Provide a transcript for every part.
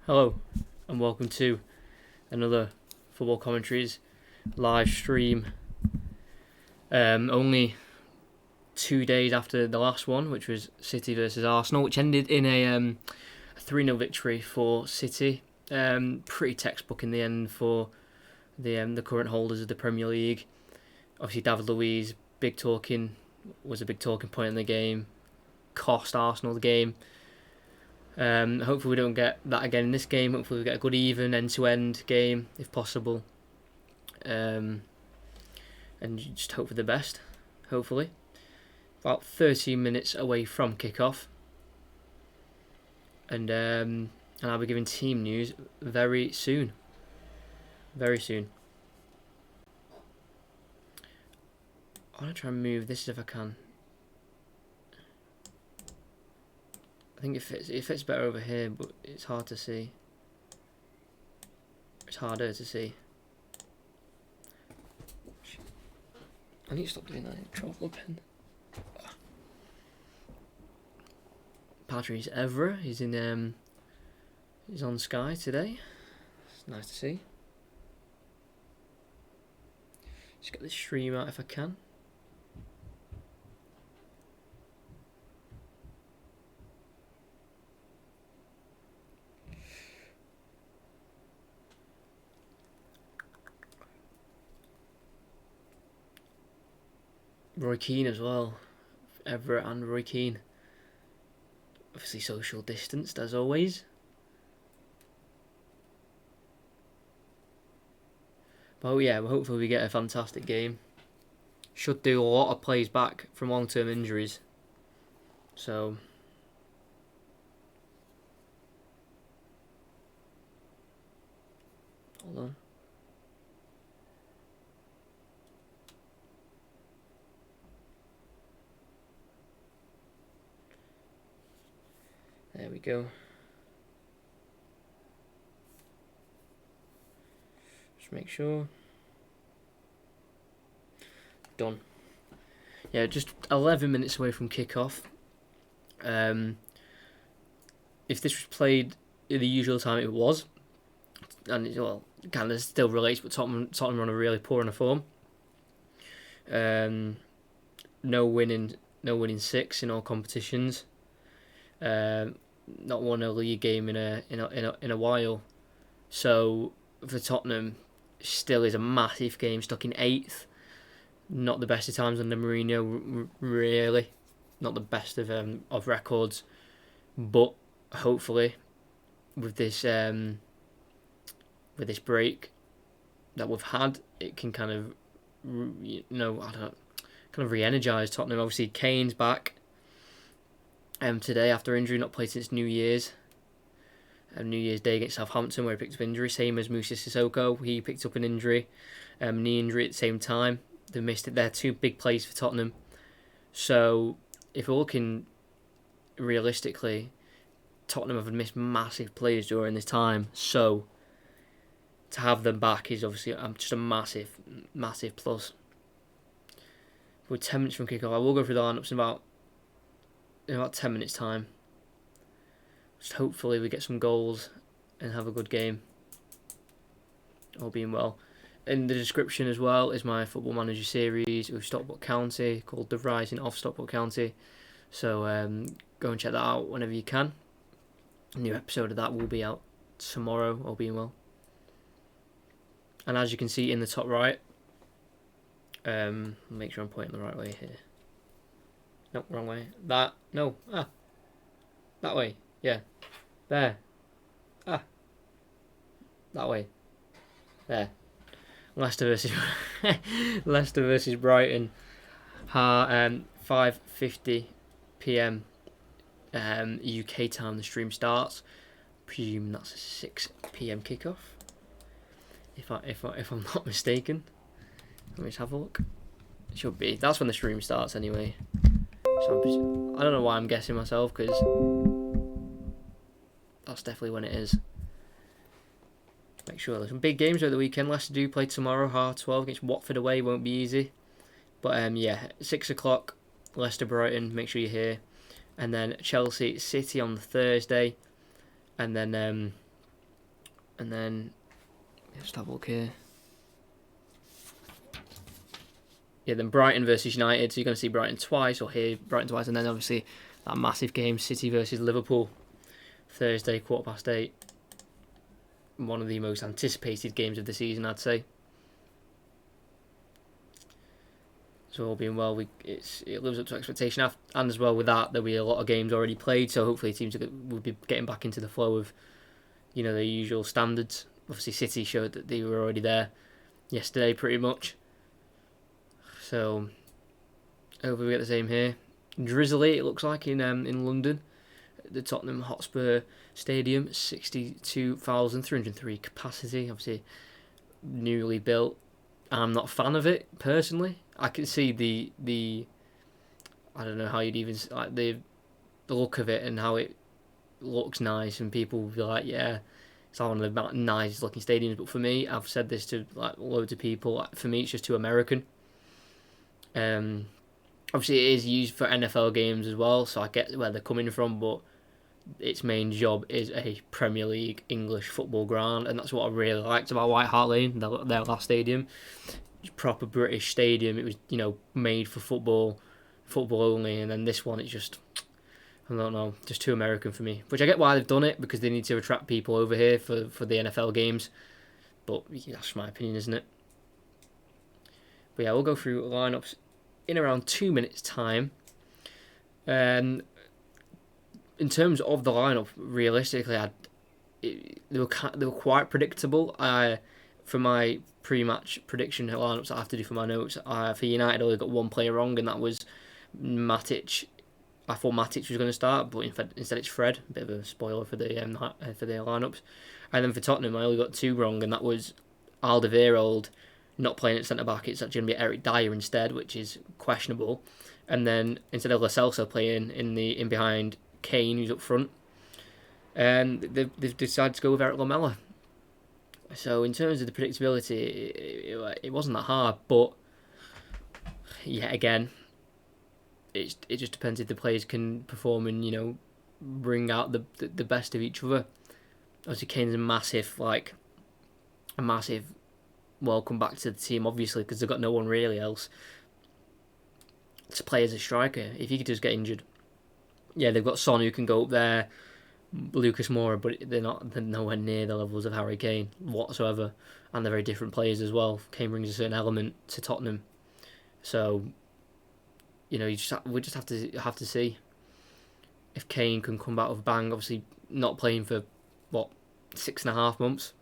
Hello, and welcome to another Football Commentaries live stream. Only 2 days after the last one, which was City versus Arsenal, which ended in a 3-0 victory for City. Pretty textbook in the end for the current holders of the Premier League. Obviously, David Luiz was a big talking point in the game, cost Arsenal the game. Hopefully we don't get that again in this game. Hopefully we get a good even end-to-end game if possible. And just hope for the best, hopefully. About 13 minutes away from kickoff. And I'll be giving team news very soon. Very soon. I want to try and move this if I can. I think it fits better over here, but it's hard to see. It's harder to see. I need to stop doing that. Trouble pen. Patrice Evra, he's on Sky today. It's nice to see. Just get this stream out if I can. Roy Keane as well. Everett and Roy Keane. Obviously social distanced as always. But yeah, hopefully we get a fantastic game. Should do a lot of players back from long-term injuries. So hold on. There we go. Just make sure. Done. Yeah, just 11 minutes away from kickoff. If this was played at the usual time, it was. And it kind of still relates, but Tottenham are on a really poor run of form. No winning 6 in all competitions. Not won a league game in a while. So for Tottenham, still is a massive game, stuck in 8th. Not the best of times under Mourinho, really. Not the best of records, but hopefully with this break that we've had, it can kind of re-energise Tottenham. Obviously, Kane's back. Today after injury, not played since New Year's. New Year's Day against Southampton, where he picked up injury, same as Moussa Sissoko. He picked up an injury, knee injury at the same time. They missed it. They're 2 big plays for Tottenham. So if we're looking realistically, Tottenham have missed massive players during this time. So to have them back is obviously just a massive, massive plus. We're 10 minutes from kickoff. I will go through the lineups in about 10 minutes time. Just hopefully we get some goals and have a good game. All being well. In the description as well is my Football Manager series with Stockport County called The Rising of Stockport County. So go and check that out whenever you can. A new episode of that will be out tomorrow, all being well. And as you can see in the top right, make sure I'm pointing the right way here. No, wrong way. That way. Yeah, there. That way. There. Leicester versus Brighton. 5:50 p.m. UK time. The stream starts. Presume that's a 6 p.m. kickoff. If I'm not mistaken. Let me just have a look. It should be. That's when the stream starts anyway. So I don't know why I'm guessing myself, because that's definitely when it is. Make sure there's some big games over the weekend. Leicester do play tomorrow, 12:30 against Watford away. Won't be easy. But 6 o'clock, Leicester Brighton. Make sure you're here. And then Chelsea City on the Thursday. And then And then, let's have a look here. Yeah, then Brighton versus United. So you're going to see Brighton twice, or hear Brighton twice. And then obviously that massive game, City versus Liverpool, Thursday, 8:15. One of the most anticipated games of the season, I'd say. So all being well, it lives up to expectation. And as well with that, there'll be a lot of games already played. So hopefully teams will be getting back into the flow of, their usual standards. Obviously City showed that they were already there yesterday pretty much. So hopefully we get the same here. Drizzly, it looks like, in London. The Tottenham Hotspur Stadium, 62,303 capacity. Obviously newly built. I'm not a fan of it, personally. I can see the I don't know how you'd even, like, the look of it and how it looks nice, and people will be like, yeah, it's one of the nicest looking stadiums. But for me, I've said this to like loads of people, like, for me it's just too American. Obviously it is used for NFL games as well, so I get where they're coming from, but its main job is a Premier League English football ground, and that's what I really liked about White Hart Lane, their last stadium. Proper British stadium. It was, made for football only, and then this one, it's just, I don't know, just too American for me. Which I get why they've done it, because they need to attract people over here for the NFL games, but that's my opinion, isn't it? But yeah, we'll go through lineups in around 2 minutes time. In terms of the lineup, realistically, they were quite predictable. For my pre-match prediction lineups I have to do for my notes, for United I only got one player wrong, and that was Matic. I thought Matic was going to start, but instead it's Fred. A bit of a spoiler for the lineups. And then for Tottenham, I only got two wrong, and that was Alderweireld not playing at centre back. It's actually going to be Eric Dyer instead, which is questionable. And then instead of Lo Celso playing in behind Kane, who's up front, and they've decided to go with Eric Lamela. So in terms of the predictability, it wasn't that hard, but yeah, again, it just depends if the players can perform and bring out the best of each other. Obviously, Kane's a massive welcome back to the team, obviously, because they've got no one really else to play as a striker if he could just get injured. Yeah, they've got Son who can go up there, Lucas Moura, but they're nowhere near the levels of Harry Kane whatsoever, and they're very different players as well. Kane brings a certain element to Tottenham, so we just have to see if Kane can come back with a bang. Obviously, not playing for 6.5 months,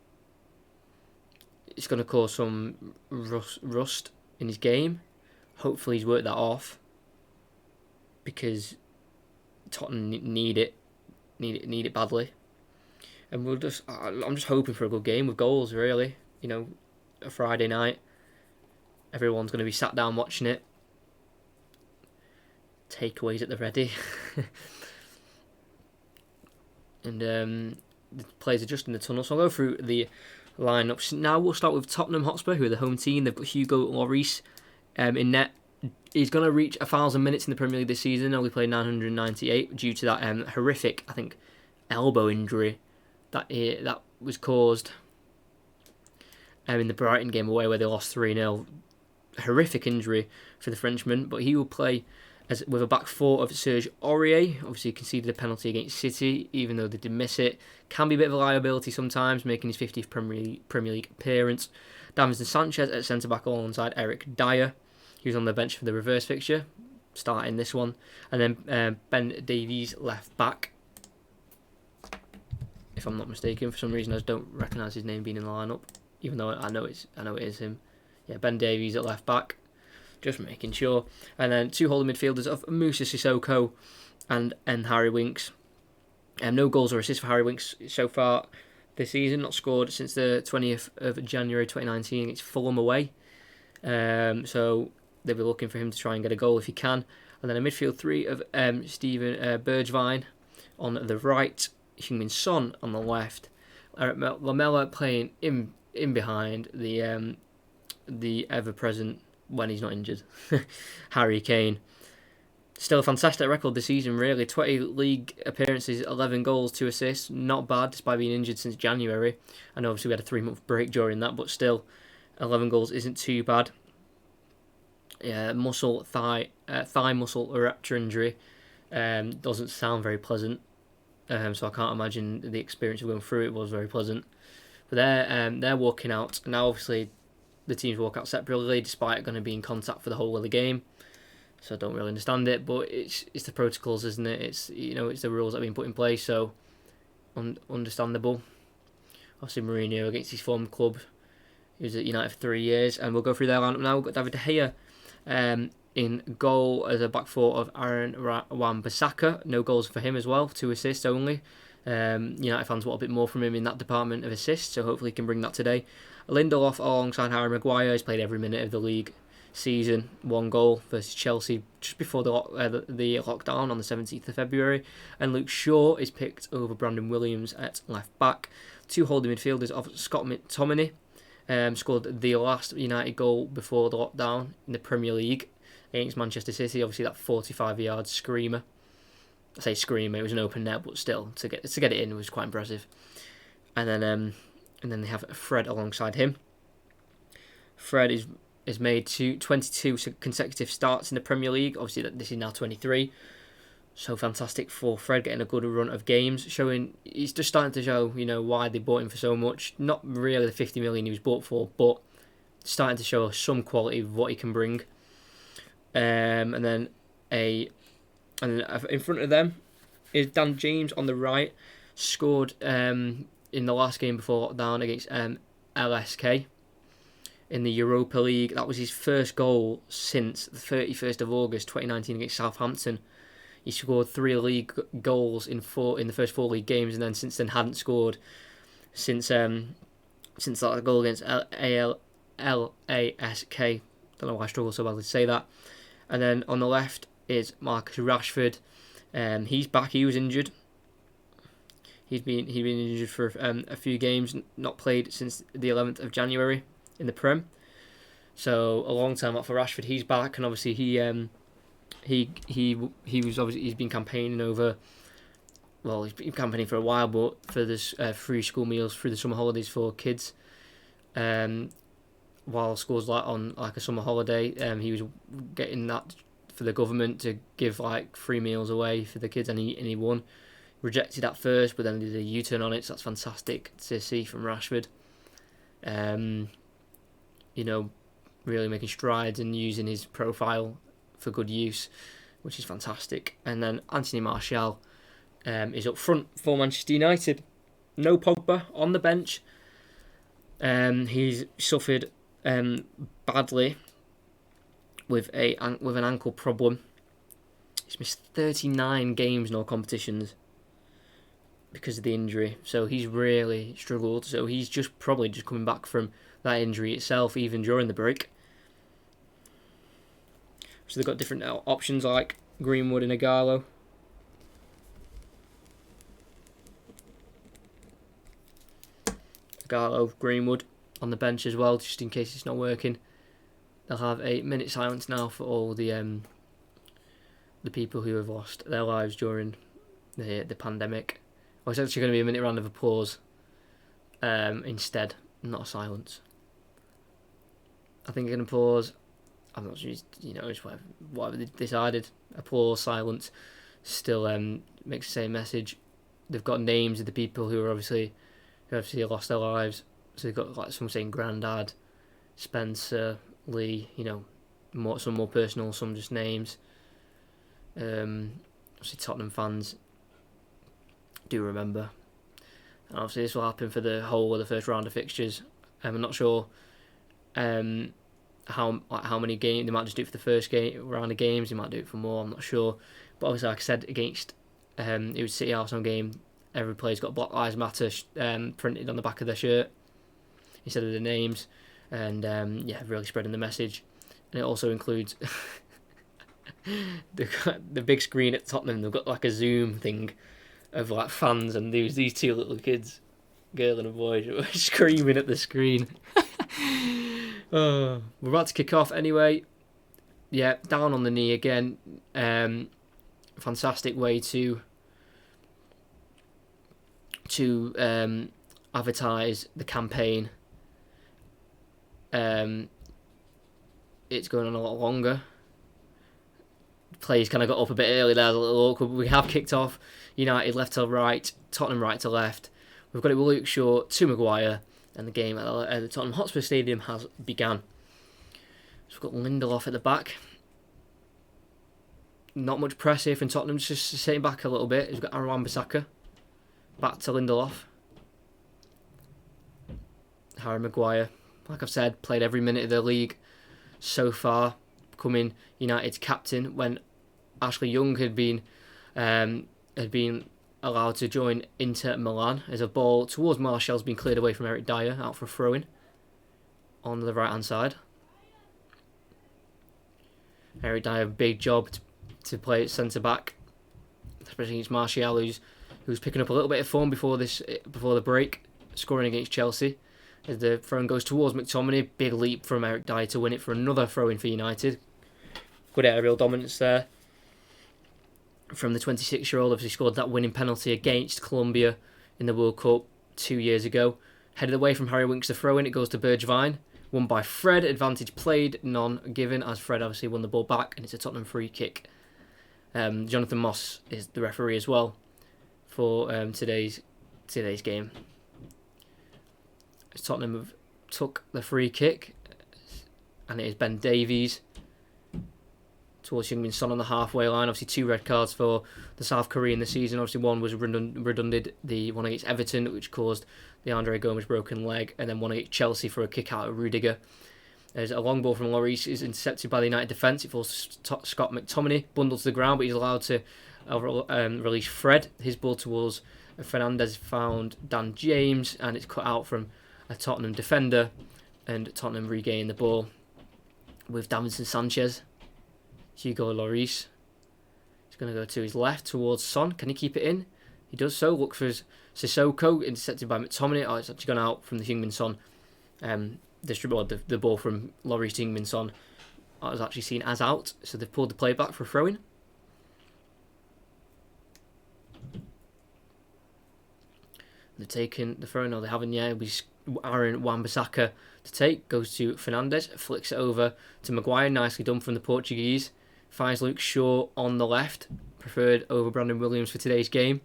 it's going to cause some rust in his game. Hopefully, he's worked that off, because Tottenham need it badly, and I'm just hoping for a good game with goals, really. A Friday night, everyone's going to be sat down watching it, takeaways at the ready. And the players are just in the tunnel, so I'll go through the lineups now. We'll start with Tottenham Hotspur, who are the home team. They've got Hugo Lloris in net. He's going to reach 1,000 minutes in the Premier League this season. Only played 998 due to that horrific, I think, elbow injury that was caused in the Brighton game away, where they lost 3-0. Horrific injury for the Frenchman, but he will play with a back four of Serge Aurier. Obviously, he conceded a penalty against City, even though they did miss it. Can be a bit of a liability sometimes, making his 50th Premier League appearance. Davinson Sanchez at centre-back alongside Eric Dyer. He was on the bench for the reverse fixture, starting this one. And then Ben Davies left back, if I'm not mistaken. For some reason, I just don't recognise his name being in the lineup, even though I know it is him. Yeah, Ben Davies at left back, just making sure. And then two holding midfielders of Moussa Sissoko and Harry Winks. No goals or assists for Harry Winks so far this season. Not scored since the 20th of January 2019. It's Fulham away. So they'll be looking for him to try and get a goal if he can. And then a midfield three of Steven Bergwijn on the right, Heung-min Son on the left, Eric Lamela playing in behind the ever-present, when he's not injured, Harry Kane. Still a fantastic record this season, really. 20 league appearances, 11 goals, 2 assists. Not bad, despite being injured since January. I know obviously we had a 3-month break during that, but still, 11 goals isn't too bad. Yeah, thigh muscle rupture injury doesn't sound very pleasant. So I can't imagine the experience of going through it was very pleasant. But they're walking out now. Obviously, the teams walk out separately, despite going to be in contact for the whole of the game. So I don't really understand it, but it's the protocols, isn't it? It's it's the rules that have been put in place, so understandable. Obviously, Mourinho against his former club. He was at United for 3 years, and we'll go through their lineup now. We've got David De Gea in goal as a back four of Aaron Wan-Bissaka. No goals for him as well, 2 assists only. United fans want a bit more from him in that department of assists, so hopefully he can bring that today. Lindelof alongside Harry Maguire has played every minute of the league season. 1 goal versus Chelsea just before the lockdown on the 17th of February. And Luke Shaw is picked over Brandon Williams at left back. 2 holding midfielders of Scott McTominay scored the last United goal before the lockdown in the Premier League against Manchester City. Obviously that 45-yard screamer. I say screamer, it was an open net, but still to get it in was quite impressive. And then they have Fred alongside him. Fred is made 22 consecutive starts in the Premier League. Obviously, this is now 23. So fantastic for Fred getting a good run of games. He's just starting to show, why they bought him for so much. Not really the 50 million he was bought for, but starting to show some quality of what he can bring. And then in front of them is Dan James on the right. Scored in the last game before lockdown against LSK. In the Europa League. That was his first goal since the 31st of August 2019 against Southampton. He scored 3 league goals in the first 4 league games, and then since then hadn't scored since that goal against LASK. Don't know why I struggle so badly to say that. And then on the left is Marcus Rashford. He's back. He was injured. He'd been injured for a few games, not played since the 11th of January. In the Prem, so a long time out for Rashford. He's back, and obviously he's been campaigning over. Well, he's been campaigning for a while, but for this free school meals through the summer holidays for kids. While schools on a summer holiday, he was getting that for the government to give free meals away for the kids, and he won. Rejected at first, but then did a U-turn on it. So that's fantastic to see from Rashford. Really making strides and using his profile for good use, which is fantastic. And then Anthony Martial is up front for Manchester United. No Pogba on the bench. He's suffered badly with an ankle problem. He's missed 39 games in all competitions because of the injury. So he's really struggled. So he's probably just coming back from that injury itself, even during the break. So they've got different options like Greenwood and Ighalo. Greenwood on the bench as well, just in case it's not working. They'll have a minute silence now for all the people who have lost their lives during the pandemic. Well, it's actually going to be a minute round of applause instead, not a silence. I think an applause. I'm not sure. It's whatever they decided. Applause, silence, still makes the same message. They've got names of the people who obviously lost their lives. So they've got some saying Grandad, Spencer, Lee. Some more personal, some just names. Obviously Tottenham fans do remember. And obviously this will happen for the whole of the first round of fixtures. I'm not sure how many games they might just do it for the first round of games. They might do it for more. I'm not sure. But obviously, like I said, against it was City Arsenal game. Every player's got Black Lives Matter printed on the back of their shirt instead of their names, and really spreading the message. And it also includes the big screen at Tottenham. They've got a Zoom thing of fans, and these 2 little kids, girl and a boy, screaming at the screen. We're about to kick off anyway. Yeah, down on the knee again. Fantastic way to advertise the campaign. It's going on a lot longer. Players kind of got up a bit early there, a little awkward. We have kicked off. United left to right, Tottenham right to left. We've got it with Luke Shaw to Maguire, and the game at the Tottenham Hotspur Stadium has begun. So we've got Lindelof at the back. Not much press here from Tottenham, just sitting back a little bit. We've got Aaron Wan-Bissaka. Back to Lindelof. Harry Maguire, like I've said, played every minute of the league so far, becoming United's captain when Ashley Young had been allowed to join Inter Milan as a ball towards Martial's been cleared away from Eric Dyer, out for a throw-in on the right-hand side. Eric Dyer, big job to play at centre-back, especially against Martial, who's picking up a little bit of form before the break, scoring against Chelsea. As the throw-in goes towards McTominay, big leap from Eric Dyer to win it for another throw-in for United. Good aerial dominance there from the 26-year-old. Obviously scored that winning penalty against Colombia in the World Cup 2 years ago. Headed away from Harry Winks, the throw-in. It goes to Bergwijn. Won by Fred. Advantage played, none given, as Fred obviously won the ball back, and it's a Tottenham free kick. Jonathan Moss is the referee as well for today's game. As Tottenham have took the free kick, and it is Ben Davies towards Heung-min Son on the halfway line. Obviously 2 red cards for the South Korean this season. Obviously one was redundant, the one against Everton, which caused the Andre Gomes broken leg, and then one against Chelsea for a kick out of Rudiger. There's a long ball from Lloris, is intercepted by the United defence. It falls to Scott McTominay, bundled to the ground, but he's allowed to release Fred. His ball towards Fernandes found Dan James, and it's cut out from a Tottenham defender, and Tottenham regain the ball with Davinson Sanchez. Hugo Lloris. He's going to go to his left towards Son. Can he keep it in? He does so. Look for Sissoko, intercepted by McTominay. Oh, it's actually gone out from the Heung-min Son. The ball from Lloris to Heung-min Son was actually seen as out, so they've pulled the play back for a throw-in. They've taken the throw-in, no they haven't yet. It was Aaron Wan-Bissaka to take, goes to Fernandes, flicks it over to Maguire, nicely done from the Portuguese. Finds Luke Shaw on the left, preferred over Brandon Williams for today's game.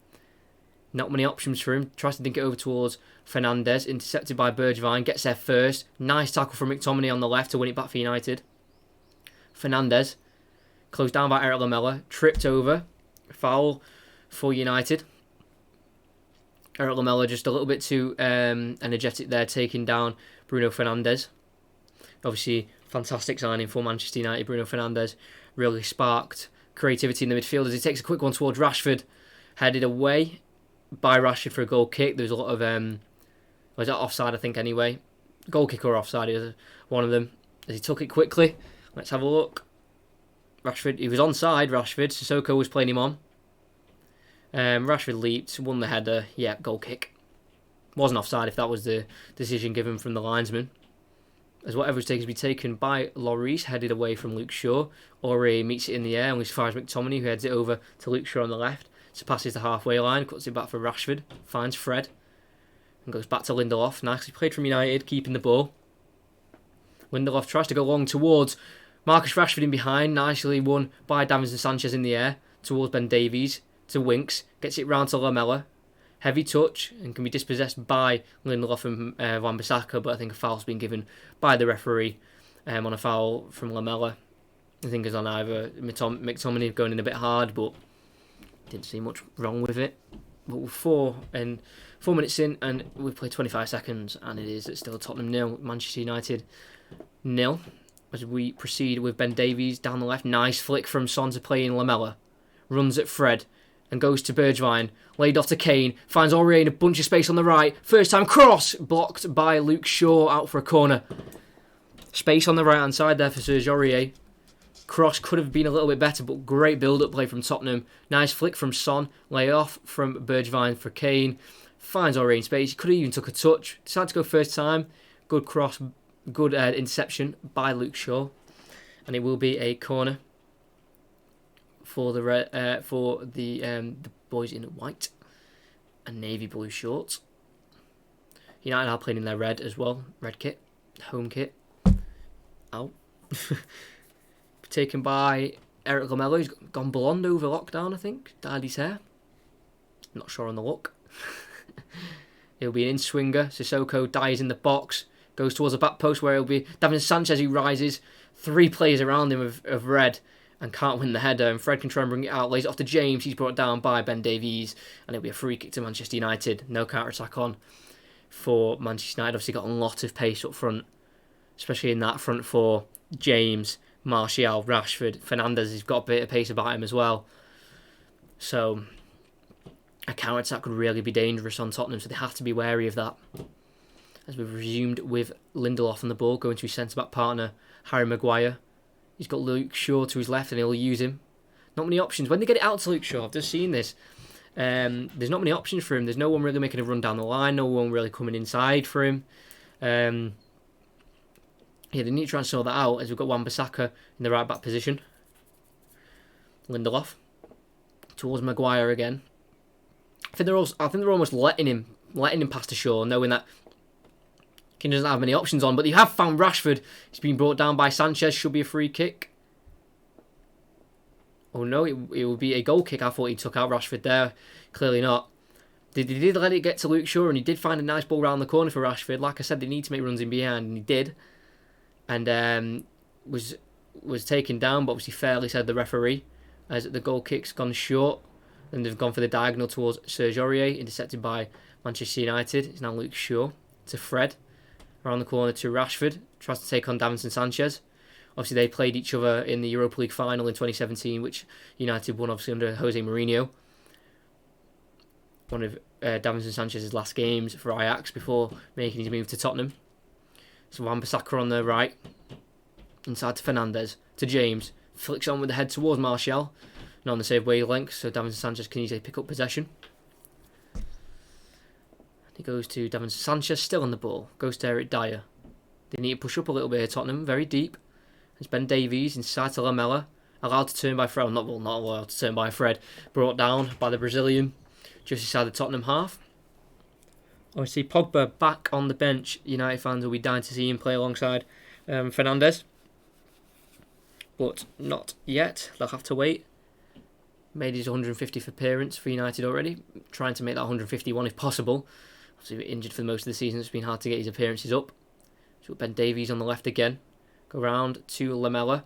Not many options for him, tries to dink it over towards Fernandes, intercepted by Bergwijn, gets there first. Nice tackle from McTominay on the left to win it back for United. Fernandes, closed down by Eric Lamela, tripped over, foul for United. Eric Lamela just a little bit too energetic there, taking down Bruno Fernandes. Obviously, fantastic signing for Manchester United. Bruno Fernandes really sparked creativity in the midfield as he takes a quick one towards Rashford. Headed away by Rashford for a goal kick. There was a lot of... was that offside, I think, anyway? Goal kick or offside, is one of them. As he took it quickly. Let's have a look. Rashford, he was onside, Rashford. Sissoko was playing him on. Rashford leaped, won the header. Yeah, goal kick. Wasn't offside if that was the decision given from the linesman. As whatever was taken to be taken by Lloris, headed away from Luke Shaw. Aurier meets it in the air and as far as McTominay, who heads it over to Luke Shaw on the left. Surpasses the halfway line, cuts it back for Rashford, finds Fred, and goes back to Lindelof. Nicely played from United, keeping the ball. Lindelof tries to go long towards Marcus Rashford in behind, nicely won by Davinson Sanchez in the air, towards Ben Davies, to Winks, gets it round to Lamela. Heavy touch, and can be dispossessed by Lindelof and Wan-Bissaka, but I think a foul's been given by the referee on a foul from Lamela. I think it's on either McTominay going in a bit hard, but didn't see much wrong with it. But we're 4 minutes in, and we've played 25 seconds, and it's still Tottenham 0, Manchester United 0. As we proceed with Ben Davies down the left, nice flick from Son to play in Lamela. Runs at Fred and goes to Bergwijn. Laid off to Kane. Finds Aurier in a bunch of space on the right. First time cross. Blocked by Luke Shaw out for a corner. Space on the right hand side there for Serge Aurier. Cross could have been a little bit better, but great build-up play from Tottenham. Nice flick from Son. Lay off from Bergwijn for Kane. Finds Aurier in space. He could have even took a touch. Decided to go first time. Good cross. Good interception by Luke Shaw. and it will be a corner for the boys in white and navy blue shorts. United are playing in their red as well, red kit, home kit. Out. Taken by Eric Lamela. He's gone blonde over lockdown, I think. Dyed his hair. Not sure on the look. He'll be an in-swinger. Sissoko dies in the box. Goes towards the back post where he'll be Davinson Sanchez, who rises. 3 players around him of red and can't win the header. And Fred can try and bring it out. Lays it off to James. He's brought down by Ben Davies. And it'll be a free kick to Manchester United. No counter-attack on for Manchester United. Obviously got a lot of pace up front. Especially in that front four. James, Martial, Rashford, Fernandes. He's got a bit of pace about him as well. So a counter-attack could really be dangerous on Tottenham. So they have to be wary of that. As we've resumed with Lindelof on the ball, going to his centre-back partner, Harry Maguire. He's got Luke Shaw to his left and he'll use him. Not many options. When they get it out to Luke Shaw, I've just seen this. There's not many options for him. There's no one really making a run down the line. No one really coming inside for him. Yeah, they need to try and sort that out as we've got Wan-Bissaka in the right-back position. Lindelof towards Maguire again. I think they're almost letting him pass to Shaw, knowing that he doesn't have many options on, but they have found Rashford. He's been brought down by Sanchez. Should be a free kick. Oh no, it will be a goal kick. I thought he took out Rashford there. Clearly not. They did let it get to Luke Shaw, and he did find a nice ball round the corner for Rashford. Like I said, they need to make runs in behind, and he did. And was taken down, but obviously fairly, said the referee, as the goal kick's gone short. And they've gone for the diagonal towards Serge Aurier, intercepted by Manchester United. It's now Luke Shaw to Fred. Around the corner to Rashford. Tries to take on Davinson Sanchez. Obviously, they played each other in the Europa League final in 2017, which United won, obviously, under Jose Mourinho. One of Davinson Sanchez's last games for Ajax before making his move to Tottenham. So Wan-Bissaka on the right. Inside to Fernandes. To James. Flicks on with the head towards Martial. Not on the same wavelength, so Davinson Sanchez can easily pick up possession. He goes to Davinson Sanchez, still on the ball. Goes to Eric Dyer. They need to push up a little bit here, Tottenham. Very deep. It's Ben Davies inside to Lamela. Allowed to turn by Fred. Not allowed to turn by Fred. Brought down by the Brazilian. Just inside the Tottenham half. Obviously, Pogba back on the bench. United fans will be dying to see him play alongside Fernandes. But not yet. They'll have to wait. Made his 150th appearance for United already. Trying to make that 151 if possible. Obviously injured for most of the season. It's been hard to get his appearances up. So Ben Davies on the left again. Go round to Lamela.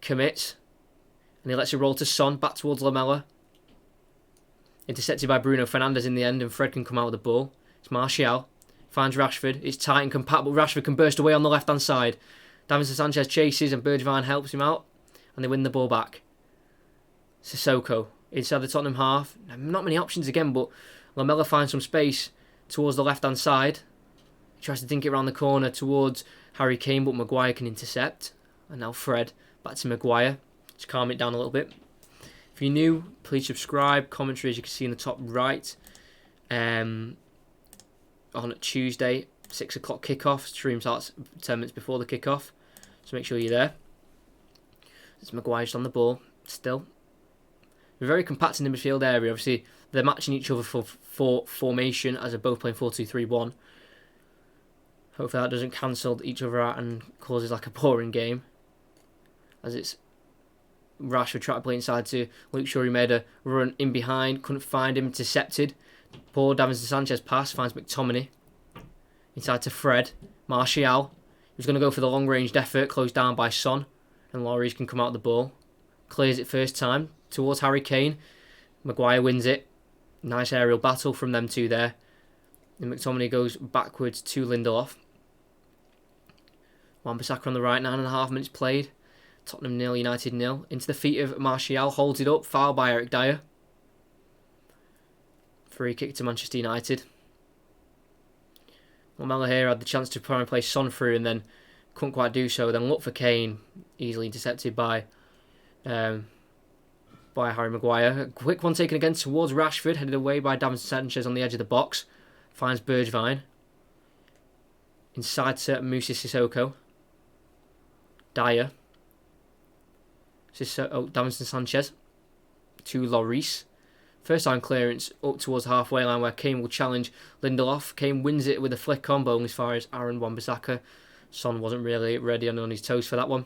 Commits. And he lets it roll to Son. Back towards Lamela. Intercepted by Bruno Fernandes in the end. And Fred can come out with the ball. It's Martial. Finds Rashford. It's tight and compact. But Rashford can burst away on the left hand side. Davinson Sanchez chases and Bergwijn helps him out. And they win the ball back. Sissoko inside the Tottenham half. Not many options again, but Lamela finds some space towards the left-hand side. He tries to dink it around the corner towards Harry Kane, but Maguire can intercept. And now Fred back to Maguire. Just calm it down a little bit. If you're new, please subscribe. Commentary, as you can see in the top right. On Tuesday, 6 o'clock kickoff. Stream starts 10 minutes before the kickoff. So make sure you're there. It's Maguire just on the ball. Still. We're very compact in the midfield area. Obviously, they're matching each other for formation as they're both playing 4-2-3-1. Hopefully that doesn't cancel each other out and causes like a boring game. As it's Rashford trying to play inside to Luke Shaw. He made a run in behind. Couldn't find him. Intercepted. Poor Davinson Sanchez pass. Finds McTominay. Inside to Fred. Martial. He was going to go for the long-ranged effort. Closed down by Son. And Lloris can come out of the ball. Clears it first time. Towards Harry Kane. Maguire wins it. Nice aerial battle from them two there. And McTominay goes backwards to Lindelof. Wan-Bissaka on the right, 9.5 minutes played. Tottenham 0, United 0. Into the feet of Martial, holds it up. Foul by Eric Dyer. Free kick to Manchester United. Lamela here had the chance to try and play Son through and then couldn't quite do so. Then look for Kane. Easily intercepted by Harry Maguire. A quick one taken again towards Rashford, headed away by Davinson Sanchez on the edge of the box. Finds Bergwijn. Inside to Moussa Sissoko. Dyer. Davinson Sanchez to Lloris. First time clearance up towards the halfway line where Kane will challenge Lindelof. Kane wins it with a flick on, but only as far as Aaron Wan-Bissaka. Son wasn't really ready on his toes for that one.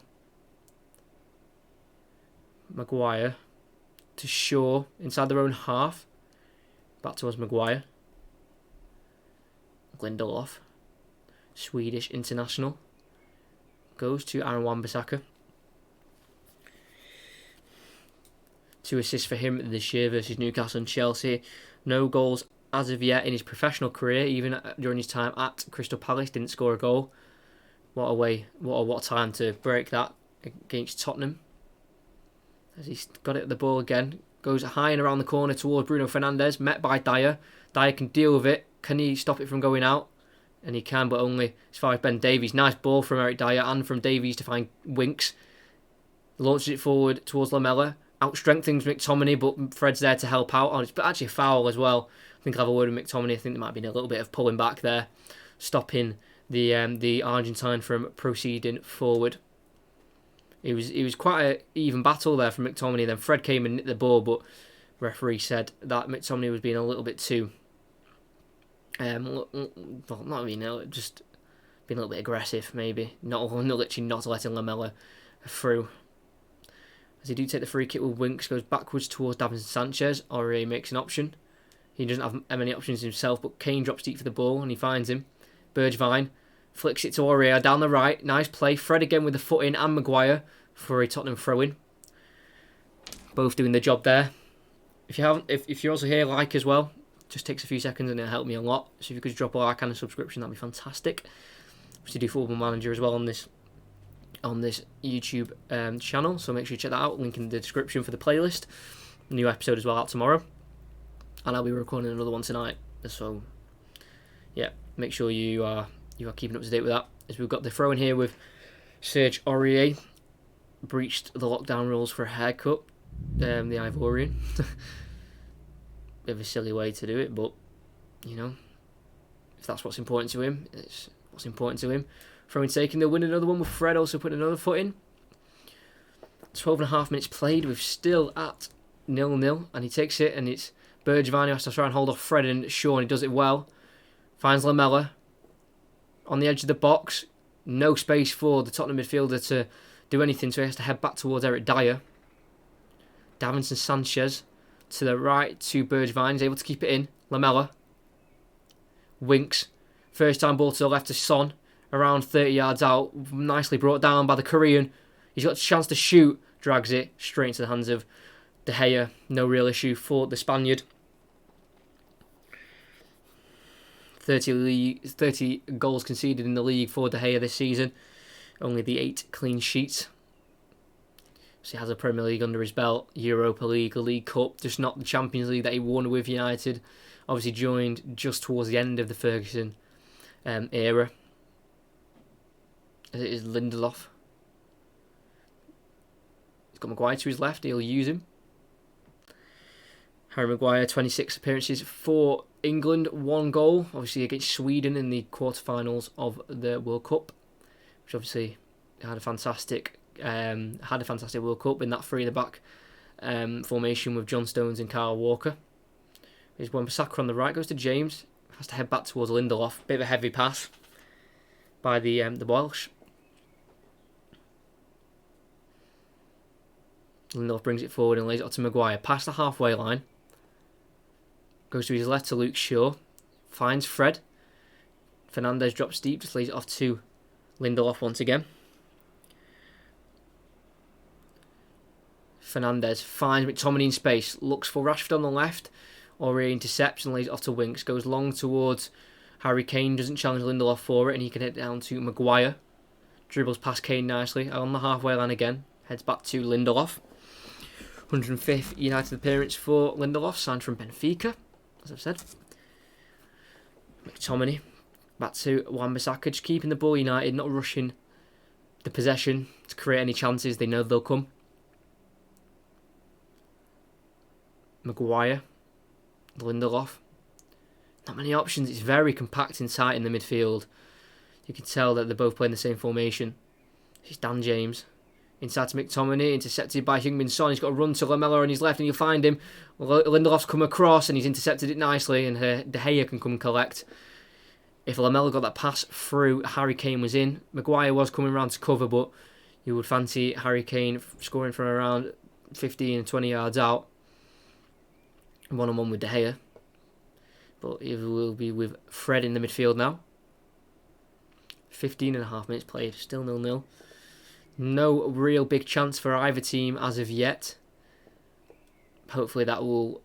Maguire to Shaw inside their own half. Back towards Maguire. Lindelof, Swedish international, goes to Aaron Wan-Bissaka. 2 assists for him this year versus Newcastle and Chelsea. No goals as of yet in his professional career, even during his time at Crystal Palace, didn't score a goal. What a time to break that against Tottenham. As he's got it at the ball again, goes high and around the corner towards Bruno Fernandes, met by Dyer. Dyer can deal with it. Can he stop it from going out? And he can, but only as far as Ben Davies. Nice ball from Eric Dyer and from Davies to find Winks. Launches it forward towards Lamela. Out-strengthens McTominay, but Fred's there to help out. Oh, it's actually a foul as well. I think I'll have a word with McTominay. I think there might have been a little bit of pulling back there, stopping the Argentine from proceeding forward. It was quite an even battle there from McTominay. Then Fred came and nicked the ball, but referee said that McTominay was being a little bit too... just being a little bit aggressive, maybe. Literally not letting Lamela through. As he do take the free kick with Winks, goes backwards towards Davinson Sanchez. Aurier makes an option. He doesn't have many options himself, but Kane drops deep for the ball and he finds him. Bergwijn flicks it to Aurier down the right. Nice play. Fred again with the foot in and Maguire for a Tottenham throw-in. Both doing the job there. If you're also here, like as well. Just takes a few seconds and it'll help me a lot. So if you could drop a like and a subscription, that'd be fantastic. We do Football Manager as well on this YouTube channel, so make sure you check that out. Link in the description for the playlist. New episode as well out tomorrow, and I'll be recording another one tonight. So yeah, make sure you are keeping up to date with that. As we've got the throw in here with Serge Aurier, breached the lockdown rules for a haircut. The Ivorian. Bit of a silly way to do it, but if that's what's important to him, it's what's important to him. Throwing taking, they'll win another one with Fred also putting another foot in. 12.5 minutes played, we're still at 0-0, and he takes it, and it's Bergwijn who has to try and hold off Fred and Shaw, and he does it well. Finds Lamela on the edge of the box. No space for the Tottenham midfielder to do anything, so he has to head back towards Eric Dyer. Davinson Sanchez to the right to Bergwijn, he's able to keep it in. Lamela. Winks. First time ball to the left to Son. Around 30 yards out. Nicely brought down by the Korean. He's got a chance to shoot. Drags it straight into the hands of De Gea. No real issue for the Spaniard. 30 goals conceded in the league for De Gea this season. Only the 8 clean sheets. So he has a Premier League under his belt. Europa League, a League Cup. Just not the Champions League that he won with United. Obviously joined just towards the end of the Ferguson era. As it is Lindelof. He's got Maguire to his left. He'll use him. Harry Maguire, 26 appearances for England. 1 goal, obviously against Sweden in the quarterfinals of the World Cup, which obviously had a fantastic World Cup in that 3 at the back formation with John Stones and Kyle Walker. There's Wan-Bissaka on the right, goes to James, has to head back towards Lindelof. Bit of a heavy pass by the Welsh. Lindelof brings it forward and lays it off to Maguire. Past the halfway line. Goes to his left to Luke Shaw. Finds Fred. Fernandes drops deep, just lays it off to Lindelof once again. Fernandes finds McTominay in space. Looks for Rashford on the left. Aurier intercepts and lays it off to Winks. Goes long towards Harry Kane. Doesn't challenge Lindelof for it, and he can head down to Maguire. Dribbles past Kane nicely. On the halfway line again. Heads back to Lindelof. 105th United appearance for Lindelof, signed from Benfica, as I've said. McTominay, back to Wan-Bissaka, just keeping the ball United, not rushing the possession to create any chances. They know they'll come. Maguire, Lindelof. Not many options. It's very compact and tight in the midfield. You can tell that they're both playing the same formation. It's Dan James. Inside to McTominay, intercepted by Heung-min Son. He's got to run to Lamela on his left, and you'll find him. Lindelof's come across, and he's intercepted it nicely, and De Gea can come and collect. If Lamela got that pass through, Harry Kane was in. Maguire was coming round to cover, but you would fancy Harry Kane scoring from around 15 and 20 yards out. One-on-one with De Gea. But it will be with Fred in the midfield now. 15 and a half minutes played, still 0-0. No real big chance for either team as of yet. Hopefully that will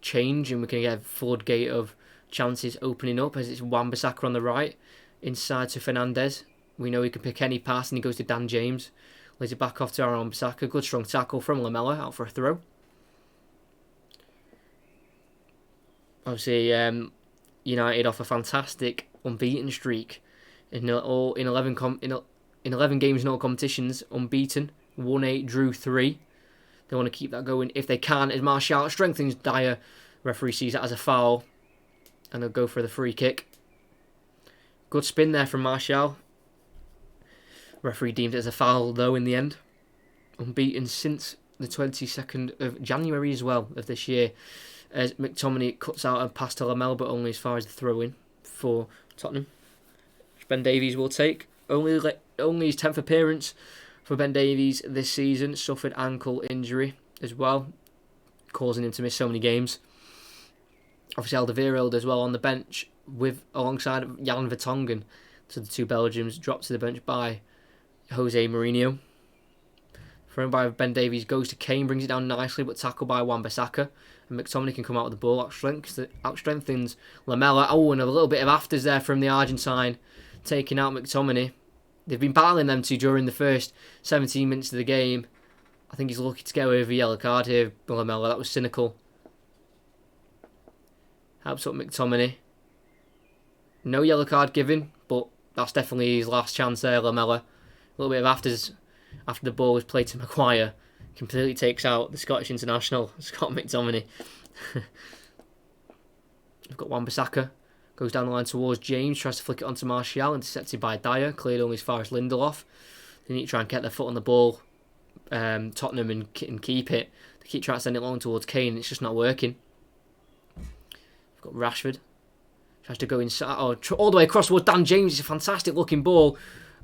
change and we can get a floodgate of chances opening up as it's Wan-Bissaka on the right. Inside to Fernandes. We know he can pick any pass and he goes to Dan James. Lays it back off to Wan-Bissaka. Good strong tackle from Lamela out for a throw. Obviously, United off a fantastic unbeaten streak. In 11 games in all competitions, unbeaten, won 8, drew 3. They want to keep that going if they can. As Martial strengthens Dyer, referee sees that as a foul, and they'll go for the free kick. Good spin there from Martial. Referee deemed it as a foul though in the end. Unbeaten since the 22nd of January as well of this year. As McTominay cuts out a pass to Lamela, but only as far as the throw-in for Tottenham. Ben Davies will take. Only his 10th appearance for Ben Davies this season. Suffered ankle injury as well, causing him to miss so many games. Obviously Alderweireld as well on the bench alongside Jan Vertonghen. So the two Belgians dropped to the bench by Jose Mourinho. Thrown by Ben Davies, goes to Kane, brings it down nicely, but tackled by Wan-Bissaka. And McTominay can come out with the ball, outstrengthens Lamela. Oh, and a little bit of afters there from the Argentine, taking out McTominay. They've been battling them two during the first 17 minutes of the game. I think he's lucky to get away with a yellow card here, Lamela. That was cynical. Helps up McTominay. No yellow card given, but that's definitely his last chance there, Lamela. A little bit of afters after the ball was played to Maguire. Completely takes out the Scottish international, Scott McTominay. We've got Wan-Bissaka. Goes down the line towards James, tries to flick it onto Martial, intercepted by Dyer, cleared only as far as Lindelof. They need to try and get their foot on the ball, Tottenham, and keep it. They keep trying to send it long towards Kane, it's just not working. We've got Rashford. Tries to go inside, all the way across towards Dan James. It's a fantastic looking ball.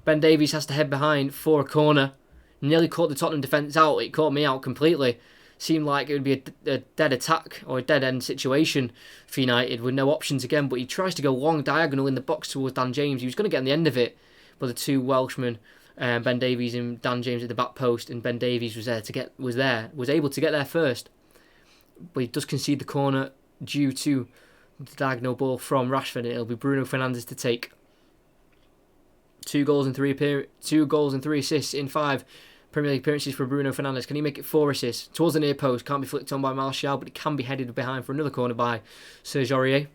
Ben Davies has to head behind for a corner. Nearly caught the Tottenham defence out. It caught me out completely. Seemed like it would be a dead attack or a dead end situation for United with no options again. But he tries to go long diagonal in the box towards Dan James. He was going to get on the end of it, but the two Welshmen, Ben Davies and Dan James at the back post, and Ben Davies was able to get there first. But he does concede the corner due to the diagonal ball from Rashford, and it'll be Bruno Fernandes to take. 2 goals and 3 assists in 5 Premier League appearances for Bruno Fernandes. Can he make it 4 assists? Towards the near post, can't be flicked on by Martial, but it can be headed behind for another corner by Serge Aurier.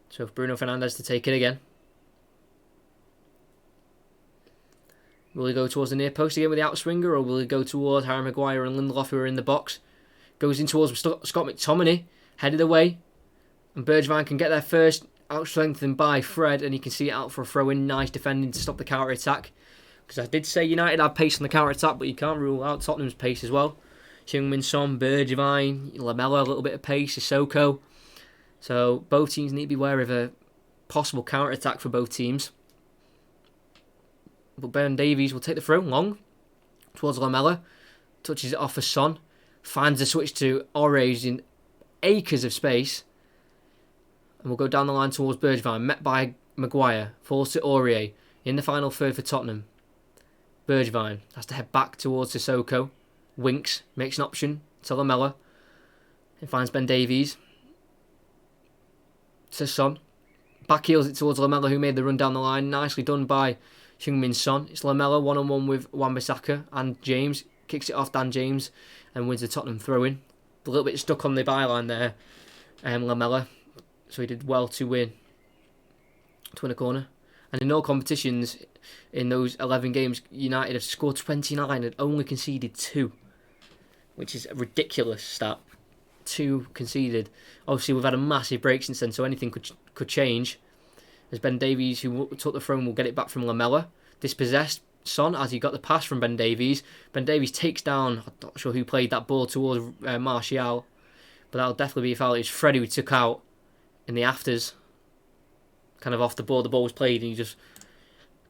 So for Bruno Fernandes to take it again. Will he go towards the near post again with the outswinger, or will he go towards Harry Maguire and Lindelof who are in the box? Goes in towards Scott McTominay, headed away, and Bergwijn can get there first. Outstrengthened by Fred, and you can see it out for a throw-in. Nice defending to stop the counter-attack. Because I did say United had pace on the counter-attack, but you can't rule out Tottenham's pace as well. Heung-min Son, Bergwijn, Lamela, a little bit of pace, Sissoko. So both teams need to be aware of a possible counter-attack for both teams. But Ben Davies will take the throw long towards Lamela. Touches it off for Son. Finds the switch to Aurier in acres of space. And we'll go down the line towards Bergwijn, met by Maguire, falls to Aurier in the final third for Tottenham. Bergwijn has to head back towards Sissoko, winks, makes an option to Lamela, and finds Ben Davies. To Son, back heels it towards Lamela, who made the run down the line, nicely done by Heung-min Son. It's Lamela one-on-one with Wan-Bissaka, and James kicks it off Dan James and wins the Tottenham throw-in. A little bit stuck on the byline there, Lamela. So he did well to win a corner. And in all competitions, in those 11 games, United have scored 29 and only conceded 2. Which is a ridiculous stat. 2 conceded. Obviously, we've had a massive break since then, so anything could change. As Ben Davies, who took the throw, will get it back from Lamela. Dispossessed, Son as he got the pass from Ben Davies. Ben Davies takes down, I'm not sure who played that ball towards Martial, but that'll definitely be a foul. It was Freddie who took out in the afters, kind of off the ball. The ball was played and he just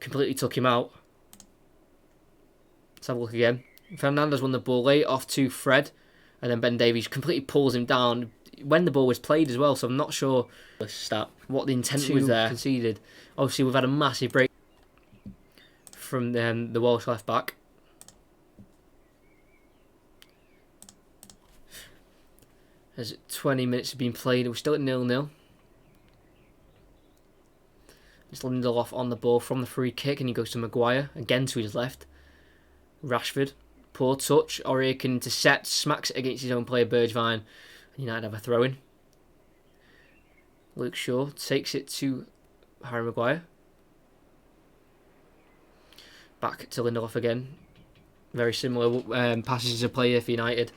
completely took him out. Let's have a look again. Fernandes won the ball late off to Fred, and then Ben Davies completely pulls him down when the ball was played as well, so I'm not sure what the intent was there. Conceded. Obviously, we've had a massive break from the Welsh left back. As 20 minutes have been played, we're still at 0-0. It's Lindelof on the ball from the free kick, and he goes to Maguire, again to his left. Rashford, poor touch. Aurier can intercept, smacks it against his own player, Bergwijn, and United have a throw-in. Luke Shaw takes it to Harry Maguire. Back to Lindelof again. Very similar passages of play for United.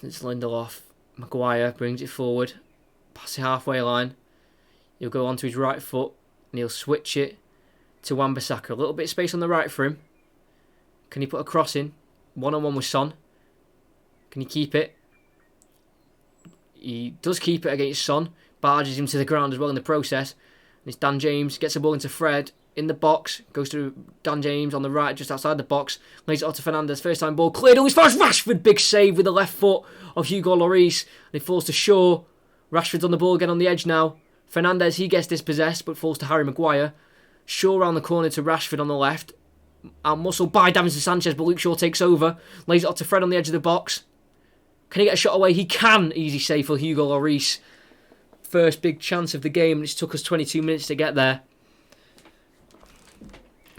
It's Lindelof. Maguire brings it forward. Past the halfway line. He'll go onto his right foot and he'll switch it to Wan-Bissaka. A little bit of space on the right for him. Can he put a cross in? One-on-one with Son. Can he keep it? He does keep it against Son. Barges him to the ground as well in the process. And it's Dan James. Gets the ball into Fred. In the box. Goes to Dan James on the right, just outside the box. Lays it off to Fernandes. First time ball cleared. Oh, he's fast. Rashford. Big save with the left foot of Hugo Lloris. And he falls to Shaw. Rashford's on the ball again on the edge now. Fernandes, he gets dispossessed, but falls to Harry Maguire. Shaw around the corner to Rashford on the left. Out muscle by Davinson Sanchez, but Luke Shaw takes over. Lays it off to Fred on the edge of the box. Can he get a shot away? He can. Easy save for Hugo Lloris. First big chance of the game, and it took us 22 minutes to get there.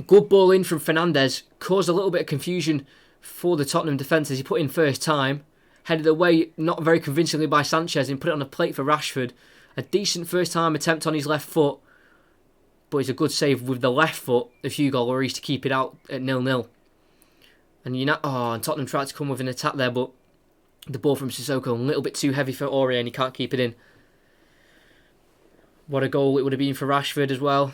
Good ball in from Fernandes. Caused a little bit of confusion for the Tottenham defence as he put in first time. Headed away, not very convincingly by Sanchez, and put it on a plate for Rashford. A decent first time attempt on his left foot, but it's a good save with the left foot of Hugo Lloris to keep it out at 0-0. And Tottenham tried to come with an attack there, but the ball from Sissoko a little bit too heavy for Aurier and he can't keep it in. What a goal it would have been for Rashford as well.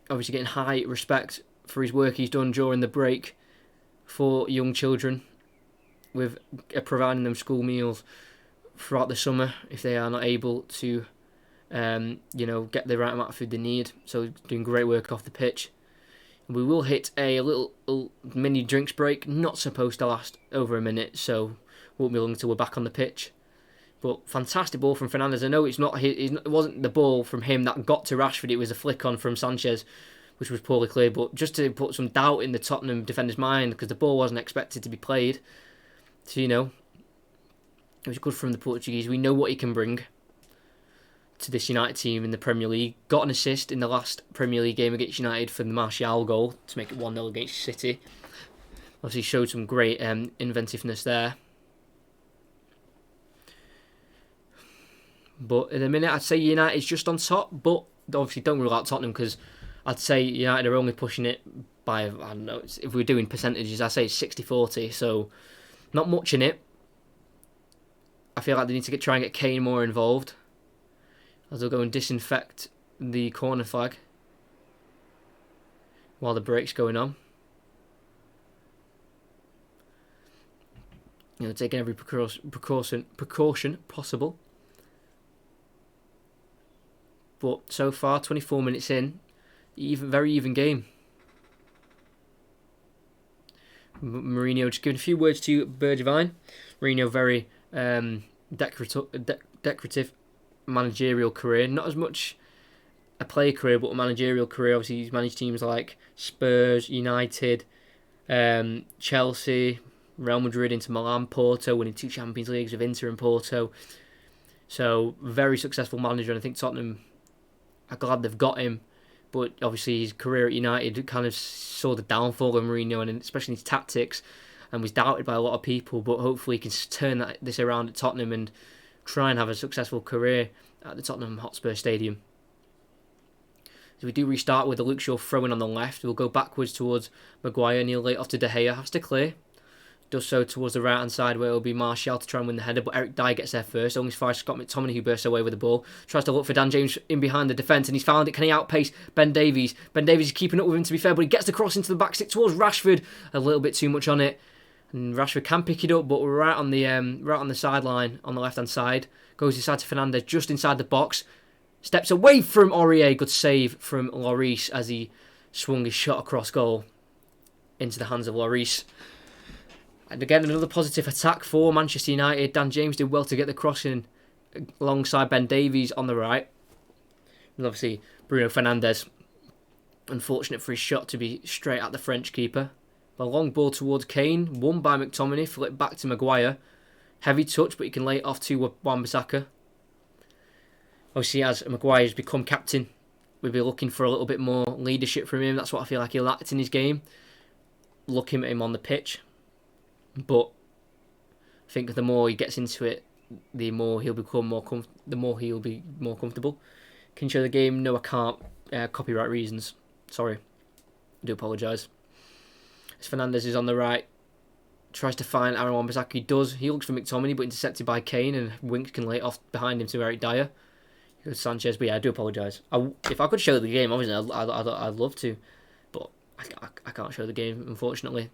Obviously getting high respect for his work he's done during the break for young children, with providing them school meals throughout the summer if they are not able to get the right amount of food they need. So doing great work off the pitch. We will hit a little mini drinks break, not supposed to last over a minute, so won't be long until we're back on the pitch. But fantastic ball from Fernandes. I know it wasn't the ball from him that got to Rashford, it was a flick on from Sanchez, which was poorly cleared, but just to put some doubt in the Tottenham defender's mind, because the ball wasn't expected to be played. So, it was good from the Portuguese. We know what he can bring to this United team in the Premier League. Got an assist in the last Premier League game against United for the Martial goal to make it 1-0 against City. Obviously showed some great inventiveness there. But in a minute, I'd say United's just on top, but obviously don't rule out Tottenham, because I'd say United are only pushing it by, I don't know, if we're doing percentages, I'd say it's 60-40, so not much in it. I feel like they need to try and get Kane more involved, as they'll go and disinfect the corner flag while the break's going on. Taking every precaution possible. But so far, 24 minutes in, very even game. Mourinho just giving a few words to Bergwijn. Mourinho very decorative managerial career. Not as much a player career, but a managerial career. Obviously, he's managed teams like Spurs, United, Chelsea, Real Madrid, Inter Milan, Porto, winning 2 Champions Leagues with Inter and Porto. So, very successful manager, and I think Tottenham are glad they've got him. But obviously, his career at United kind of saw the downfall of Mourinho, and especially his tactics, and was doubted by a lot of people. But hopefully, he can turn this around at Tottenham and try and have a successful career at the Tottenham Hotspur Stadium. So we do restart with the Luke Shaw throwing on the left. We'll go backwards towards Maguire, and he'll lay it off to De Gea. Has to clear. does so towards the right hand side where it'll be Martial to try and win the header, but Eric Dyer gets there first. Only finds Scott McTominay, who bursts away with the ball. Tries to look for Dan James in behind the defence, and he's found it. Can he outpace Ben Davies? Ben Davies is keeping up with him, to be fair, but he gets the cross into the back stick towards Rashford. A little bit too much on it, and Rashford can pick it up, but right on the sideline on the left hand side. Goes inside to Fernandez, just inside the box. Steps away from Aurier. Good save from Lloris as he swung his shot across goal into the hands of Lloris. And again, another positive attack for Manchester United. Dan James did well to get the cross in alongside Ben Davies on the right. And obviously, Bruno Fernandes, unfortunate for his shot to be straight at the French keeper. A long ball towards Kane, won by McTominay, flipped back to Maguire. Heavy touch, but he can lay it off to Wan-Bissaka. Obviously, as Maguire's become captain, we'll be looking for a little bit more leadership from him. That's what I feel like he lacked in his game. Looking at him on the pitch. But I think the more he gets into it, the more he'll become he'll be more comfortable. Can you show the game? No, I can't. Copyright reasons. Sorry. I do apologise. As Fernandes is on the right, tries to find Aaron Wan-Bissaka. He does. He looks for McTominay, but intercepted by Kane, and Winks can lay it off behind him to Eric Dyer. Goes Sanchez, but yeah, I do apologise. If I could show the game, obviously I'd love to, but I can't show the game, unfortunately.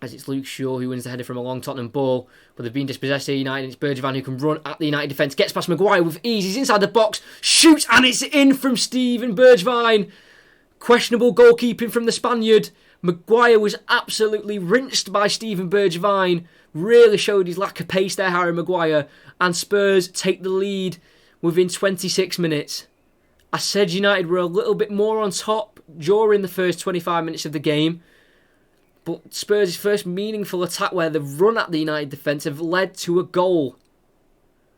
As it's Luke Shaw who wins the header from a long Tottenham ball, but they've been dispossessed here, United. It's Bergevin who can run at the United defence, gets past Maguire with ease. He's inside the box, shoots, and it's in from Steven Bergevin. Questionable goalkeeping from the Spaniard. Maguire was absolutely rinsed by Steven Bergevin. Really showed his lack of pace there, Harry Maguire. And Spurs take the lead within 26 minutes. I said United were a little bit more on top during the first 25 minutes of the game. But Spurs' first meaningful attack where they've run at the United defence have led to a goal.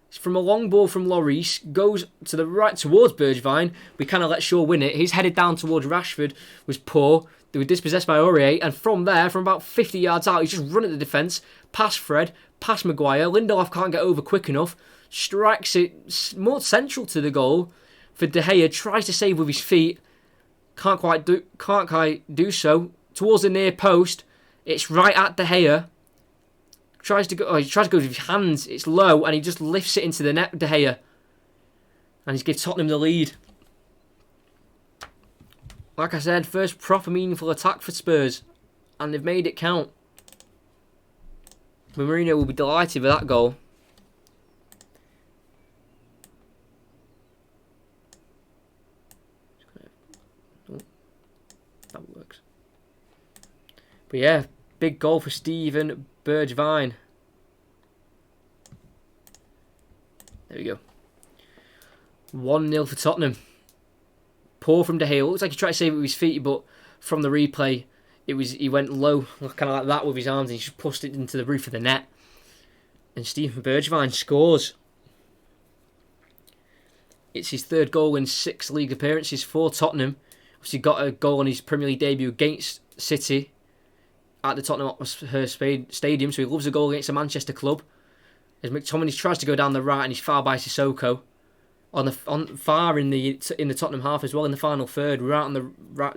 It's from a long ball from Lloris, goes to the right towards Bergevin. We kind of let Shaw win it. He's headed down towards Rashford, was poor. They were dispossessed by Aurier, and from there, from about 50 yards out, he's just run at the defence, past Fred, past Maguire. Lindelof can't get over quick enough, strikes it more central to the goal for De Gea, tries to save with his feet, can't quite do so. Towards the near post, it's right at De Gea. He tries to go with his hands, it's low, and he just lifts it into the net, De Gea. And he's given Tottenham the lead. Like I said, first proper meaningful attack for Spurs, and they've made it count. Mourinho will be delighted with that goal. Oh, that works. But yeah, big goal for Steven Bergevin. There we go. 1-0 for Tottenham. Poor from De Gea. Looks like he tried to save it with his feet, but from the replay, he went low, kind of like that with his arms, and he just pushed it into the roof of the net. And Steven Bergevin scores. It's his third goal in 6 league appearances for Tottenham. Obviously got a goal on his Premier League debut against City at the Tottenham Hotspur Stadium, so he loves a goal against a Manchester club. As McTominay tries to go down the right, and he's fouled by Sissoko. Far in the Tottenham half as well, in the final third,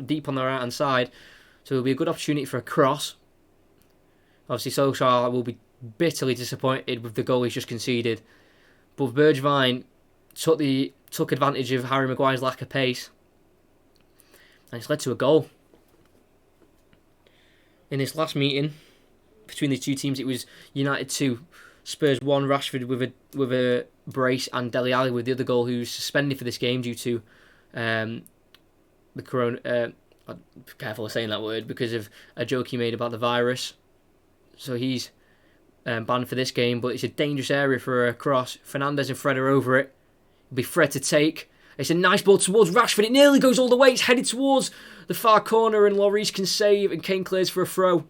deep on the right hand side. So it'll be a good opportunity for a cross. Obviously, Solskjaer will be bitterly disappointed with the goal he's just conceded. But Bergevin took advantage of Harry Maguire's lack of pace, and it's led to a goal. In this last meeting between the two teams, it was United 2, Spurs 1. Rashford with a brace, and Dele Alli with the other goal, who's suspended for this game due to the corona. I'm careful of saying that word because of a joke he made about the virus. So he's banned for this game, but it's a dangerous area for a cross. Fernandes and Fred are over it. It'll be Fred to take. It's a nice ball towards Rashford. It nearly goes all the way. It's headed towards the far corner, and Lloris can save, and Kane clears for a throw.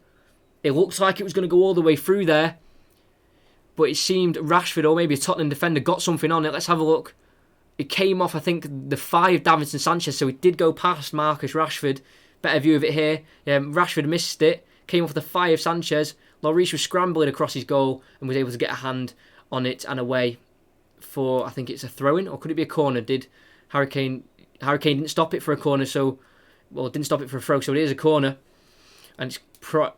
It looked like it was going to go all the way through there, but it seemed Rashford or maybe a Tottenham defender got something on it. Let's have a look. It came off, I think, the 5 Davinson Sanchez, so it did go past Marcus Rashford. Better view of it here. Rashford missed it. Came off the 5 Sanchez. Lloris was scrambling across his goal and was able to get a hand on it and away for, I think it's a throw-in, or could it be a corner? Did Harry Kane didn't stop it for a corner, didn't stop it for a throw, so it is a corner. And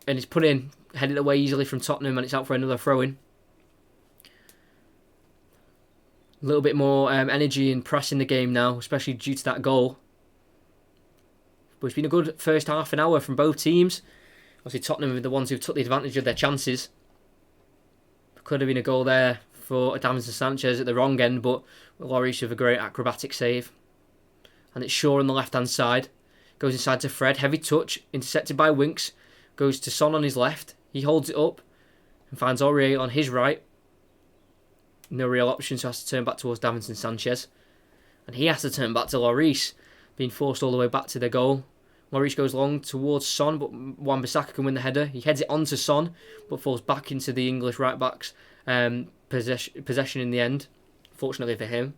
it's put in. headed away easily from Tottenham, and it's out for another throw-in. A little bit more energy and press in the game now, especially due to that goal. But it's been a good first half an hour from both teams. Obviously Tottenham are the ones who took the advantage of their chances. Could have been a goal there for Davinson Sanchez at the wrong end, but Lloris with a great acrobatic save. And it's Shaw on the left-hand side. Goes inside to Fred, heavy touch, intercepted by Winks. Goes to Son on his left. He holds it up and finds Aurier on his right. No real option, so has to turn back towards Davinson Sanchez. And he has to turn back to Lloris, being forced all the way back to the goal. Lloris goes long towards Son, but Wan-Bissaka can win the header. He heads it on to Son, but falls back into the English right-back's possession in the end, fortunately for him.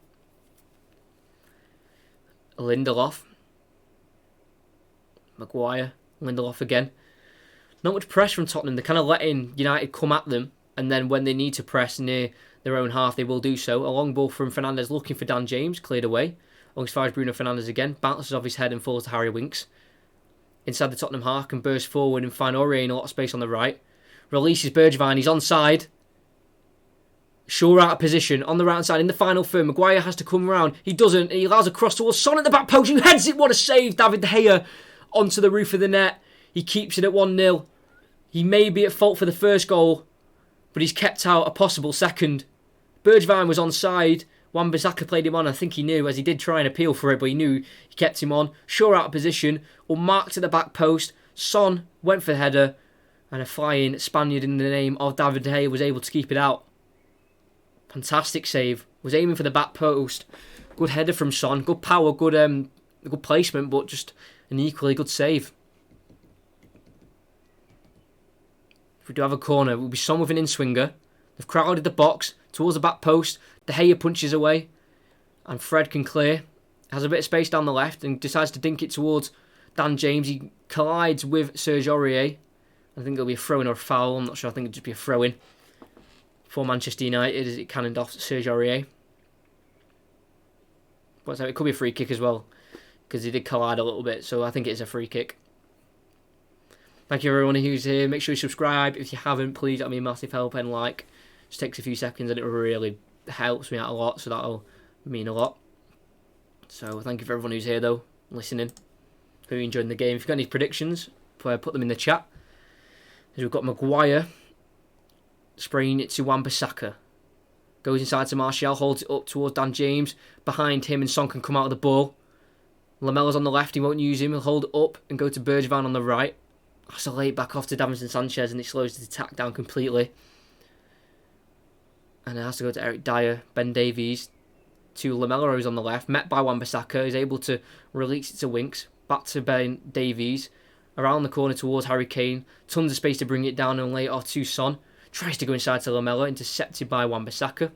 Lindelof. Maguire. Lindelof again. Not much press from Tottenham. They're kind of letting United come at them, and then when they need to press near their own half, they will do so. A long ball from Fernandes looking for Dan James, cleared away. Long as far as Bruno Fernandes again, bounces off his head and falls to Harry Winks. Inside the Tottenham half, can burst forward and find Aurier in a lot of space on the right. Releases Bergwijn, he's onside. Shaw out of position on the right hand side in the final third. Maguire has to come round. He doesn't. He allows a cross towards Son at the back post, who heads it. What a save! David De Gea onto the roof of the net. He keeps it at 1-0. He may be at fault for the first goal, but he's kept out a possible second. Bergwijn was onside. Wan-Bissaka played him on. I think he knew, as he did try and appeal for it, but he knew he kept him on. Shaw out of position, unmarked at the back post. Son went for the header, and a flying Spaniard in the name of David De Gea was able to keep it out. Fantastic save. Was aiming for the back post. Good header from Son. Good power, good placement, but just an equally good save. If we do have a corner, it will be Son with an in-swinger. They've crowded the box towards the back post. De Gea punches away, and Fred can clear. Has a bit of space down the left and decides to dink it towards Dan James. He collides with Serge Aurier. I think it'll be a throw-in or a foul. I'm not sure. I think it'll just be a throw-in for Manchester United as it cannoned off Serge Aurier. But it could be a free kick as well, because he did collide a little bit. So I think it is a free kick. Thank you everyone who's here. Make sure you subscribe. If you haven't, please, that'll be a massive help, and like. Just takes a few seconds and it really helps me out a lot, so that'll mean a lot. So thank you for everyone who's here though, listening. Hope you're enjoying the game. If you've got any predictions, put them in the chat. As we've got Maguire spraying it to Wan-Bissaka. Goes inside to Martial, holds it up towards Dan James. Behind him, and Son can come out of the ball. Lamella's on the left, he won't use him. He'll hold it up and go to Bergwijn on the right. That's a late back off to Davinson Sanchez, and it slows the attack down completely. And it has to go to Eric Dyer. Ben Davies to Lamella, who's on the left. Met by Wan-Bissaka. Is able to release it to Winks. Back to Ben Davies. Around the corner towards Harry Kane. Tons of space to bring it down and lay it off to Son. Tries to go inside to Lamella. Intercepted by Wan-Bissaka.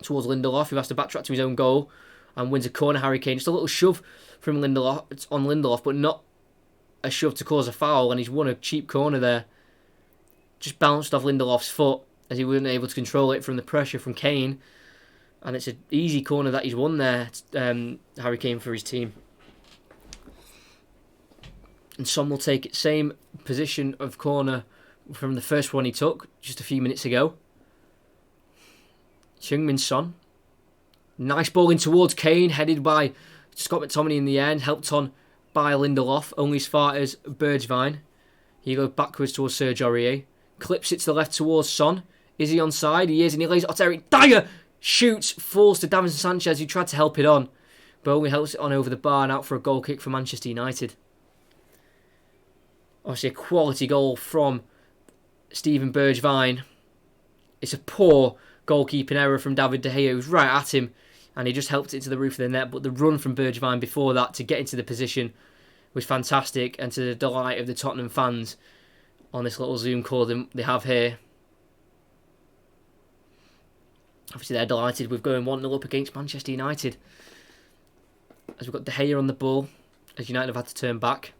Towards Lindelof, who has to backtrack to his own goal. And wins a corner, Harry Kane. Just a little shove from Lindelof on Lindelof, but not a shove to cause a foul. And he's won a cheap corner there. Just bounced off Lindelof's foot, as he wasn't able to control it from the pressure from Kane. And it's an easy corner that he's won there, Harry Kane, for his team. And Son will take it, same position of corner from the first one he took just a few minutes ago. Heung-min Son. Nice ball in towards Kane, headed by Scott McTominay in the end, helped on by Lindelof, only as far as Bergwijn. He goes backwards towards Serge Aurier. Clips it to the left towards Son. Is he onside? He is, and he lays it on Eric Dyer. Shoots, falls to Davinson Sanchez, who tried to help it on, but only helps it on over the bar and out for a goal kick for Manchester United. Obviously a quality goal from Steven Bergwijn. It's a poor goalkeeping error from David De Gea, who's right at him, and he just helped it to the roof of the net, but the run from Bergwijn before that to get into the position was fantastic, and to the delight of the Tottenham fans on this little Zoom call they have here. Obviously they're delighted with going 1-0 up against Manchester United. As we've got De Gea on the ball, as United have had to turn back.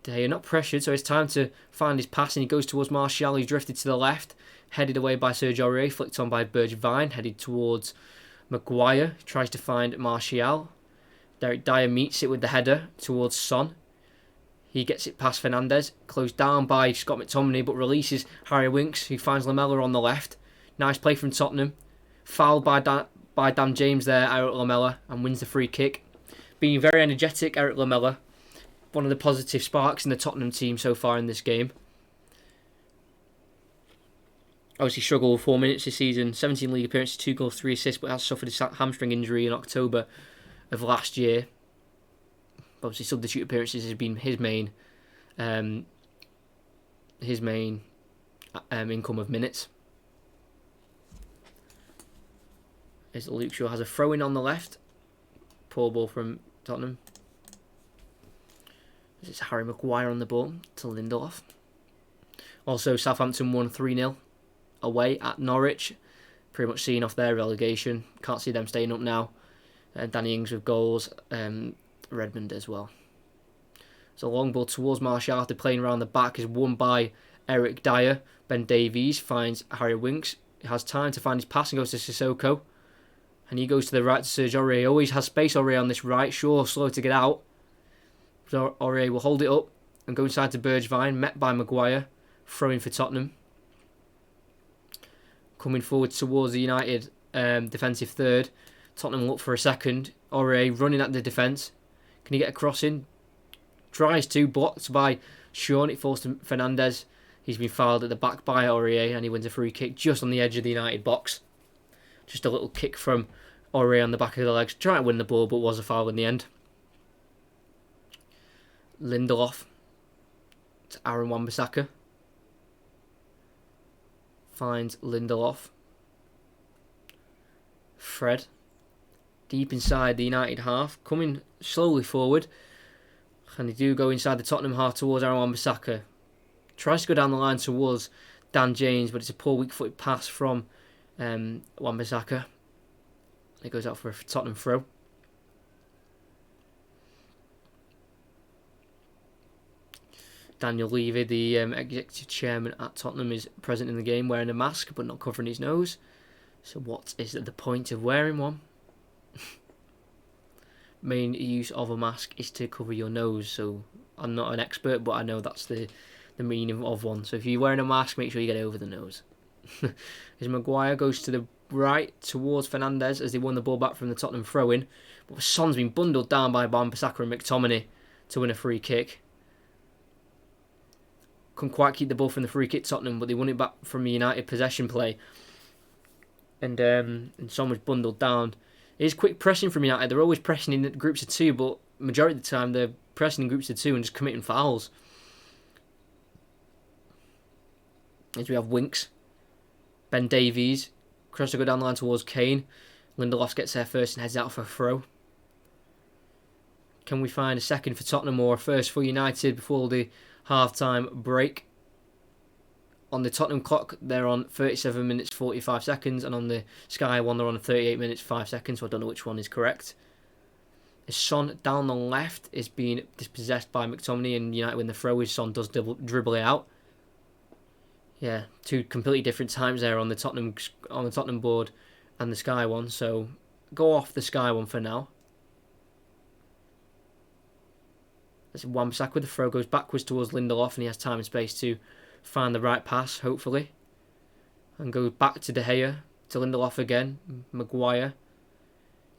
De Gea not pressured, so it's time to find his pass, and he goes towards Martial, who's drifted to the left. Headed away by Serge Aurier, flicked on by Bergwijn, headed towards Maguire. Tries to find Martial. Eric Dyer meets it with the header towards Son. He gets it past Fernandes, closed down by Scott McTominay, but releases Harry Winks, who finds Lamela on the left. Nice play from Tottenham. Fouled by Dan James there, Eric Lamela, and wins the free kick. Being very energetic, Eric Lamela. One of the positive sparks in the Tottenham team so far in this game. Obviously struggled with 4 minutes this season. 17 league appearances, 2 goals, 3 assists, but has suffered a hamstring injury in October of last year. Obviously substitute appearances has been his main income of minutes. As Luke Shaw has a throw-in on the left. Poor ball from Tottenham. It's Harry Maguire on the ball to Lindelof. Also, Southampton won 3-0 away at Norwich. Pretty much seeing off their relegation. Can't see them staying up now. Danny Ings with goals. Redmond as well. So long ball towards Martial after playing around the back is won by Eric Dyer. Ben Davies finds Harry Winks. He has time to find his pass and goes to Sissoko. And he goes to the right to Serge Aurier. Always has space, Aurier, on this right. Shaw slow to get out. So Aurier will hold it up and go inside to Bergwijn. Met by Maguire. Throwing for Tottenham. Coming forward towards the United defensive third. Tottenham look for a second. Aurier running at the defence. Can he get a cross in? Tries to, blocked by Sean. It falls to Fernandes. He's been fouled at the back by Aurier and he wins a free kick just on the edge of the United box. Just a little kick from Aurier on the back of the legs. Trying to win the ball, but was a foul in the end. Lindelof to Aaron Wan-Bissaka. Finds Lindelof. Fred. Deep inside the United half. Coming slowly forward. And they do go inside the Tottenham half towards Aaron Wan-Bissaka. Tries to go down the line towards Dan James, but it's a poor weak-footed pass from Wan-Bissaka. It goes out for a Tottenham throw. Daniel Levy, the executive chairman at Tottenham, is present in the game wearing a mask but not covering his nose. So what is the point of wearing one? Main use of a mask is to cover your nose. So I'm not an expert, but I know that's the meaning of one. So if you're wearing a mask, make sure you get it over the nose. As Maguire goes to the right towards Fernandes as they won the ball back from the Tottenham throw-in. But Son's been bundled down by Wan-Bissaka and McTominay to win a free kick. Couldn't quite keep the ball from the free kick Tottenham, but they won it back from United possession play. And Son was bundled down. It is quick pressing from United. They're always pressing in groups of two, but majority of the time they're pressing in groups of two and just committing fouls. As we have Winks. Ben Davies. Cross to go down the line towards Kane. Lindelof gets there first and heads out for a throw. Can we find a second for Tottenham or a first for United before the half-time break? On the Tottenham clock, they're on 37 minutes 45 seconds, and on the Sky one, they're on 38 minutes 5 seconds, so I don't know which one is correct. Son down the left is being dispossessed by McTominay, and United win the throw as Son does dribble it out. Yeah, two completely different times there on the Tottenham board and the Sky one, so go off the Sky one for now. That's Wan-Bissaka with the throw, goes backwards towards Lindelof, and he has time and space to find the right pass, hopefully. And goes back to De Gea, to Lindelof again. Maguire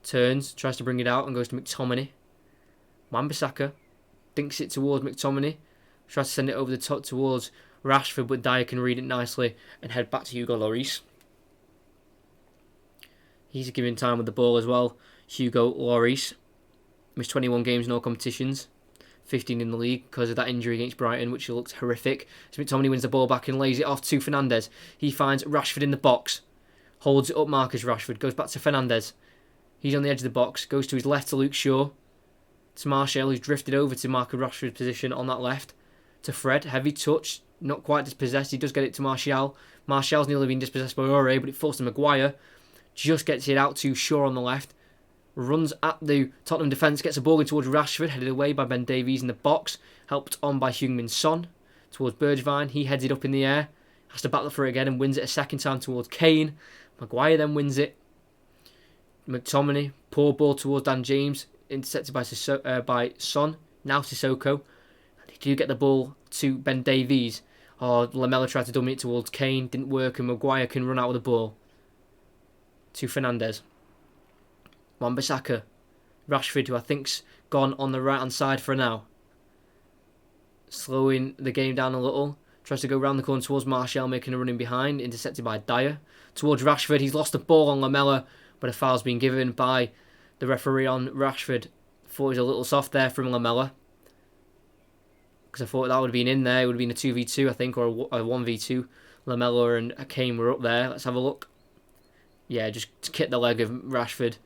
turns, tries to bring it out, and goes to McTominay. Wan-Bissaka dinks it towards McTominay, tries to send it over the top towards Rashford, but Dyer can read it nicely and head back to Hugo Lloris. He's given time with the ball as well. Hugo Lloris missed 21 games in all competitions. 15 in the league because of that injury against Brighton, which looked horrific. So McTominay wins the ball back and lays it off to Fernandes. He finds Rashford in the box. Holds it up Marcus Rashford. Goes back to Fernandes. He's on the edge of the box. Goes to his left to Luke Shaw. To Martial, who's drifted over to Marcus Rashford's position on that left. To Fred. Heavy touch. Not quite dispossessed. He does get it to Martial. Martial's nearly been dispossessed by Aurier, but it falls to Maguire. Just gets it out to Shaw on the left. Runs at the Tottenham defence, gets a ball in towards Rashford, headed away by Ben Davies in the box, helped on by Heung-min Son towards Bergwijn. He heads it up in the air, has to battle for it again and wins it a second time towards Kane. Maguire then wins it. McTominay, poor ball towards Dan James, intercepted by Son. Now Sissoko. And he Do you get the ball to Ben Davies? Or Lamela tried to dominate towards Kane, didn't work, and Maguire can run out with the ball. To Fernandes. Wan-Bissaka. Rashford, who I think's gone on the right-hand side for now. Slowing the game down a little. Tries to go round the corner towards Martial, making a run in behind. Intercepted by Dyer. Towards Rashford. He's lost the ball on Lamela, but a foul's been given by the referee on Rashford. Thought it was a little soft there from Lamela. Because I thought that would have been in there. It would have been a 2v2, I think, or a 1v2. Lamela and Kane were up there. Let's have a look. Yeah, just kick the leg of Rashford.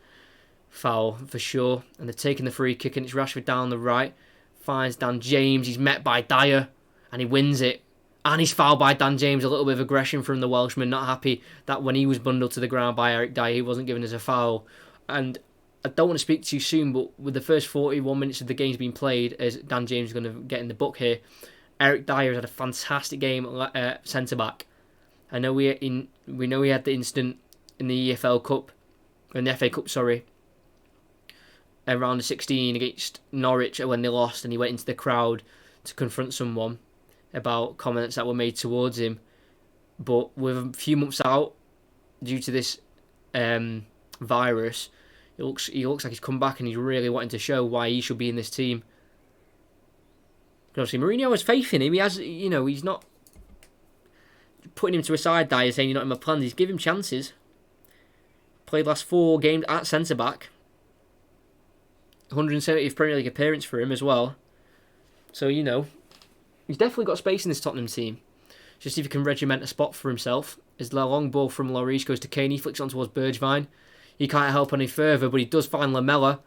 Foul for sure. And they're taking the free kick, and it's Rashford down the right. Finds Dan James. He's met by Dyer, and he wins it. And he's fouled by Dan James. A little bit of aggression from the Welshman. Not happy that when he was bundled to the ground by Eric Dyer, he wasn't given as a foul. And I don't want to speak too soon, but with the first 41 minutes of the game's been played, as Dan James is going to get in the book here, Eric Dyer has had a fantastic game at centre-back. I know we know he had the incident in the FA Cup, sorry, around the 16 against Norwich when they lost, and he went into the crowd to confront someone about comments that were made towards him. But with a few months out, due to this virus, he looks like he's come back, and he's really wanting to show why he should be in this team. Obviously, Mourinho has faith in him. He has, he's not putting him to a side, Dyer, saying you're not in my plans. He's giving him chances. Played last 4 games at centre-back. 170th Premier League appearance for him as well. So, he's definitely got space in this Tottenham team. Just see if he can regiment a spot for himself. As the long ball from Lloris goes to Kane, he flicks on towards Bergwijn. He can't help any further, but he does find Lamela.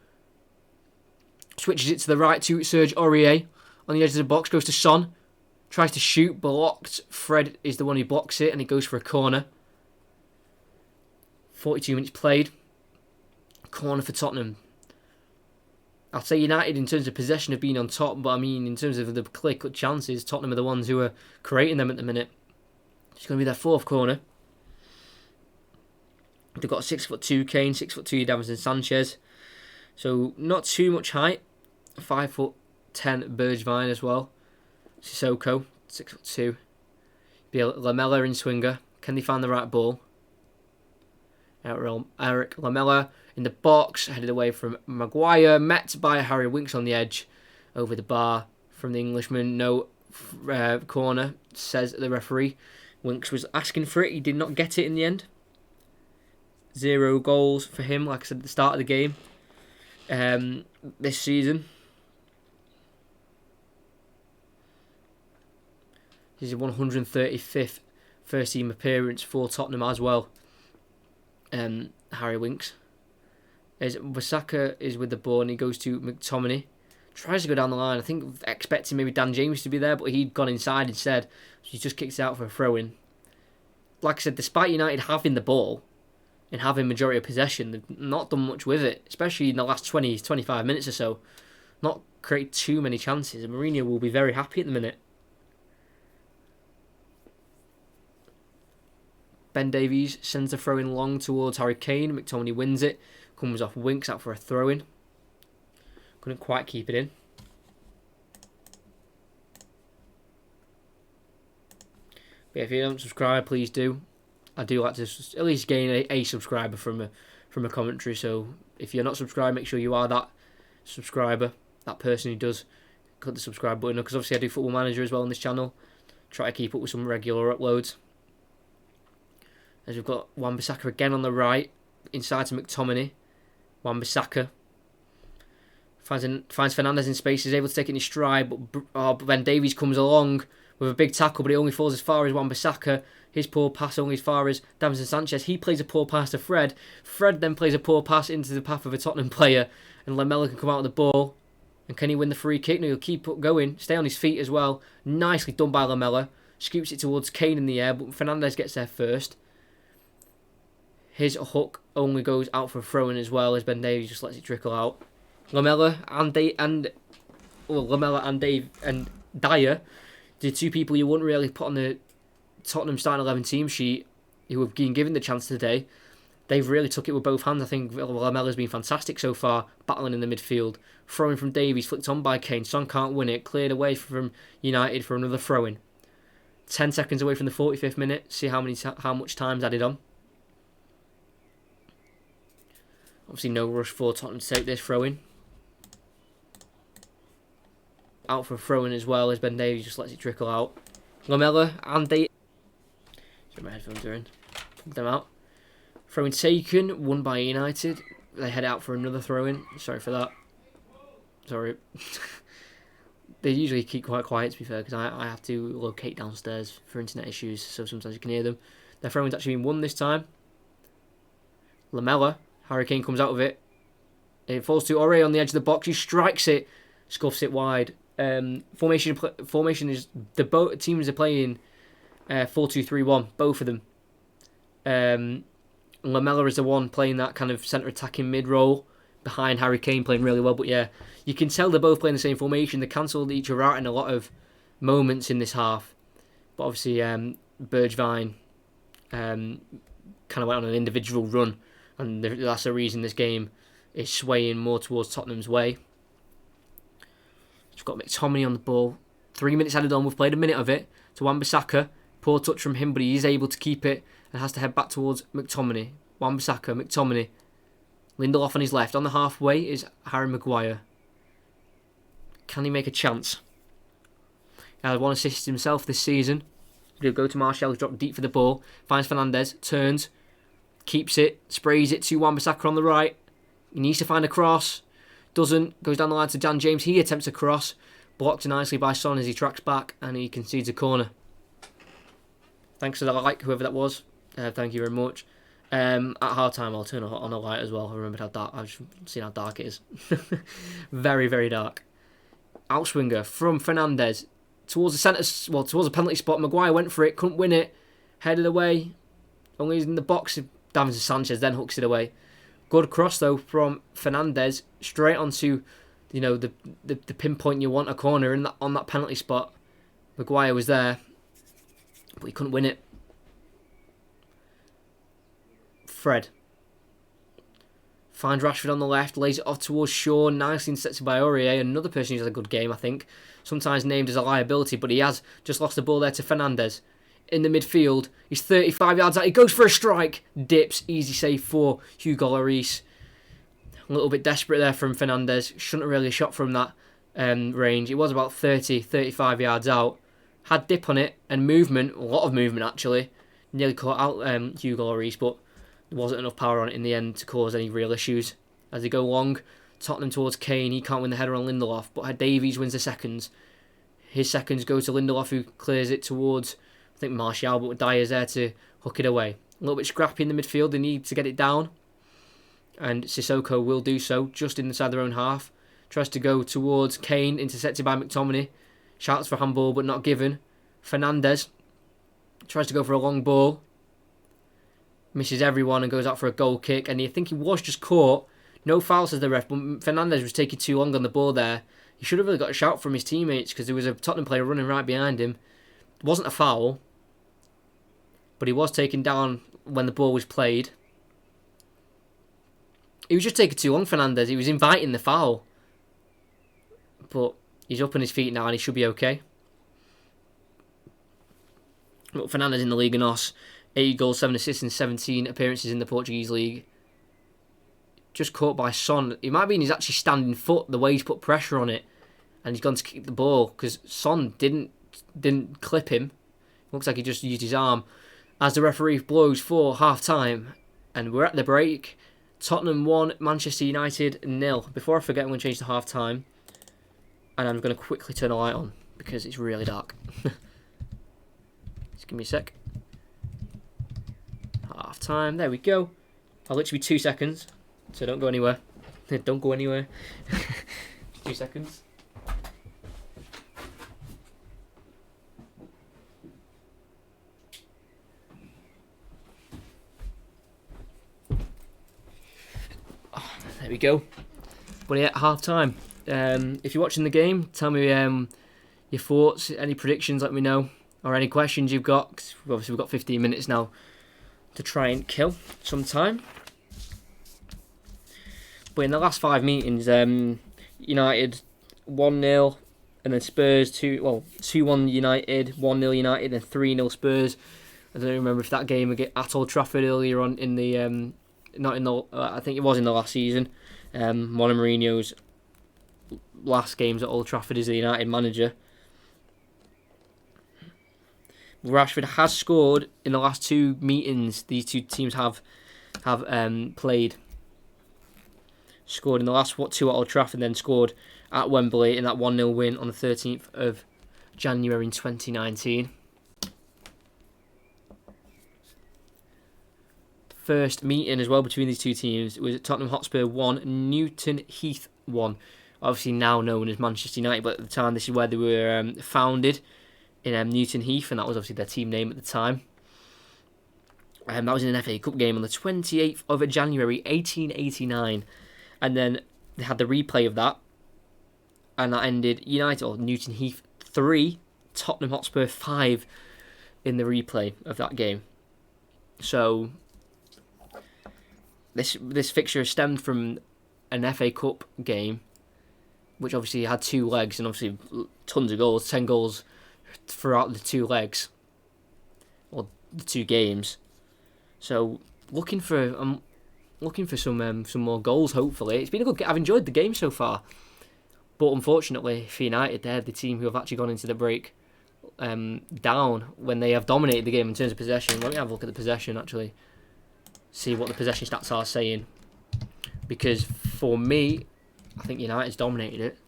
Switches it to the right to Serge Aurier. On the edge of the box, goes to Son. Tries to shoot, blocked. Fred is the one who blocks it, and he goes for a corner. 42 minutes played. Corner for Tottenham. I'd say United in terms of possession have been on top, but I mean in terms of the clear-cut chances, Tottenham are the ones who are creating them at the minute. It's going to be their 4th corner. They've got 6'2" Kane, 6'2" Davinson Sanchez. So not too much height. 5'10" Bergwijn as well. Sissoko, 6'2". Be Lamela in swinger. Can they find the right ball? Eric Lamela in the box, headed away from Maguire, met by Harry Winks on the edge, over the bar from the Englishman. No corner, says the referee. Winks was asking for it, he did not get it in the end. 0 goals for him, like I said at the start of the game, this season. This is his 135th first team appearance for Tottenham as well. Harry Winks. As Wasaka is with the ball, and he goes to McTominay. Tries to go down the line. I think expecting maybe Dan James to be there, but he'd gone inside instead. So he just kicks it out for a throw-in. Like I said, despite United having the ball and having majority of possession, they've not done much with it, especially in the last 20-25 minutes or so. Not create too many chances, and Mourinho will be very happy at the minute. Ben Davies sends a throw-in long towards Harry Kane. McTominay wins it. Comes off Winks out for a throw-in. Couldn't quite keep it in. But if you don't subscribe, please do. I do like to at least gain a subscriber from a commentary. So if you're not subscribed, make sure you are that subscriber, that person who does click the subscribe button. Because obviously I do Football Manager as well on this channel. Try to keep up with some regular uploads. As we've got Wan-Bissaka again on the right, inside to McTominay. Wan-Bissaka finds Fernandes in space, is able to take it in his stride, but Ben Davies comes along with a big tackle, but it only falls as far as Wan-Bissaka. His poor pass only as far as Davinson Sanchez. He plays a poor pass to Fred. Fred then plays a poor pass into the path of a Tottenham player, and Lamela can come out with the ball. And can he win the free kick? No, he'll keep going, stay on his feet as well. Nicely done by Lamela. Scoops it towards Kane in the air, but Fernandes gets there first. His hook only goes out for a throw-in as well, as Ben Davies just lets it trickle out. Lamela and Dyer, the 2 people you wouldn't really put on the Tottenham starting 11 team sheet, who have been given the chance today. they've really took it with both hands. I think Lamella's been fantastic so far, battling in the midfield. Throwing from Davies, flicked on by Kane. Son can't win it. Cleared away from United for another throw-in. 10 seconds away from the 45th minute. See how much time's added on. Obviously no rush for Tottenham to take this throw-in. Out for a throw-in as well as Ben Davies just lets it trickle out. Lamella and Davies. Sorry, my headphones are in. Put them out. Throw-in taken, won by United. They head out for another throw-in. Sorry for that. Sorry. They usually keep quite quiet, to be fair, because I have to locate downstairs for internet issues, so sometimes you can hear them. Their throw-in's actually been won this time. Lamella. Harry Kane comes out of it. It falls to Aurier on the edge of the box. He strikes it. Scuffs it wide. Formation is... The both teams are playing 4-2-3-1. Both of them. Lamella is the one playing that kind of centre attacking mid role behind Harry Kane, playing really well. But yeah, you can tell they're both playing the same formation. They cancelled each other out in a lot of moments in this half. But obviously, Bergwijn kind of went on an individual run, and that's the reason this game is swaying more towards Tottenham's way. We've got McTominay on the ball. 3 minutes added on. We've played a minute of it to Wan-Bissaka. Poor touch from him, but he is able to keep it and has to head back towards McTominay. Wan-Bissaka, McTominay. Lindelof on his left. On the halfway is Harry Maguire. Can he make a chance? He had one assist himself this season. He'll go to Martial, he's dropped deep for the ball. Finds Fernandes, turns, keeps it, sprays it to Wan-Bissaka on the right. He needs to find a cross. Doesn't. Goes down the line to Dan James. He attempts a cross. Blocked nicely by Son as he tracks back and he concedes a corner. Thanks for that like, whoever that was. Thank you very much. At half time, I'll turn on a light as well. I remembered how dark. I've seen how dark it is. Very, very dark. Outswinger from Fernandes towards the centre. Well, towards the penalty spot. Maguire went for it, couldn't win it. Headed away. Only in the box. Davinson Sanchez then hooks it away. Good cross though from Fernandes straight onto, the pinpoint you want, a corner on that penalty spot. Maguire was there, but he couldn't win it. Fred finds Rashford on the left, lays it off towards Shaw, nicely intercepted by Aurier, another person who's had a good game, I think. Sometimes named as a liability, but he has just lost the ball there to Fernandes. In the midfield, he's 35 yards out, he goes for a strike, dips, easy save for Hugo Lloris. A little bit desperate there from Fernandes, shouldn't have really shot from that range. It was about 35 yards out. Had dip on it, and movement, a lot of movement actually. Nearly caught out Hugo Lloris, but there wasn't enough power on it in the end to cause any real issues. As they go long, Tottenham towards Kane, he can't win the header on Lindelof, but Davies wins the seconds. His seconds go to Lindelof, who clears it towards, I think, Martial, but Dyer's there to hook it away. A little bit scrappy in the midfield, they need to get it down. And Sissoko will do so, just inside their own half. Tries to go towards Kane, intercepted by McTominay. Shouts for handball, but not given. Fernandes tries to go for a long ball. Misses everyone and goes out for a goal kick. And I think he was just caught. No foul, says the ref, but Fernandes was taking too long on the ball there. He should have really got a shout from his teammates because there was a Tottenham player running right behind him. It wasn't a foul, but he was taken down when the ball was played. He was just taking too long, Fernandes. He was inviting the foul. But he's up on his feet now and he should be okay. Look, Fernandes in the Liga NOS. 8 goals, 7 assists and 17 appearances in the Portuguese League. Just caught by Son. It might be in his actually standing foot, the way he's put pressure on it. And he's gone to kick the ball because Son didn't clip him. Looks like he just used his arm. As the referee blows for half-time. And we're at the break. Tottenham 1, Manchester United 0. Before I forget, I'm going to change to half-time. And I'm going to quickly turn the light on because it's really dark. Just give me a sec. Half-time. There we go. I'll literally be 2 seconds. So don't go anywhere. Don't go anywhere. 2 seconds. There we go. But yeah, half time. If you're watching the game, tell me your thoughts, any predictions, let me know, or any questions you've got. 'Cause obviously we've got 15 minutes now to try and kill some time. But in the last 5 meetings, United 1-0, and then Spurs 2-1 United, 1-0 United, and 3-0 Spurs. I don't remember if that game at Old Trafford earlier on in the I think it was in the last season. One of Mourinho's last games at Old Trafford as the United manager. Rashford has scored in the last 2 meetings. These two teams have played. Scored in the last 2 at Old Trafford, then scored at Wembley in that 1-0 win on the 13th of January in 2019. First meeting as well between these two teams was Tottenham Hotspur 1, Newton Heath 1. Obviously now known as Manchester United, but at the time this is where they were founded, in Newton Heath, and that was obviously their team name at the time. That was in an FA Cup game on the 28th of January 1889. And then they had the replay of that, and that ended Newton Heath 3, Tottenham Hotspur 5 in the replay of that game. So this fixture stemmed from an FA Cup game, which obviously had 2 legs and obviously tons of goals, 10 goals throughout the 2 legs, or the 2 games. So looking for some more goals. Hopefully, it's been a good game. I've enjoyed the game so far, but unfortunately for United, they're the team who have actually gone into the break down when they have dominated the game in terms of possession. Let me have a look at the possession actually, see what the possession stats are saying, because for me, I think United's dominated it.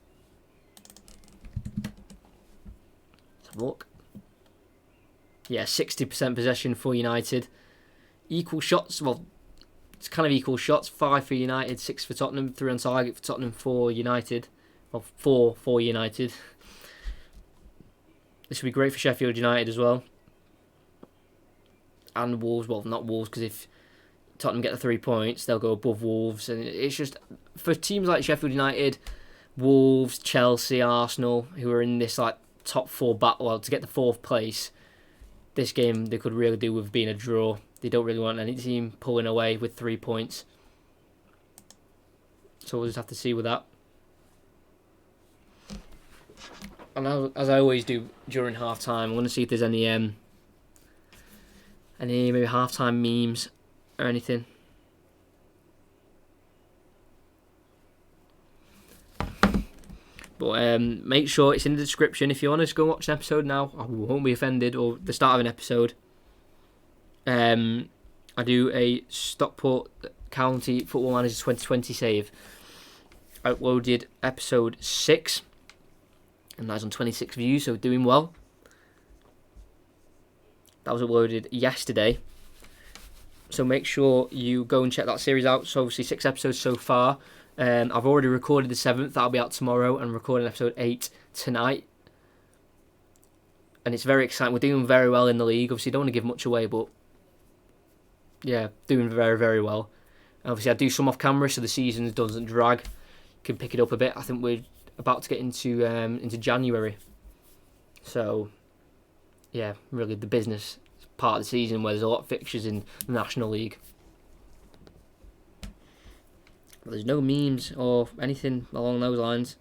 Let's have a look. Yeah, 60% possession for United. Equal shots. Well, it's kind of equal shots. 5 for United, 6 for Tottenham. 3 on target for Tottenham, 4 United. Well, 4 for United. This would be great for Sheffield United as well. And Wolves. Well, not Wolves, because if Tottenham get the 3 points, they'll go above Wolves. And it's just, for teams like Sheffield United, Wolves, Chelsea, Arsenal, who are in this like top 4 battle, well, to get the 4th place, this game they could really do with being a draw. They don't really want any team pulling away with 3 points. So we'll just have to see with that. And as I always do during half time, I want to see if there's any maybe half time memes or anything. But make sure it's in the description if you want to go watch an episode now. I won't be offended, or the start of an episode. I do a Stockport County Football Manager 2020 save. I uploaded episode 6, and that's on 26 views, so doing well. That was uploaded yesterday, so make sure you go and check that series out. So obviously 6 episodes so far. I've already recorded the 7th, that'll be out tomorrow, and recording episode 8 tonight. And it's very exciting. We're doing very well in the league. Obviously, don't want to give much away, but yeah, doing very, very well. Obviously, I do some off camera, so the season doesn't drag. Can pick it up a bit. I think we're about to get into January. So yeah, really the business part of the season where there's a lot of fixtures in the National League. But there's no memes or anything along those lines.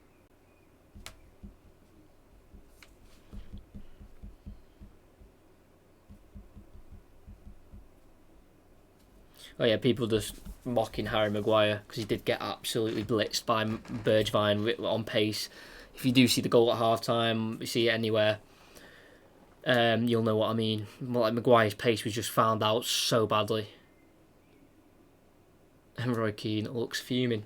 Oh yeah, people just mocking Harry Maguire because he did get absolutely blitzed by Bergwijn on pace. If you do see the goal at half time, you see it anywhere, you'll know what I mean. Like Maguire's pace was just found out so badly. And Roy Keane looks fuming.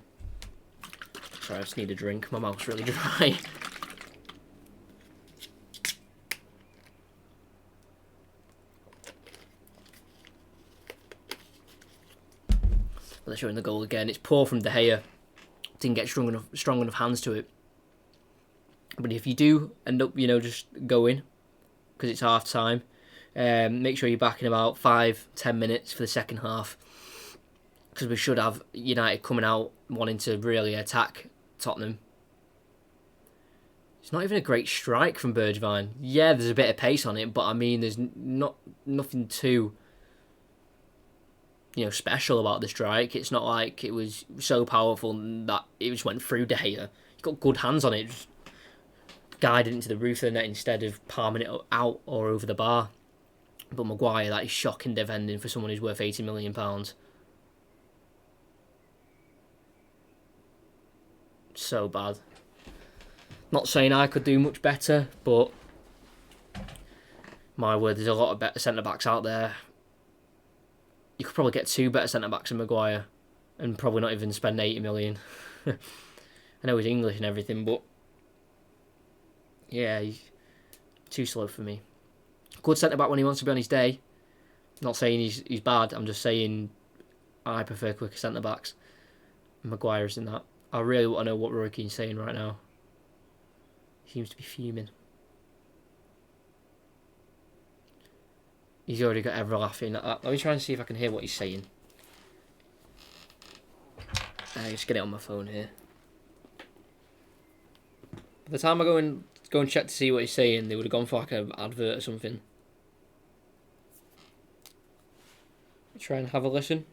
Sorry, I just need a drink. My mouth's really dry. They're showing the goal again. It's poor from De Gea. Didn't get strong enough hands to it. But if you do end up, just going, because it's half time, make sure you're back in about 5-10 minutes for the second half. Because we should have United coming out wanting to really attack Tottenham. It's not even a great strike from Bergwijn. Yeah, there's a bit of pace on it, but I mean, there's nothing too special about the strike. It's not like it was so powerful that it just went through De Gea. He got good hands on it, just guided into the roof of the net instead of palming it out or over the bar. But Maguire, that is shocking defending for someone who's worth £80 million. So bad. Not saying I could do much better, but my word, there's a lot of better centre-backs out there. You could probably get 2 better centre-backs than Maguire and probably not even spend 80 million. I know he's English and everything, but yeah, he's too slow for me. Good centre-back when he wants to be on his day. Not saying he's bad, I'm just saying I prefer quicker centre-backs. Maguire's in that. I really want to know what Roy Keane's saying right now. He seems to be fuming. He's already got everyone laughing at that. Let me try and see if I can hear what he's saying. Just get it on my phone here. By the time I go and check to see what he's saying, they would have gone for like an advert or something. Try and have a listen.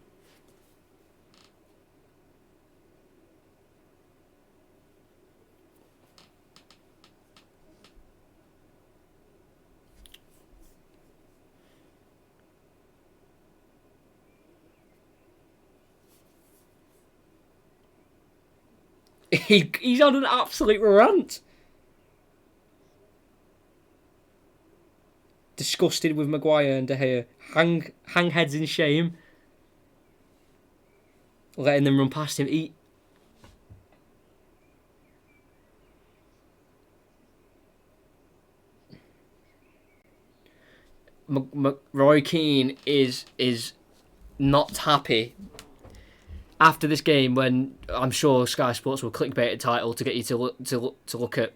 He's on an absolute rant. Disgusted with Maguire and De Gea. Hang heads in shame. Letting them run past him. Roy Keane is not happy after this game, when I'm sure Sky Sports will clickbait a title to get you to look at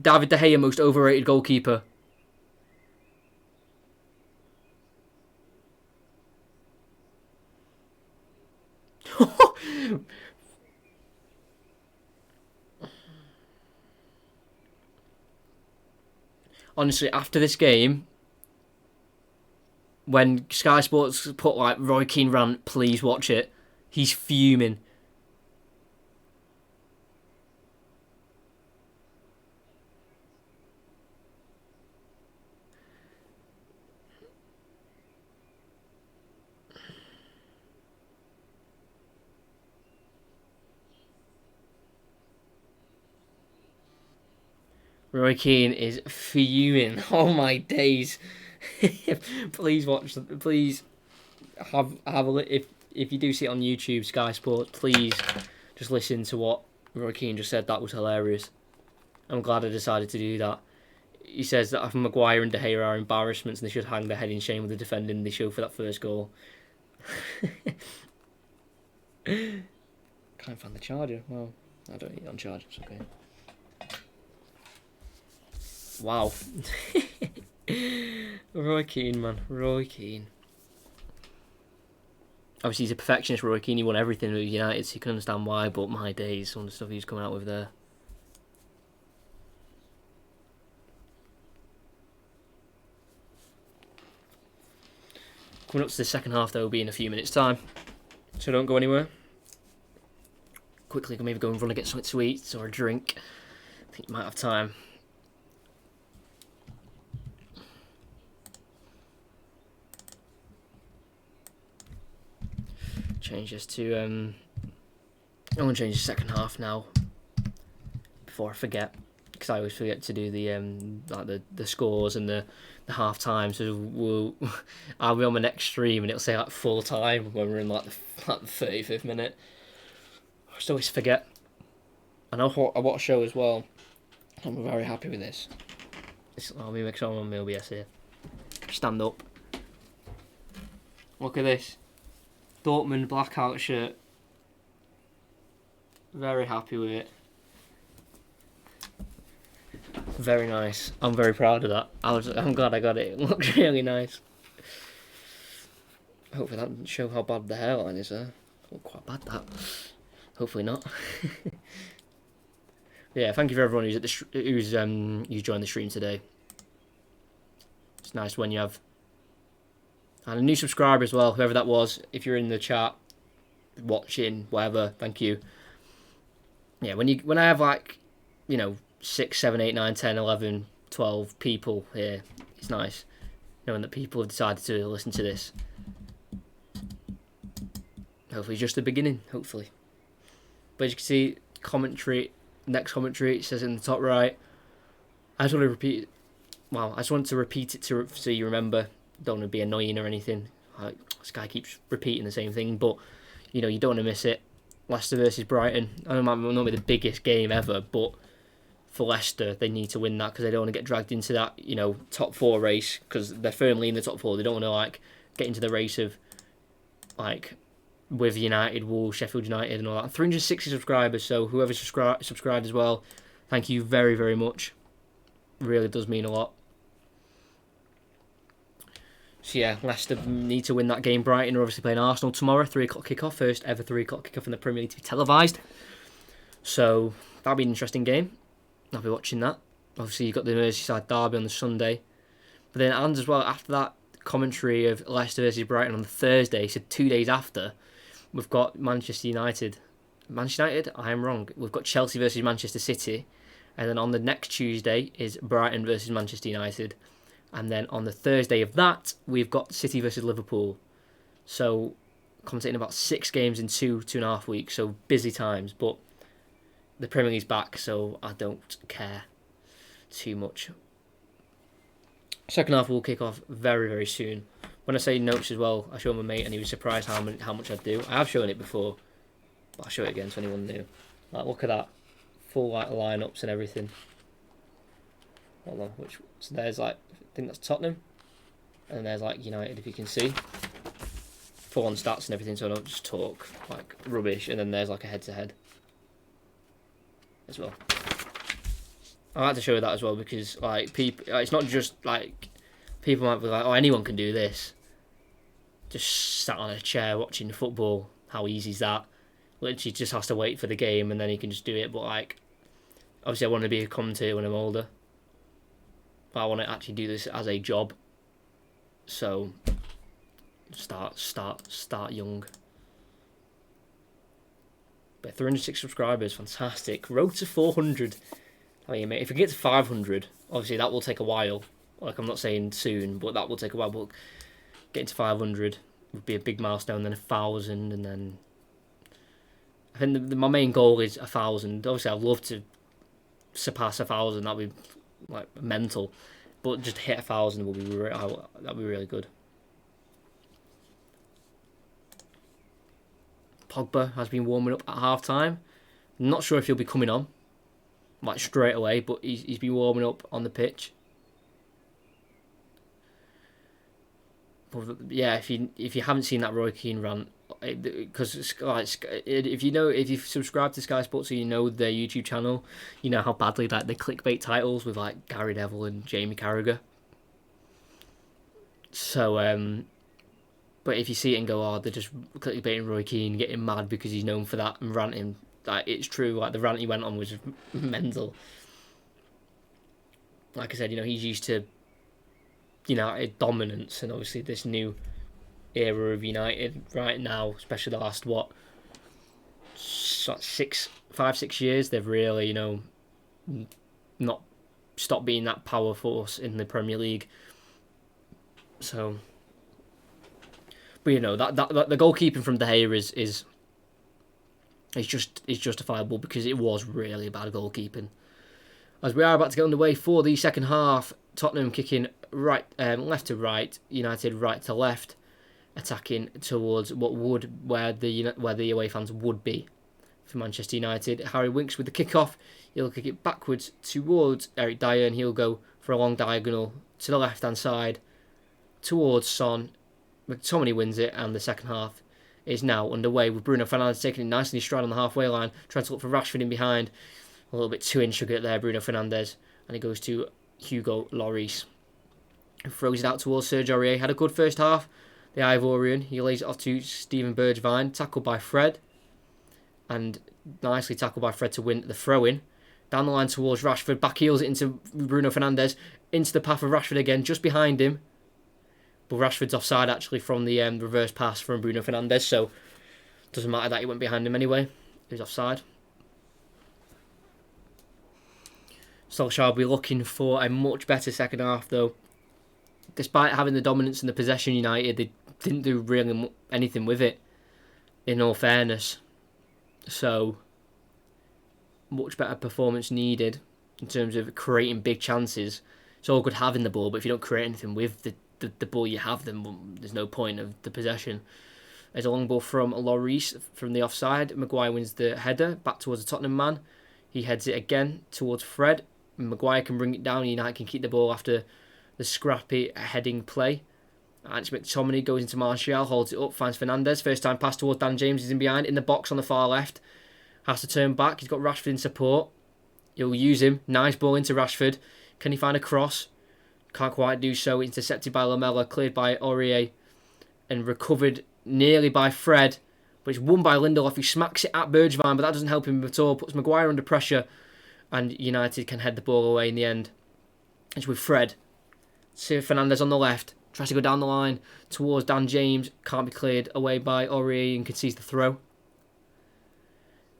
David De Gea most overrated goalkeeper. Honestly, after this game, when Sky Sports put like Roy Keane rant, please watch it. He's fuming. Roy Keane is fuming. Oh my days! Please watch. Please have a if you do see it on YouTube, Sky Sports. Please just listen to what Roy Keane just said. That was hilarious. I'm glad I decided to do that. He says that Maguire and De Gea are embarrassments and they should hang their head in shame with the defending they showed for that first goal. Can't find the charger. Well, I don't need it on charge. It's okay. Wow. Roy Keane, man. Roy Keane. Obviously, he's a perfectionist, Roy Keane. He won everything with United, so you can understand why, but my days, some of the stuff he's coming out with there. Coming up to the second half, though, will be in a few minutes' time. So don't go anywhere. Quickly, maybe go and run and get something to eat or a drink. I think you might have time. Change this to I'm gonna change the second half now before I forget, because I always forget to do the like the scores and the half time. So I'll be on my next stream and it'll say like full time when we're in like the 35th minute. I just always forget. I know I watch a show as well. I'm very happy with this. Let me make sure I'm on my OBS here. Stand up. Look at this. Dortmund blackout shirt. Very happy with it. Very nice. I'm very proud of that. I'm glad I got it. It looks really nice. Hopefully that doesn't show how bad the hairline is there. Look quite bad that. Hopefully not. Yeah, thank you for everyone who's joined the stream today. It's nice when you have And a new subscriber as well, whoever that was. If you're in the chat, watching, whatever, thank you. Yeah, when I have like, 6, 7, 8, 9, 10, 11, 12 people here, it's nice knowing that people have decided to listen to this. Hopefully just the beginning, hopefully. But as you can see, next commentary, it says in the top right. I just want to repeat it so you remember. Don't want to be annoying or anything. Like, this guy keeps repeating the same thing, but you don't want to miss it. Leicester versus Brighton. I know it might not be the biggest game ever, but for Leicester, they need to win that because they don't want to get dragged into that, top 4 race because they're firmly in the top 4. They don't want to get into the race of with United, Wolves, Sheffield United, and all that. 360 subscribers. So whoever subscribed as well, thank you very, very much. Really does mean a lot. So yeah, Leicester need to win that game. Brighton are obviously playing Arsenal tomorrow, 3 o'clock kickoff. First ever 3 o'clock kickoff in the Premier League to be televised. So that'll be an interesting game. I'll be watching that. Obviously you've got the Merseyside derby on the Sunday. But then, and as well, after that commentary of Leicester versus Brighton on the Thursday, so 2 days after, we've got Manchester United. Manchester United? I am wrong. We've got Chelsea versus Manchester City. And then on the next Tuesday is Brighton versus Manchester United. And then on the Thursday of that, we've got City versus Liverpool. So, commentating about 6 games in 2.5 weeks. So, busy times. But the Premier League's back, so I don't care too much. Second half will kick off very, very soon. When I say notes as well, I showed my mate and he was surprised how much I do. I have shown it before, but I'll show it again so anyone new. Look at that. Full lineups and everything. Hold on, so there's I think that's Tottenham. And there's United, if you can see. Full on stats and everything, so I don't just talk rubbish. And then there's a head-to-head as well. I like to show that as well because people, it's not just people might be like, oh, anyone can do this. Just sat on a chair watching football. How easy is that? Literally just has to wait for the game and then he can just do it. But obviously I want to be a commentator when I'm older. But I want to actually do this as a job. So start young. But 306 subscribers, fantastic. Road to 400. I mean, mate, if we get to 500, obviously that will take a while. I'm not saying soon, but that will take a while. But getting to 500 would be a big milestone. Then 1,000, and then I think my main goal is 1,000. Obviously, I'd love to surpass 1,000. That'd be mental. But just to hit 1,000 would be that'd be really good. Pogba has been warming up at half time. Not sure if he'll be coming on straight away, but he's been warming up on the pitch. But yeah, if you haven't seen that Roy Keane rant, because if you've subscribed to Sky Sports, so you know their YouTube channel, you know how badly they clickbait titles with Gary Neville and Jamie Carragher. So but if you see it and go, oh, they're just clickbaiting Roy Keane, getting mad because he's known for that and ranting, it's true. The rant he went on was mental. Like I said, he's used to United dominance, and obviously this new era of United right now, especially the last 5-6 years, they've really not stopped being that power force in the Premier League. So, but that the goalkeeping from De Gea is justifiable because it was really bad goalkeeping. As we are about to get underway for the second half, Tottenham kicking left to right, United right to left, attacking towards where the away fans would be for Manchester United. Harry Winks with the kickoff. He'll kick it backwards towards Eric Dyer, and he'll go for a long diagonal to the left hand side towards Son. McTominay wins it, and the second half is now underway with Bruno Fernandes taking it nicely straight on the halfway line, trying to look for Rashford in behind. A little bit too intricate there, Bruno Fernandes, and it goes to Hugo Lloris. Throws it out towards Sergio Aurier. Had a good first half. The Ivorian, he lays it off to Stephen Bergwijn, tackled by Fred, and nicely tackled by Fred to win the throw-in. Down the line towards Rashford, back heels it into Bruno Fernandes, into the path of Rashford again, just behind him. But Rashford's offside actually from the reverse pass from Bruno Fernandes, so doesn't matter that he went behind him anyway. He was offside. Solskjaer will be looking for a much better second half though. Despite having the dominance in the possession, United, they didn't do really anything with it, in all fairness. So, much better performance needed in terms of creating big chances. It's all good having the ball, but if you don't create anything with the ball you have, then there's no point of the possession. There's a long ball from Lloris from the offside. Maguire wins the header back towards the Tottenham man. He heads it again towards Fred. Maguire can bring it down. United can keep the ball after the scrappy heading play. Anthony McTominay goes into Martial, holds it up, finds Fernandes. First time pass towards Dan James. He's in behind, in the box on the far left. Has to turn back. He's got Rashford in support. He'll use him. Nice ball into Rashford. Can he find a cross? Can't quite do so. Intercepted by Lamela, cleared by Aurier, and recovered nearly by Fred. But it's won by Lindelof. He smacks it at Bergwijn, but that doesn't help him at all. Puts Maguire under pressure, and United can head the ball away in the end. It's with Fred. See Fernandes on the left. Tries to go down the line towards Dan James. Can't be cleared away by Aurier and concedes the throw.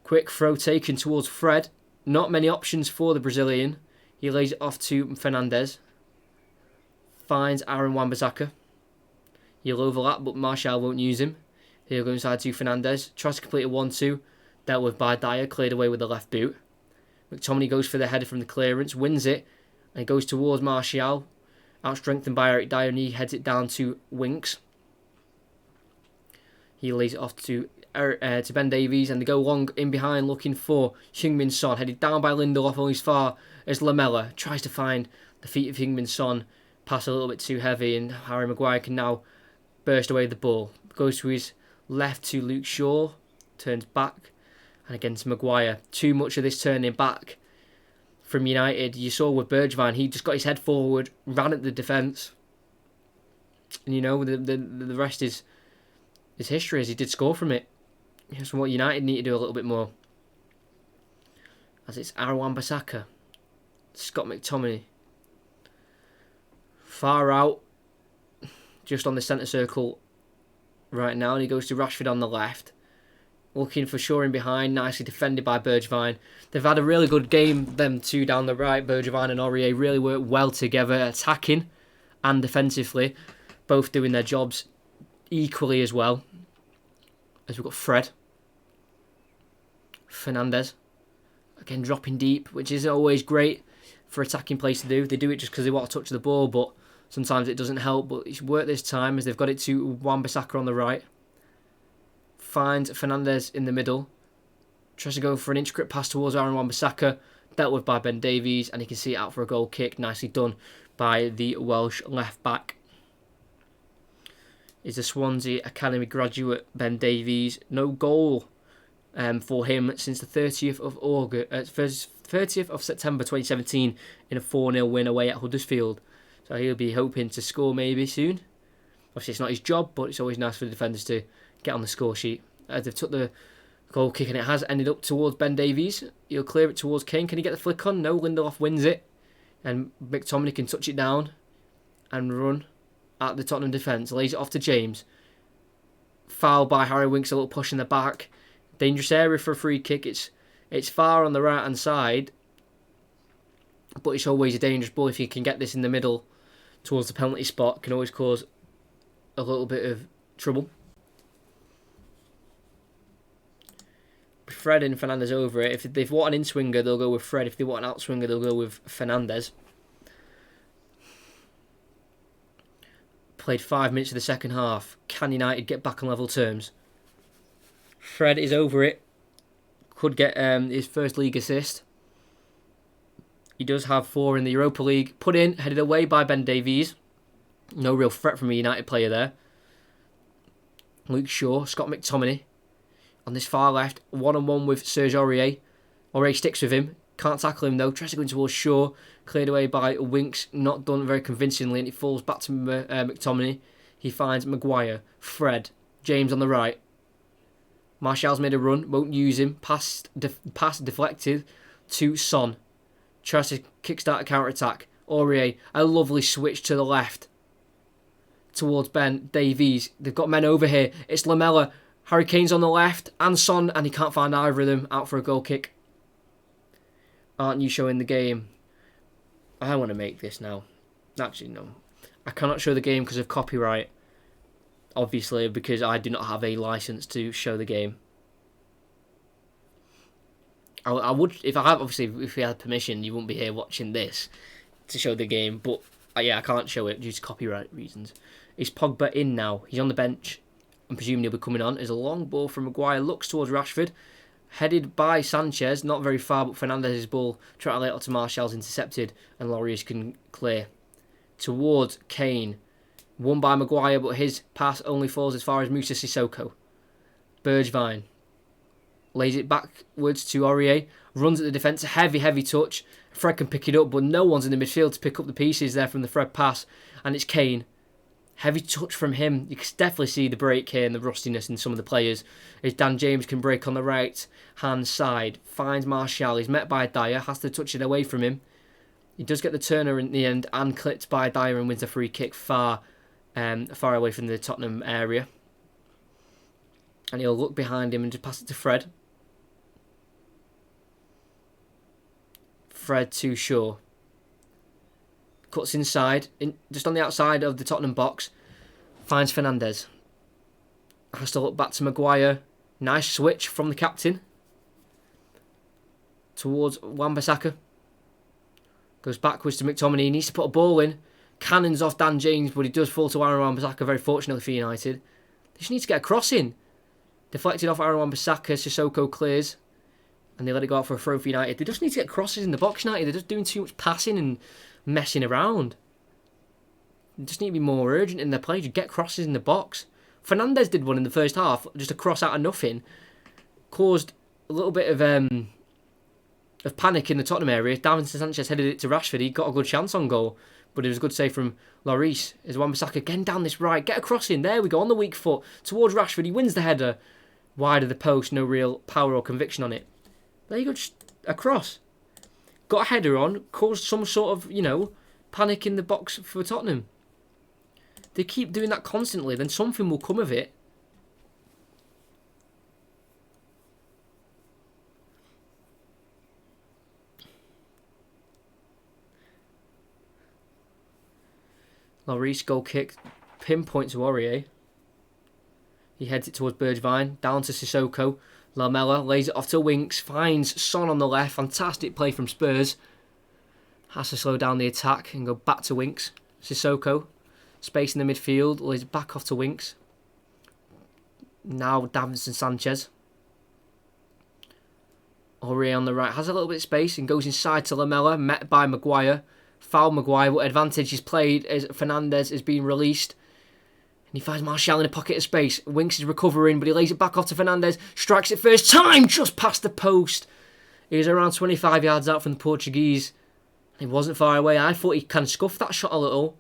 Quick throw taken towards Fred. Not many options for the Brazilian. He lays it off to Fernandes. Finds Aaron Wan-Bissaka. He'll overlap, but Martial won't use him. He'll go inside to Fernandes. Tries to complete a 1-2. Dealt with by Dyer. Cleared away with the left boot. McTominay goes for the header from the clearance. Wins it. And goes towards Martial. Outstrengthened by Eric Dyer, and he heads it down to Winks. He lays it off to Ben Davies, and they go long in behind looking for Heung-min Son. Headed down by Lindelof only as far as Lamela. Tries to find the feet of Heung-min Son. Pass a little bit too heavy, and Harry Maguire can now burst away the ball. Goes to his left to Luke Shaw. Turns back, and again to Maguire. Too much of this turning back from United. You saw with Bergwijn, he just got his head forward, ran at the defence, and the rest is history, as he did score from it. Here's what United need to do a little bit more. As it's Aaron Wan-Bissaka, Scott McTominay, far out, just on the centre circle right now, and he goes to Rashford on the left. Looking for Shaw in behind, nicely defended by Bergwijn. They've had a really good game, them two down the right. Bergwijn and Aurier really work well together, attacking and defensively, both doing their jobs equally as well. As we've got Fred. Fernandes. Again, dropping deep, which is always great for attacking players to do. They do it just because they want to touch the ball, but sometimes it doesn't help. But it's worked this time as they've got it to Wan-Bissaka on the right. Finds Fernandes in the middle. Tries to go for an intricate pass towards Aaron Wan-Bissaka. Dealt with by Ben Davies, and he can see it out for a goal kick. Nicely done by the Welsh left back. Is the Swansea Academy graduate Ben Davies. No goal for him since the 30th of September 2017 in a 4-0 win away at Huddersfield. So he'll be hoping to score maybe soon. Obviously it's not his job, but it's always nice for the defenders to get on the score sheet. As they've took the goal kick, and it has ended up towards Ben Davies. He'll clear it towards Kane. Can he get the flick on? No, Lindelof wins it. And McTominay can touch it down and run at the Tottenham defence. Lays it off to James. Foul by Harry Winks, a little push in the back. Dangerous area for a free kick. It's far on the right hand side, but it's always a dangerous ball. If you can get this in the middle towards the penalty spot, can always cause a little bit of trouble. Fred and Fernandes over it. If they want an in-swinger, they'll go with Fred. If they want an out-swinger, they'll go with Fernandes. Played 5 minutes of the second half. Can United get back on level terms? Fred is over it. Could get his first league assist. He does have 4 in the Europa League. Put in, headed away by Ben Davies. No real threat from a United player there. Luke Shaw, Scott McTominay. On this far left, one-on-one with Serge Aurier. Aurier sticks with him. Can't tackle him though. Tries to go in towards Shaw. Cleared away by Winks. Not done very convincingly, and it falls back to McTominay. He finds Maguire. Fred. James on the right. Martial's made a run. Won't use him. Pass deflected to Son. Tries to kickstart a counter-attack. Aurier. A lovely switch to the left. towards Ben Davies. They've got men over here. It's Lamela. Harry Kane's on the left. And Son. And he can't find either of them. Out for a goal kick. Aren't you showing the game? I want to make this now. Actually, no. I cannot show the game because of copyright. Obviously, because I do not have a license to show the game. I would, if I had, obviously, if we had permission, you wouldn't be here watching this to show the game. But yeah, I can't show it due to copyright reasons. Is Pogba in now? He's on the bench. I'm presuming he'll be coming on. There's a long ball from Maguire. Looks towards Rashford. Headed by Sanchez. Not very far, but Fernandez's ball. Trying to lay it out to Martial's intercepted. And Lloris can clear. Towards Kane. Won by Maguire, but his pass only falls as far as Moussa Sissoko. Bergwijn. Lays it backwards to Aurier. Runs at the defence. A heavy touch. Fred can pick it up, but no one's in the midfield to pick up the pieces there from the Fred pass. And it's Kane. Heavy touch from him. You can definitely see the break here and the rustiness in some of the players. As Dan James can break on the right hand side. Finds Martial. He's met by Dyer. Has to touch it away from him. He does get the turner in the end and clipped by Dyer and wins the free kick far away from the Tottenham area. And he'll look behind him and just pass it to Fred. Fred to Shaw. Cuts inside, just on the outside of the Tottenham box. Finds Fernandez. Has to look back to Maguire. Nice switch from the captain. Towards Wan-Bissaka. Goes backwards to McTominay. He needs to put a ball in. Cannons off Dan James, but he does fall to Aaron Wan-Bissaka, very fortunately for United. They just need to get a cross in. Deflected off Aaron Wan-Bissaka. Sissoko clears. And they let it go out for a throw for United. They just need to get crosses in the box, United. They're just doing too much passing and messing around. They just need to be more urgent in their play. Just get crosses in the box. Fernandez did one in the first half. Just a cross out of nothing. Caused a little bit of panic in the Tottenham area. Davinson Sanchez headed it to Rashford. He got a good chance on goal. But it was a good save from Lloris. As Wan-Bissaka again down this right. Get a cross in. There we go. On the weak foot. Towards Rashford. He wins the header. Wide of the post. No real power or conviction on it. There you go, just a cross. Got a header on, caused some sort of, panic in the box for Tottenham. They keep doing that constantly, then something will come of it. Lloris goal kick, pinpoint to Aurier. He heads it towards Bergwijn, down to Sissoko. Lamela lays it off to Winks, finds Son on the left. Fantastic play from Spurs. Has to slow down the attack and go back to Winks. Sissoko, space in the midfield, lays it back off to Winks. Now Davinson Sanchez. Aurier on the right has a little bit of space and goes inside to Lamela, met by Maguire. Foul Maguire, what advantage is played as Fernandez is being released. And he finds Martial in a pocket of space. Winks is recovering, but he lays it back off to Fernandez. Strikes it first time, just past the post. He was around 25 yards out from the Portuguese. He wasn't far away. I thought he kind of scuffed that shot a little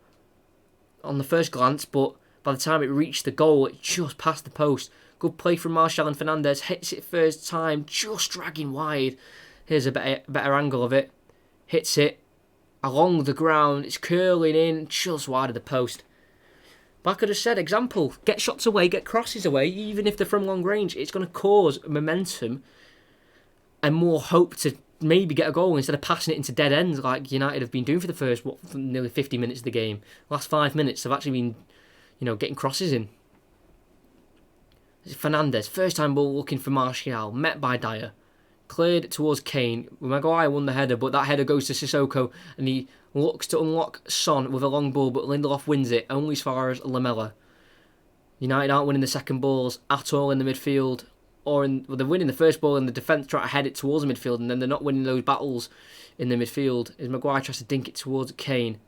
on the first glance, but by the time it reached the goal, it just passed the post. Good play from Martial and Fernandez. Hits it first time, just dragging wide. Here's a better angle of it. Hits it along the ground. It's curling in, just wide of the post. But I could have said, example, get shots away, get crosses away, even if they're from long range. It's going to cause momentum and more hope to maybe get a goal instead of passing it into dead ends like United have been doing for the first, nearly 50 minutes of the game. Last 5 minutes, they've actually been, getting crosses in. Fernandez, first time ball looking for Martial, met by Dyer. Cleared towards Kane. Maguire won the header, but that header goes to Sissoko, and he looks to unlock Son with a long ball, but Lindelof wins it, only as far as Lamela. United aren't winning the second balls at all in the midfield, they're winning the first ball, and the defence try to head it towards the midfield, and then they're not winning those battles in the midfield. As Maguire tries to dink it towards Kane.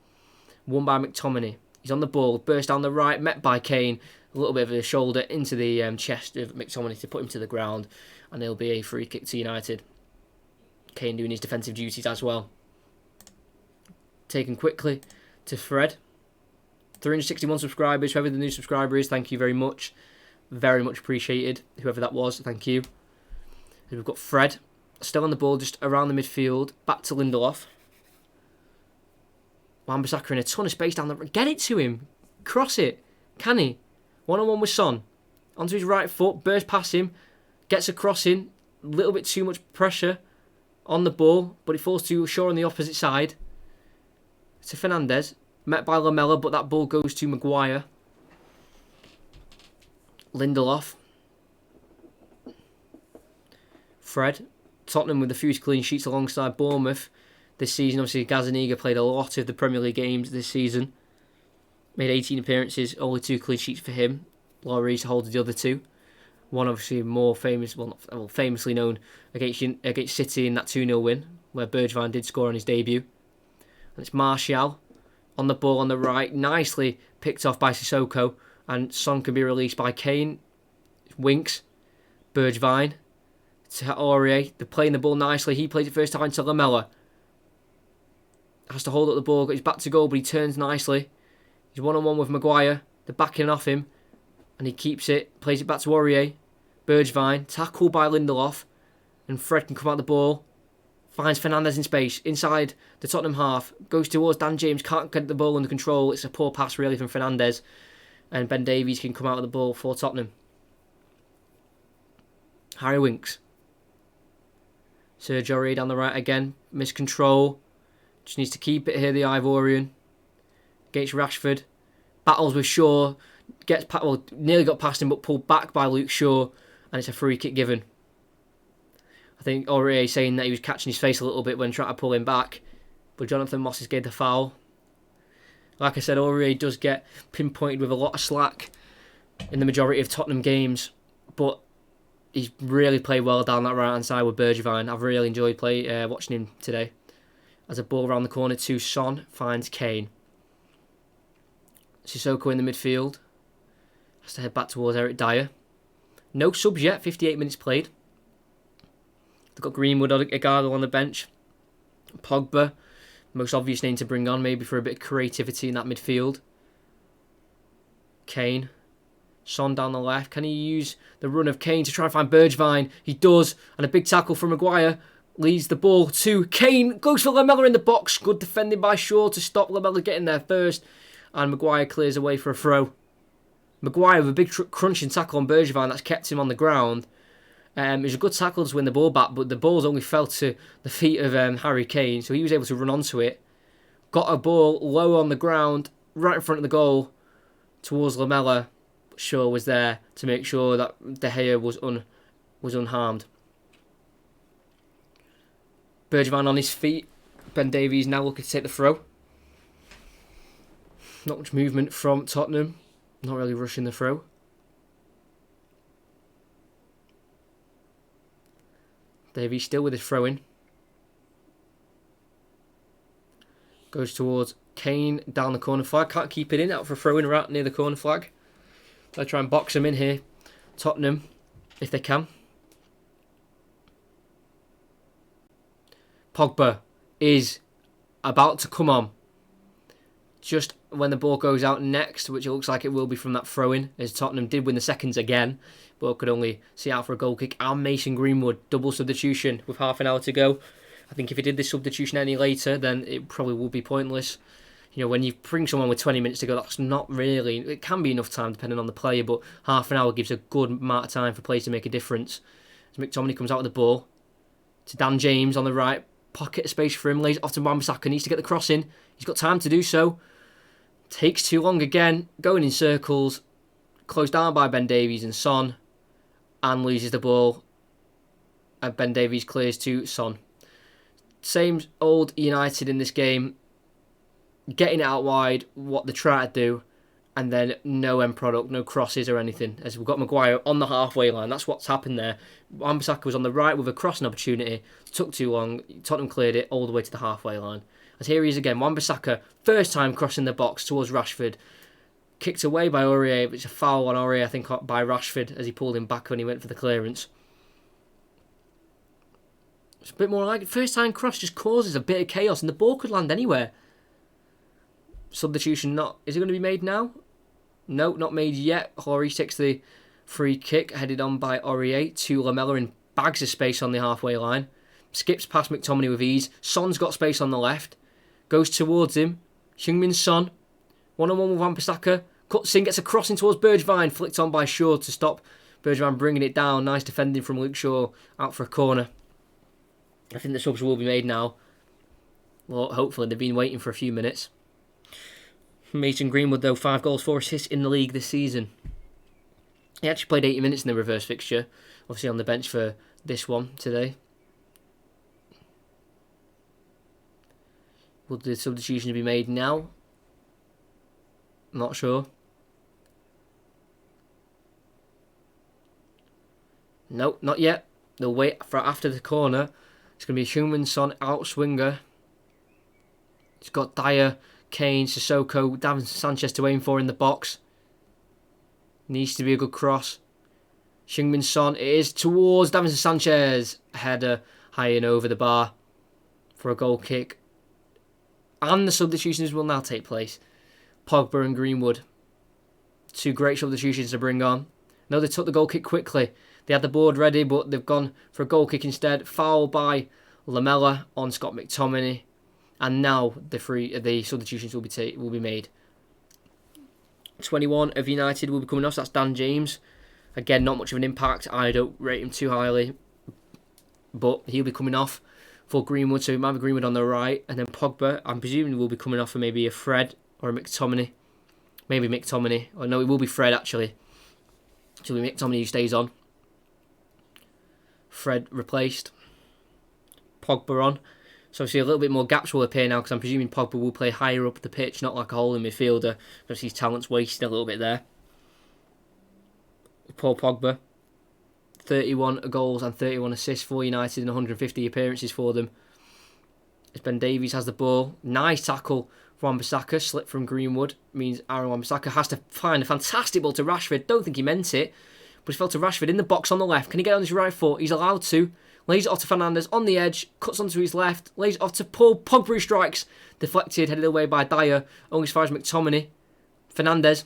Won by McTominay. He's on the ball, burst down the right, met by Kane. A little bit of a shoulder into the chest of McTominay to put him to the ground, and it'll be a free kick to United. Kane doing his defensive duties as well. Taken quickly to Fred. 361 subscribers. Whoever the new subscriber is, thank you very much. Very much appreciated. Whoever that was, thank you. We've got Fred still on the ball, just around the midfield. Back to Lindelof. Wan-Bissaka in a ton of space down the... Get it to him. Cross it. Can he? One-on-one with Son. Onto his right foot, bursts past him, gets a crossing, a little bit too much pressure on the ball, but it falls to Shaw on the opposite side. To Fernandes, met by Lamela, but that ball goes to Maguire. Lindelof. Fred. Tottenham with a few clean sheets alongside Bournemouth this season. Obviously, Gazaniga played a lot of the Premier League games this season. Made 18 appearances, only 2 clean sheets for him. Lloris holds the other 2. One obviously more famous, famously known against City in that 2-0 win, where Bergwijn did score on his debut. And it's Martial on the ball on the right, nicely picked off by Sissoko, and Son can be released by Kane. Winks, Bergwijn to Aurier. They're playing the ball nicely. He plays it first time to Lamela. Has to hold up the ball, got his back to goal, but he turns nicely. He's one-on-one with Maguire. They're backing off him, and he keeps it, plays it back to Aurier. Bergwijn, tackled by Lindelof, and Fred can come out the ball. Finds Fernandes in space, inside the Tottenham half, goes towards Dan James, can't get the ball under control. It's a poor pass really from Fernandes, and Ben Davies can come out of the ball for Tottenham. Harry Winks. Sergio Aurier down the right again, miscontrol. Just needs to keep it here, the Ivorian. Against Rashford. Battles with Shaw. Nearly got past him, but pulled back by Luke Shaw, and it's a free kick given. I think Aurier saying that he was catching his face a little bit when trying to pull him back, but Jonathan Moss has gave the foul. Like I said, Aurier does get pinpointed with a lot of slack in the majority of Tottenham games, but he's really played well down that right hand side with Bergwijn. I've really enjoyed watching him today. As a ball around the corner to Son, finds Kane. Sissoko in the midfield. Has to head back towards Eric Dyer. No subs yet, 58 minutes played. They've got Greenwood, Igalo on the bench. Pogba, most obvious name to bring on, maybe for a bit of creativity in that midfield. Kane. Son down the left. Can he use the run of Kane to try and find Bergwijn? He does, and a big tackle from Maguire. Leads the ball to Kane. Goes for Lamela in the box. Good defending by Shaw to stop Lamela getting there first. And Maguire clears away for a throw. Maguire with a big crunching tackle on Bergwijn that's kept him on the ground. It was a good tackle to win the ball back, but the ball's only fell to the feet of Harry Kane, so he was able to run onto it. Got a ball low on the ground, right in front of the goal, towards Lamela. Shaw was there to make sure that De Gea was unharmed. Bergwijn on his feet. Ben Davies now looking to take the throw. Not much movement from Tottenham. Not really rushing the throw. Davies still with his throw in. Goes towards Kane down the corner flag. Can't keep it in. Out for a throw in right near the corner flag. They'll try and box him in here. Tottenham, if they can. Pogba is about to come on. Just when the ball goes out next, which it looks like it will be from that throw-in, as Tottenham did win the seconds again, but could only see out for a goal kick. And Mason Greenwood, double substitution with half an hour to go. I think if he did this substitution any later, then it probably would be pointless. You know, when you bring someone with 20 minutes to go, that's not really... It can be enough time depending on the player, but half an hour gives a good amount of time for players to make a difference. As McTominay comes out with the ball to Dan James on the right. Pocket of space for him, lays it off to Wan-Bissaka, needs to get the cross in. He's got time to do so. Takes too long again, going in circles. Closed down by Ben Davies and Son. And loses the ball. And Ben Davies clears to Son. Same old United in this game. Getting it out wide, what they try to do. And then no end product, no crosses or anything. As we've got Maguire on the halfway line. That's what's happened there. Wan-Bissaka was on the right with a crossing opportunity. Took too long. Tottenham cleared it all the way to the halfway line. As here he is again. Wan-Bissaka, first time crossing the box towards Rashford. Kicked away by Aurier. But it's a foul on Aurier, I think, by Rashford as he pulled him back when he went for the clearance. It's a bit more like it. First time cross just causes a bit of chaos and the ball could land anywhere. Substitution not... Is it going to be made now? No, not made yet. Lloris takes the free kick, headed on by Aurier to Lamela in bags of space on the halfway line. Skips past McTominay with ease. Son's got space on the left. Goes towards him. Heung-min Son. One-on-one with Wan-Bissaka. Cuts in, gets a crossing towards Bergwijn. Flicked on by Shaw to stop Bergwijn bringing it down. Nice defending from Luke Shaw out for a corner. I think the subs will be made now. Well, hopefully they've been waiting for a few minutes. Mason Greenwood, though, 5 goals, 4 assists in the league this season. He actually played 80 minutes in the reverse fixture. Obviously on the bench for this one today. Will the substitution be made now? Not sure. Nope, not yet. They'll wait for after the corner. It's going to be Heung-min Son out swinger. He's got Dyer, Kane, Sissoko, Davinson Sanchez to aim for in the box. Needs to be a good cross. Heung-min Son, it is towards Davinson Sanchez. Header high and over the bar for a goal kick. And the substitutions will now take place. Pogba and Greenwood. 2 great substitutions to bring on. No, they took the goal kick quickly. They had the board ready, but they've gone for a goal kick instead. Foul by Lamela on Scott McTominay. And now the substitutions will be made. 21 of United will be coming off. So that's Dan James. Again, not much of an impact. I don't rate him too highly. But he'll be coming off for Greenwood. So it might be Greenwood on the right. And then Pogba, I'm presuming, will be coming off for maybe a Fred or a McTominay. Maybe McTominay. Or no, it will be Fred, actually. So it'll be McTominay who stays on. Fred replaced. Pogba on. So obviously a little bit more gaps will appear now because I'm presuming Pogba will play higher up the pitch, not like a holding midfielder, because his talent's wasted a little bit there. Paul Pogba, 31 goals and 31 assists for United and 150 appearances for them. As Ben Davies has the ball. Nice tackle from Wan-Bissaka, slip from Greenwood. Means Aaron Wan-Bissaka has to find a fantastic ball to Rashford. Don't think he meant it, but he fell to Rashford in the box on the left. Can he get on his right foot? He's allowed to. Lays it off to Fernandes on the edge, cuts onto his left, lays it off to Paul Pogba, who strikes. Deflected, headed away by Dyer, only as far as McTominay. Fernandes,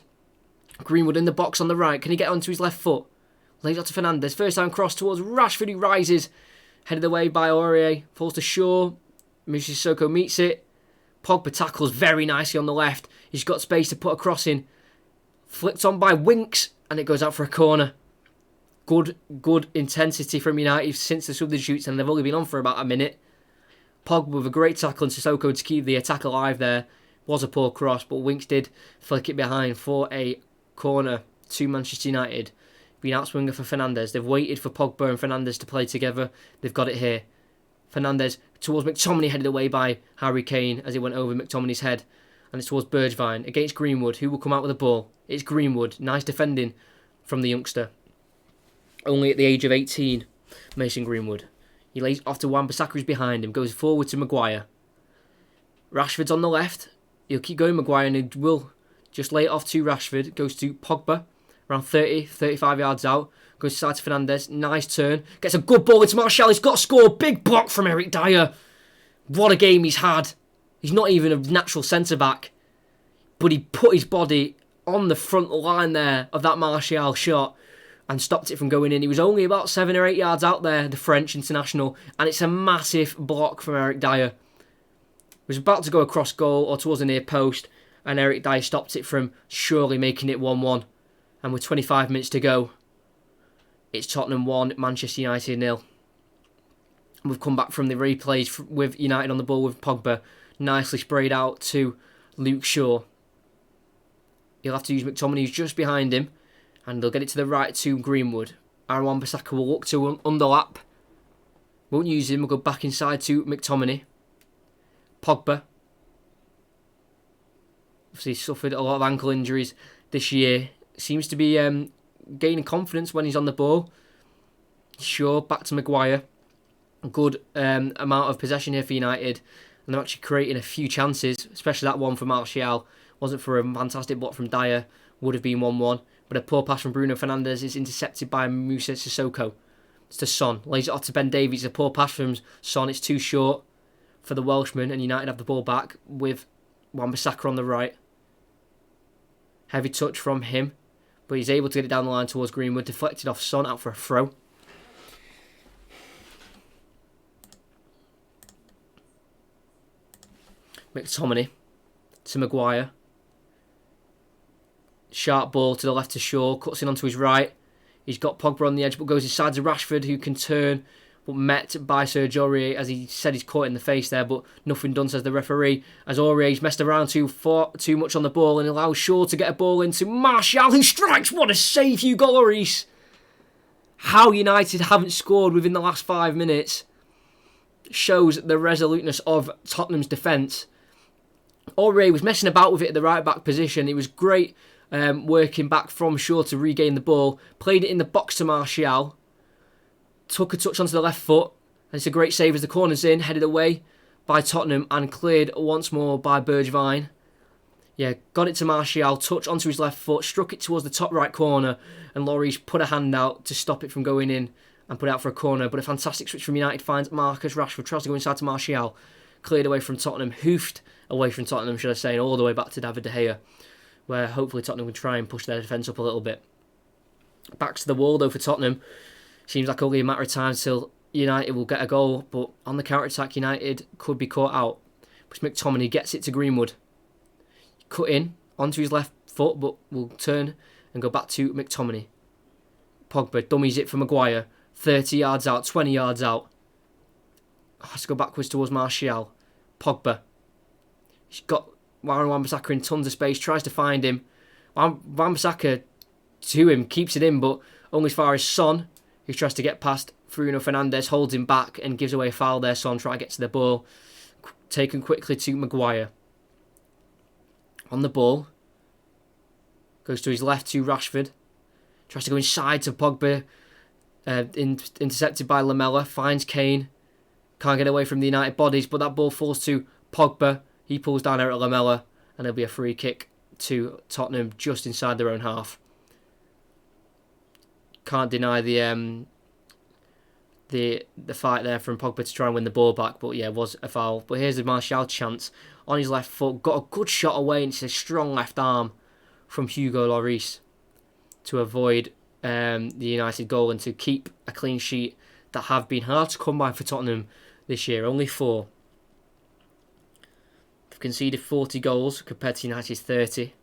Greenwood in the box on the right. Can he get onto his left foot? Lays it off to Fernandes, first time cross towards Rashford, who rises. Headed away by Aurier, falls to Shaw. Sissoko meets it. Pogba tackles very nicely on the left. He's got space to put a cross in. Flicked on by Winks, and it goes out for a corner. Good intensity from United since the substitutes, and they've only been on for about a minute. Pogba with a great tackle and Sissoko to keep the attack alive there. Was a poor cross, but Winks did flick it behind for a corner to Manchester United. Been out swinger for Fernandes. They've waited for Pogba and Fernandes to play together. They've got it here. Fernandes towards McTominay, headed away by Harry Kane as it went over McTominay's head. And it's towards Bergwijn against Greenwood, who will come out with the ball. It's Greenwood. Nice defending from the youngster. Only at the age of 18, Mason Greenwood. He lays off to Wan-Bissaka, who's behind him. Goes forward to Maguire. Rashford's on the left. He'll keep going Maguire and he will just lay it off to Rashford. Goes to Pogba. Around 30, 35 yards out. Goes side to Fernandes. Nice turn. Gets a good ball into Martial. He's got to score. Big block from Eric Dyer. What a game he's had. He's not even a natural centre-back. But he put his body on the front line there of that Martial shot and stopped it from going in. He was only about 7 or 8 yards out there, the French international, and it's a massive block from Eric Dyer. He was about to go across goal or towards the near post, and Eric Dyer stopped it from surely making it 1-1. And with 25 minutes to go, it's Tottenham 1, Manchester United 0. We've come back from the replays with United on the ball with Pogba, nicely sprayed out to Luke Shaw. He'll have to use McTominay, who's just behind him. And they'll get it to the right to Greenwood. Aaron Wan-Bissaka will look to underlap. Won't use him. We'll go back inside to McTominay. Pogba. Obviously suffered a lot of ankle injuries this year. Seems to be gaining confidence when he's on the ball. Sure, back to Maguire. Good amount of possession here for United. And they're actually creating a few chances. Especially that one for Martial. Wasn't for a fantastic block from Dyer. Would have been 1-1. But a poor pass from Bruno Fernandes is intercepted by Moussa Sissoko. It's to Son. Lays it off to Ben Davies. A poor pass from Son. It's too short for the Welshman. And United have the ball back with Wan-Bissaka on the right. Heavy touch from him. But he's able to get it down the line towards Greenwood. Deflected off Son. Out for a throw. McTominay to Maguire. Sharp ball to the left to Shaw, cuts in onto his right. He's got Pogba on the edge, but goes inside to Rashford, who can turn, but met by Serge Aurier, as he said he's caught in the face there, but nothing done, says the referee, as Aurier's messed around too much on the ball and allows Shaw to get a ball into Martial, who strikes. What a save, Hugo Lloris! How United haven't scored within the last 5 minutes shows the resoluteness of Tottenham's defence. Aurier was messing about with it at the right-back position. It was great working back from Shaw to regain the ball. Played it in the box to Martial. Took a touch onto the left foot. And it's a great save as the corner's in. Headed away by Tottenham and cleared once more by Bergwijn. Yeah, got it to Martial. Touch onto his left foot. Struck it towards the top right corner. And Lloris put a hand out to stop it from going in and put it out for a corner. But a fantastic switch from United finds Marcus Rashford. Tries to go inside to Martial. Cleared away from Tottenham. Hoofed away from Tottenham, should I say. And all the way back to David De Gea, where hopefully Tottenham can try and push their defence up a little bit. Back to the wall though for Tottenham. Seems like only a matter of time till United will get a goal, but on the counter-attack United could be caught out. But McTominay gets it to Greenwood. Cut in onto his left foot, but will turn and go back to McTominay. Pogba dummies it for Maguire. 30 yards out, 20 yards out. Has to go backwards towards Martial. Pogba. He's got Wan-Bissaka in tons of space, tries to find him. Wan-Bissaka to him, keeps it in, but only as far as Son, who tries to get past Bruno Fernandes, holds him back and gives away a foul there. Son trying to get to the ball. Taken quickly to Maguire. On the ball. Goes to his left to Rashford. Tries to go inside to Pogba. Intercepted by Lamela. Finds Kane. Can't get away from the United bodies, but that ball falls to Pogba. He pulls down Eric Lamela, and there'll be a free kick to Tottenham just inside their own half. Can't deny the fight there from Pogba to try and win the ball back, but yeah, it was a foul. But here's the Martial chance on his left foot. Got a good shot away, and it's a strong left arm from Hugo Lloris to avoid the United goal and to keep a clean sheet that have been hard to come by for Tottenham this year. Only 4. They've conceded 40 goals compared to United's 30.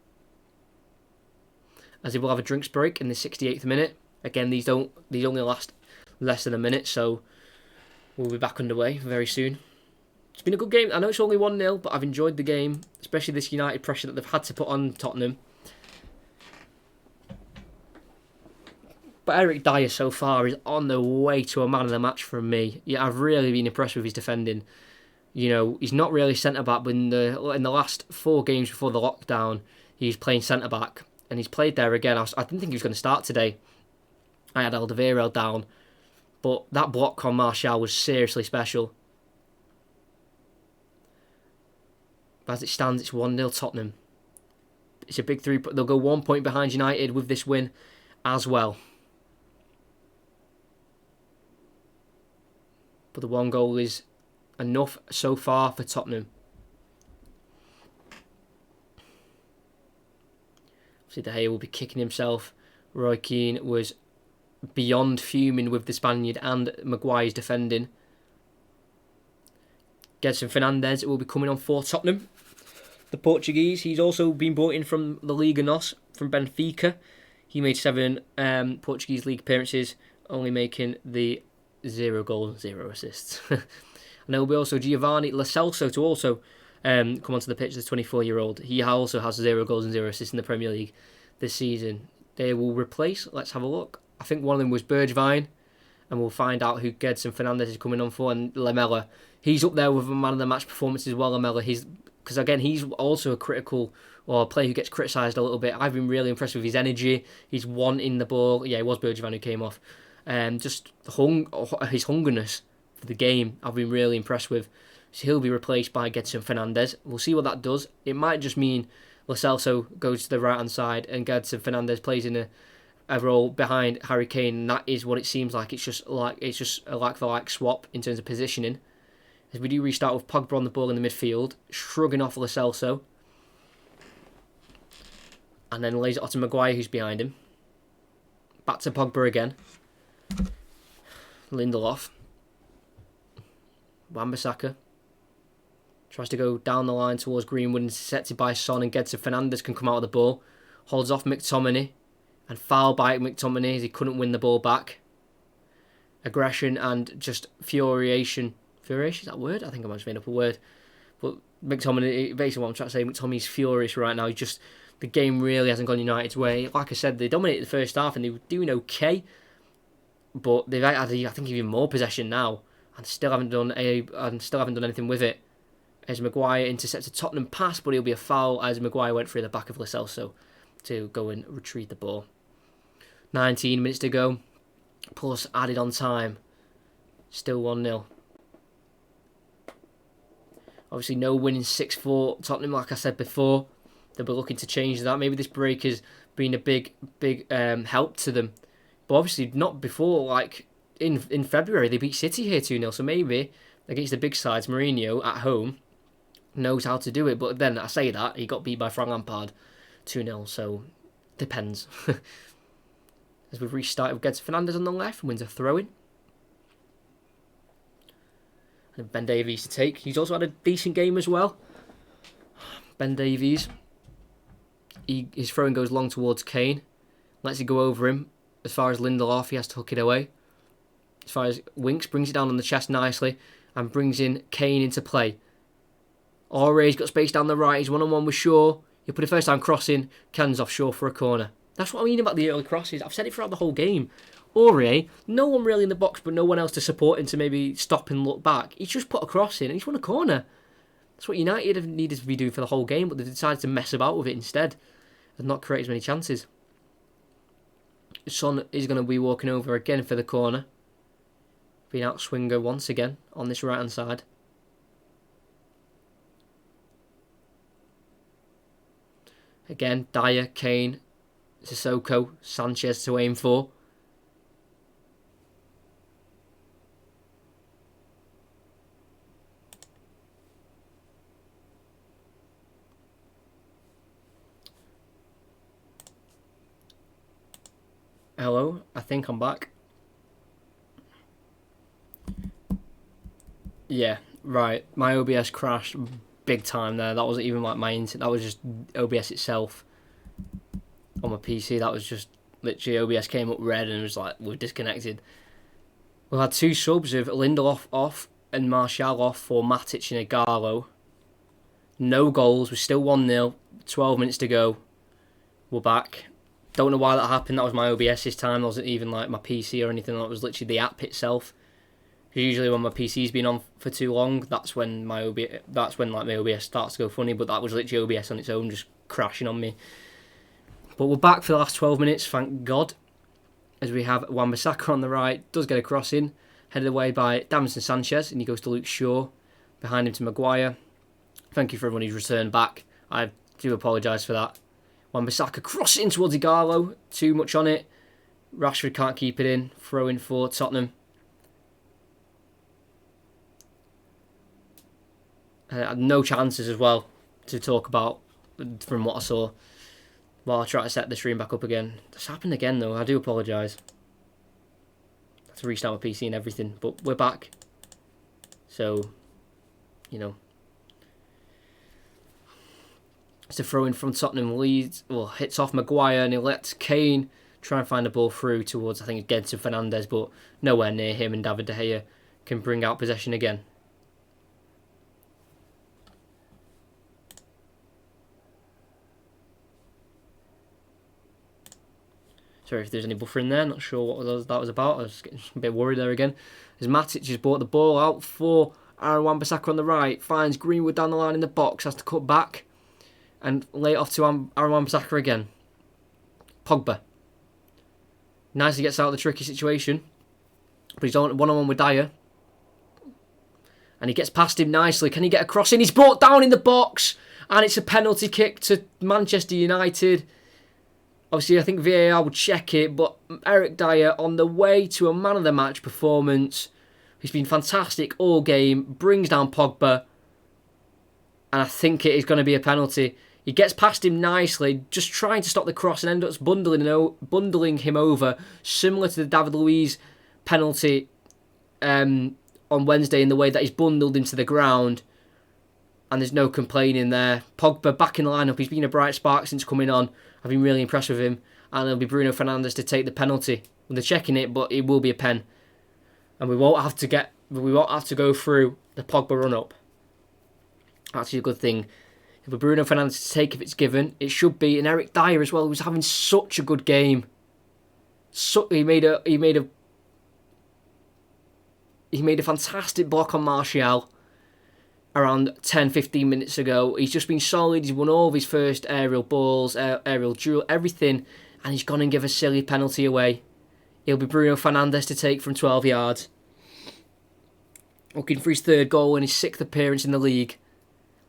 As they will have a drinks break in the 68th minute. Again, these only last less than a minute, so we'll be back underway very soon. It's been a good game. I know it's only 1-0, but I've enjoyed the game, especially this United pressure that they've had to put on Tottenham. But Eric Dyer so far is on the way to a man of the match from me. Yeah, I've really been impressed with his defending. You know, he's not really centre-back, but in the last 4 games before the lockdown, he's playing centre-back. And he's played there again. I didn't think he was going to start today. I had Alderweireld down. But that block on Martial was seriously special. But as it stands, it's 1-0 Tottenham. It's a big 3. They'll go 1 point behind United with this win as well. But the 1 goal is enough so far for Tottenham. Obviously, De Gea will be kicking himself. Roy Keane was beyond fuming with the Spaniard and Maguire's defending. Gedson Fernandes will be coming on for Tottenham. The Portuguese, he's also been brought in from the Liga NOS, from Benfica. He made 7 Portuguese league appearances, only making the 0 goals, 0 assists. And there will be also Giovanni Lo Celso to also come onto the pitch, the 24-year-old. He also has 0 goals and 0 assists in the Premier League this season. They will replace, let's have a look. I think one of them was Bergwijn, and we'll find out who Gedson Fernandes is coming on for, and Lamela. He's up there with a man of the match performance as well, Lamela. Because again, he's also a critical, or a player who gets criticised a little bit. I've been really impressed with his energy. He's wanting the ball. Yeah, it was Bergwijn who came off. Just his hungerness for the game, I've been really impressed with. So he'll be replaced by Gedson Fernandes. We'll see what that does. It might just mean Lo Celso goes to the right-hand side and Gedson Fernandes plays in a role behind Harry Kane, and that is what it seems like. It's just a like-for-like swap in terms of positioning. As we do restart with Pogba on the ball in the midfield, shrugging off Lo Celso. And then lays it onto Maguire, who's behind him. Back to Pogba again. Lindelof. Wan-Bissaka. Tries to go down the line towards Greenwood, intercepted by Son, and Gedson Fernandes can come out of the ball. holds off McTominay, and foul by McTominay as he couldn't win the ball back. Aggression and just furiation. Furiation, is that a word? I think I might have made up a word. But McTominay, basically what I'm trying to say, McTominay's furious right now. The game really hasn't gone United's way. Like I said, they dominated the first half and they were doing okay. But they've had, I think, even more possession now and still haven't done anything with it. As Maguire intercepts a Tottenham pass, but it'll be a foul as Maguire went through the back of Lo Celso to go and retrieve the ball. 19 minutes to go, plus added on time. Still 1-0. Obviously, no winning 6-4 Tottenham, like I said before. They'll be looking to change that. Maybe this break has been a big help to them. But obviously, not before. Like in February, they beat City here 2-0. So maybe against the big sides, Mourinho at home knows how to do it. But then I say that he got beat by Frank Lampard 2-0. So depends. As we've restarted, we get Fernandes on the left and wins a throw-in. And Ben Davies to take. He's also had a decent game as well. Ben Davies. His throwing goes long towards Kane. Lets it go over him. As far as Lindelof, he has to hook it away. As far as Winks, brings it down on the chest nicely. And brings in Kane into play. Aurier's got space down the right. He's one-on-one with Shaw. He'll put a first-time cross in. Cans off Shaw for a corner. That's what I mean about the early crosses. I've said it throughout the whole game. Aurier, no one really in the box, but no one else to support him to maybe stop and look back. He's just put a cross in and he's won a corner. That's what United have needed to be doing for the whole game, but they decided to mess about with it instead and not create as many chances. Son is going to be walking over again for the corner. Being out swinger once again on this right-hand side. Again, Dyer, Kane, Sissoko, Sanchez to aim for. Hello, I think I'm back. Yeah, right. My OBS crashed big time there. That wasn't even like my internet. That was just OBS itself on my PC. That was just literally OBS came up red and it was like, we're disconnected. We had two subs of Lindelof off and Martial off for Matic and Ighalo. No goals. We're still 1-0. 12 minutes to go. We're back. Don't know why that happened. That was my OBS this time. It wasn't even like my PC or anything. That was literally the app itself. Usually when my PC's been on for too long, that's when my OBS starts to go funny. But that was literally OBS on its own, just crashing on me. But we're back for the last 12 minutes, thank God. As we have Wan-Bissaka on the right, does get a cross in, headed away by Davinson Sanchez, and he goes to Luke Shaw, behind him to Maguire. Thank you for everyone who's returned back. I do apologise for that. Wan-Bissaka crossing towards Ighalo, too much on it. Rashford can't keep it in, throw in for Tottenham. No chances as well to talk about from what I saw. While I try to set the stream back up again. This happened again though, I do apologise. I have to restart my PC and everything, but we're back. So, you know. It's a throw in from Tottenham, hits off Maguire and he lets Kane try and find the ball through towards, I think, Gedson Fernandes, but nowhere near him, and David De Gea can bring out possession again. Sorry if there's any buffer in there, not sure what that was about. I was getting a bit worried there again. As Matic has brought the ball out for Aaron Wan-Bissaka on the right, finds Greenwood down the line in the box, has to cut back and lay it off to Aaron Wan-Bissaka again. Pogba. Nicely gets out of the tricky situation, but he's on one-on-one with Dyer. And he gets past him nicely. Can he get a cross in? He's brought down in the box, and it's a penalty kick to Manchester United. Obviously, I think VAR would check it, but Eric Dyer on the way to a man-of-the-match performance. He's been fantastic all game, brings down Pogba, and I think it is going to be a penalty. He gets past him nicely, just trying to stop the cross, and ends up bundling him over, similar to the David Luiz penalty on Wednesday in the way that he's bundled him to the ground. And there's no complaining there. Pogba back in the lineup. He's been a bright spark since coming on. I've been really impressed with him. And it'll be Bruno Fernandes to take the penalty. Well, they're checking it, but it will be a pen. And we won't have to go through the Pogba run-up. That's a good thing. It'll be Bruno Fernandes to take if it's given. It should be. And Eric Dyer as well, who was having such a good game. He made a fantastic block on Martial around 10-15 minutes ago. He's just been solid. He's won all of his first aerial balls, aerial duel, everything. And he's gone and give a silly penalty away. It'll be Bruno Fernandes to take from 12 yards. Looking for his third goal and his 6th appearance in the league.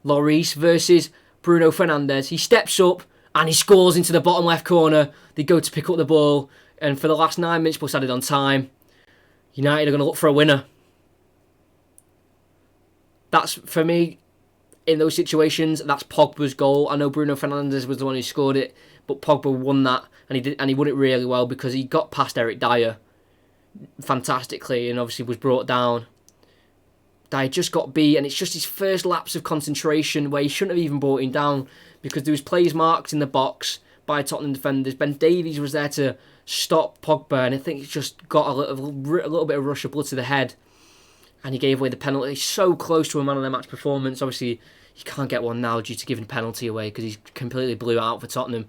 Lloris versus Bruno Fernandes. He steps up and he scores into the bottom left corner. They go to pick up the ball. And for the last 9 minutes plus added on time, United are going to look for a winner. That's, for me, in those situations, that's Pogba's goal. I know Bruno Fernandes was the one who scored it, but Pogba won that, and he won it really well because he got past Eric Dyer fantastically and obviously was brought down. Dyer just got beat, and it's just his first lapse of concentration where he shouldn't have even brought him down because there was players marked in the box by Tottenham defenders. Ben Davies was there to stop Pogba, and I think he just got a little bit of rush of blood to the head, and he gave away the penalty. So close to a man of the match performance. Obviously, you can't get one now due to giving penalty away because he's completely blew out for Tottenham.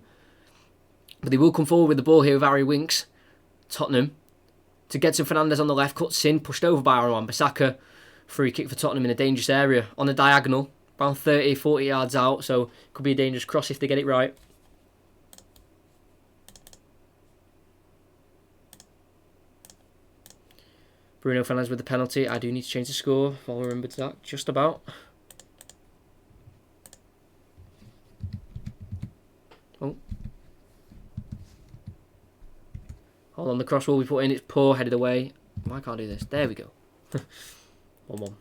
But they will come forward with the ball here with Harry Winks. Tottenham. To get to Fernandes on the left, cuts in, pushed over by Aaron Wan-Bissaka. Free kick for Tottenham in a dangerous area. On the diagonal, around 30-40 yards out, so could be a dangerous cross if they get it right. Bruno Fernandes with the penalty. I do need to change the score. I'll remember that just about. Oh. Hold on, the cross will be put in. It's poor, headed away. I can't do this. There we go. 1-1.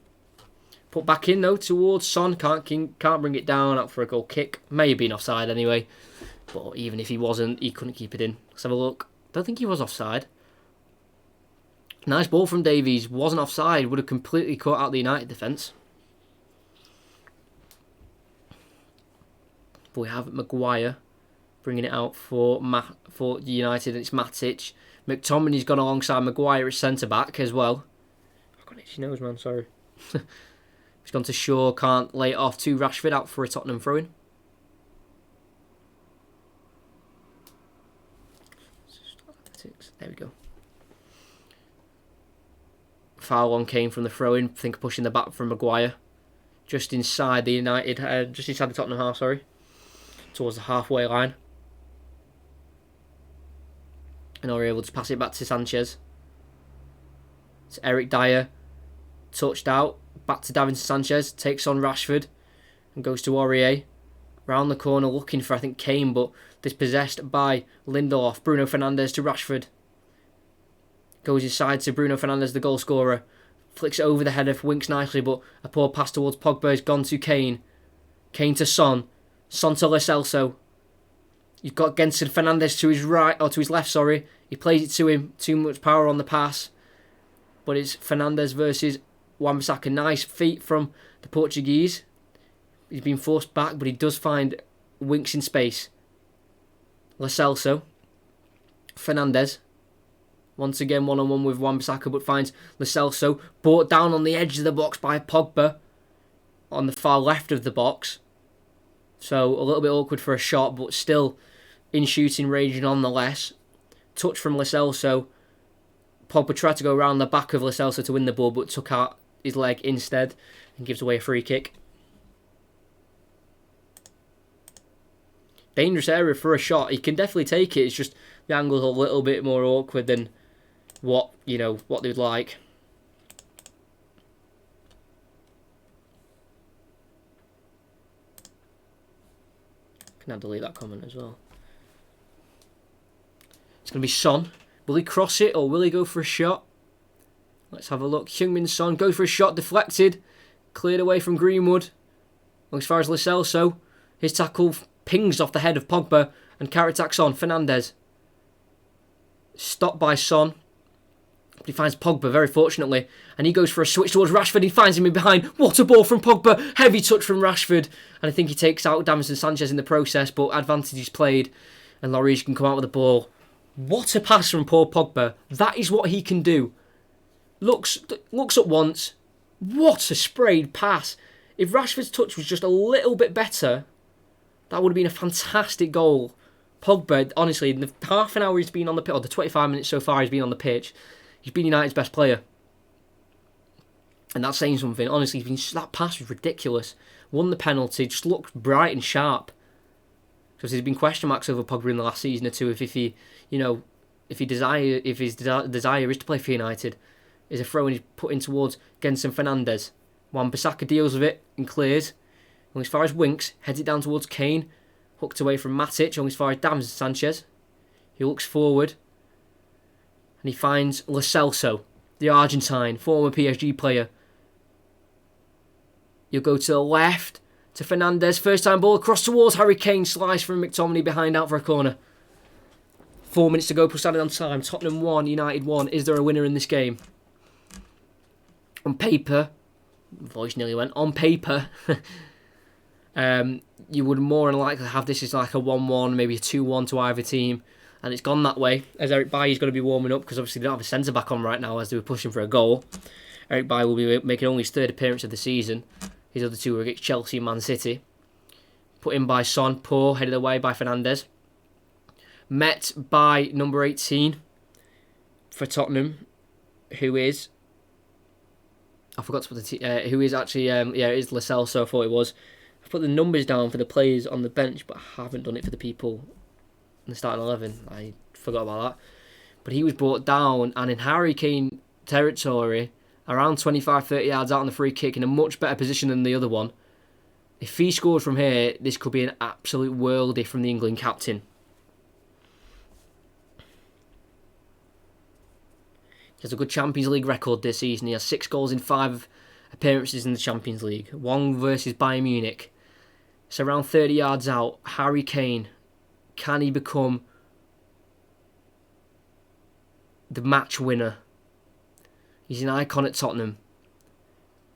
Put back in though towards Son. Can't bring it down. Out for a goal kick. May have been offside anyway. But even if he wasn't, he couldn't keep it in. Let's have a look. Don't think he was offside. Nice ball from Davies. Wasn't offside. Would have completely cut out the United defence. But we have Maguire bringing it out for United. It's Matic. McTominay's gone alongside Maguire as centre-back as well. I've got an itchy nose, man. Sorry. He's gone to Shaw. Can't lay it off to Rashford. Out for a Tottenham throw-in. There we go. Foul on Kane from the throw-in. I think pushing the back from Maguire. Just inside the United, just inside the Tottenham half, sorry. Towards the halfway line. And are able to pass it back to Sanchez. It's Eric Dyer. Touched out. Back to Davinson Sanchez. Takes on Rashford. And goes to Aurier. Round the corner looking for, I think, Kane, but dispossessed by Lindelof. Bruno Fernandes to Rashford. Goes inside to Bruno Fernandes, the goal scorer. Flicks it over the head of Winks nicely, but a poor pass towards Pogba has gone to Kane. Kane to Son. Son to Lo Celso. You've got Genson Fernandes to his right, or to his left, sorry. He plays it to him. Too much power on the pass. But it's Fernandes versus Wan-Bissaka. Nice feet from the Portuguese. He's been forced back, but he does find Winks in space. Lo Celso. Fernandes. Once again, one-on-one with Wan-Bissaka, but finds Lo Celso. Brought down on the edge of the box by Pogba. On the far left of the box. So, a little bit awkward for a shot, but still in shooting range nonetheless. Touch from Lo Celso. Pogba tried to go around the back of Lo Celso to win the ball, but took out his leg instead and gives away a free kick. Dangerous area for a shot. He can definitely take it. It's just the angle's a little bit more awkward than what they'd like. Can I delete that comment as well? It's going to be Son. Will he cross it or will he go for a shot? Let's have a look. Heung-min Son goes for a shot, deflected. Cleared away from Greenwood. As far as Lo Celso, his tackle pings off the head of Pogba and counter-attacks on. Fernandes. Stopped by Son. But he finds Pogba, very fortunately. And he goes for a switch towards Rashford. He finds him in behind. What a ball from Pogba. Heavy touch from Rashford. And I think he takes out Davinson Sanchez in the process. But advantage is played. and Lloris can come out with the ball. What a pass from Paul Pogba. That is what he can do. Looks up once. What a sprayed pass. If Rashford's touch was just a little bit better, that would have been a fantastic goal. Pogba, honestly, in the half an hour he's been on the pitch, or the 25 minutes so far he's been on the pitch, he's been United's best player. And that's saying something. Honestly, that pass was ridiculous. Won the penalty, just looked bright and sharp. Because there's been question marks over Pogba in the last season or two if his desire is to play for United. Is a throw and he's put in towards Genson Fernandes. Wan-Bissaka deals with it and clears. On as far as Winks, heads it down towards Kane. Hooked away from Matic on as far as Davinson Sanchez. He looks forward. And he finds Lo Celso, the Argentine, former PSG player. You'll go to the left to Fernandes. First time ball across towards Harry Kane. Slice from McTominay behind out for a corner. 4 minutes to go, plus added on time. Tottenham 1, United 1. Is there a winner in this game? On paper, voice nearly went, on paper, you would more than likely have this as like a 1-1, maybe a 2-1 to either team. And it's gone that way, as Eric Bailly's going to be warming up, because obviously they don't have a centre-back on right now as they were pushing for a goal. Eric Bailly will be making only his third appearance of the season. His other two were against Chelsea and Man City. Put in by Son, poor, headed away by Fernandes. Met by number 18 for Tottenham, who is... I forgot to put who is actually, it is Lo Celso, I thought it was. I've put the numbers down for the players on the bench, but I haven't done it for the people in the starting 11. I forgot about that. But he was brought down, and in Harry Kane territory, around 25-30 yards out on the free kick, in a much better position than the other one. If he scored from here, this could be an absolute worldie from the England captain. He has a good Champions League record this season. He has 6 goals in 5 appearances in the Champions League. 1 versus Bayern Munich. So around 30 yards out, Harry Kane. Can he become the match winner? He's an icon at Tottenham.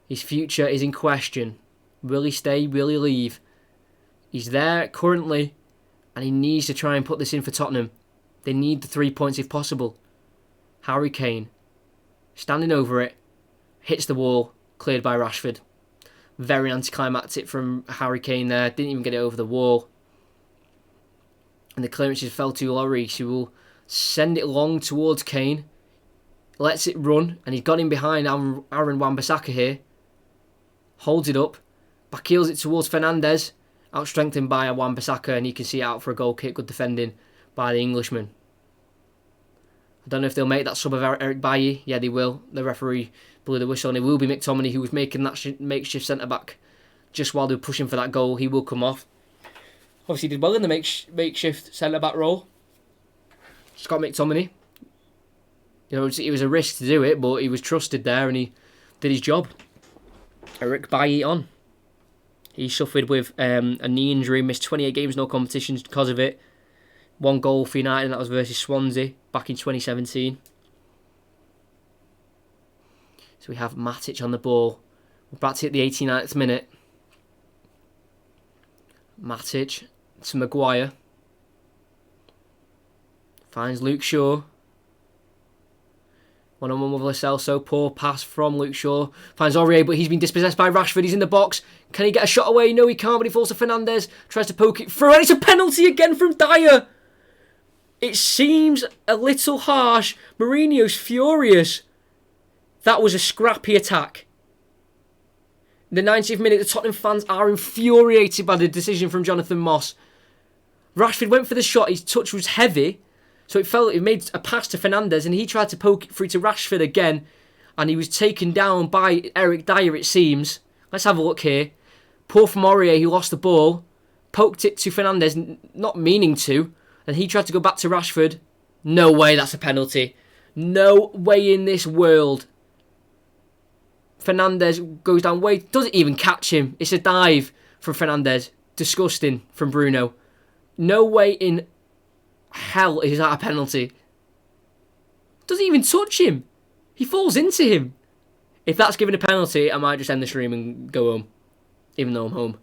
His future is in question. Will he stay? Will he leave? He's there currently, and he needs to try and put this in for Tottenham. They need the 3 points if possible. Harry Kane, standing over it, hits the wall, cleared by Rashford. Very anticlimactic from Harry Kane there, didn't even get it over the wall. And the clearances fell to Lloris, who will send it long towards Kane. Lets it run, and he's got him behind Aaron Wan-Bissaka here. Holds it up, backheels it towards Fernandes, outstrengthened by Wan-Bissaka, and you can see it out for a goal kick, good defending by the Englishman. I don't know if they'll make that sub of Eric Bailly. Yeah, they will. The referee blew the whistle, and it will be McTominay who was making that makeshift centre-back just while they were pushing for that goal. He will come off. Obviously, he did well in the makeshift centre-back role. Scott McTominay. You know, it was a risk to do it, but he was trusted there, and he did his job. Eric Bailly on. He suffered with a knee injury, missed 28 games, no competitions because of it. 1 goal for United, and that was versus Swansea back in 2017. So we have Matic on the ball. We're about to hit the 89th minute. Matic to Maguire. Finds Luke Shaw. 1-on-1 with Lo Celso. Poor pass from Luke Shaw. Finds Aurier, but he's been dispossessed by Rashford. He's in the box. Can he get a shot away? No, he can't, but he falls to Fernandes. Tries to poke it through, and it's a penalty again from Dyer. It seems a little harsh. Mourinho's furious. That was a scrappy attack. In the 90th minute, the Tottenham fans are infuriated by the decision from Jonathan Moss. Rashford went for the shot. His touch was heavy, so it made a pass to Fernandes, and he tried to poke it through to Rashford again, and he was taken down by Eric Dyer, it seems. Let's have a look here. Poor from Aurier, who lost the ball, poked it to Fernandes, not meaning to, and he tried to go back to Rashford. No way, that's a penalty. No way in this world. Fernandes goes down way, doesn't even catch him. It's a dive from Fernandes. Disgusting from Bruno. No way in hell is that a penalty. Doesn't even touch him. He falls into him. If that's given a penalty, I might just end the stream and go home. Even though I'm home.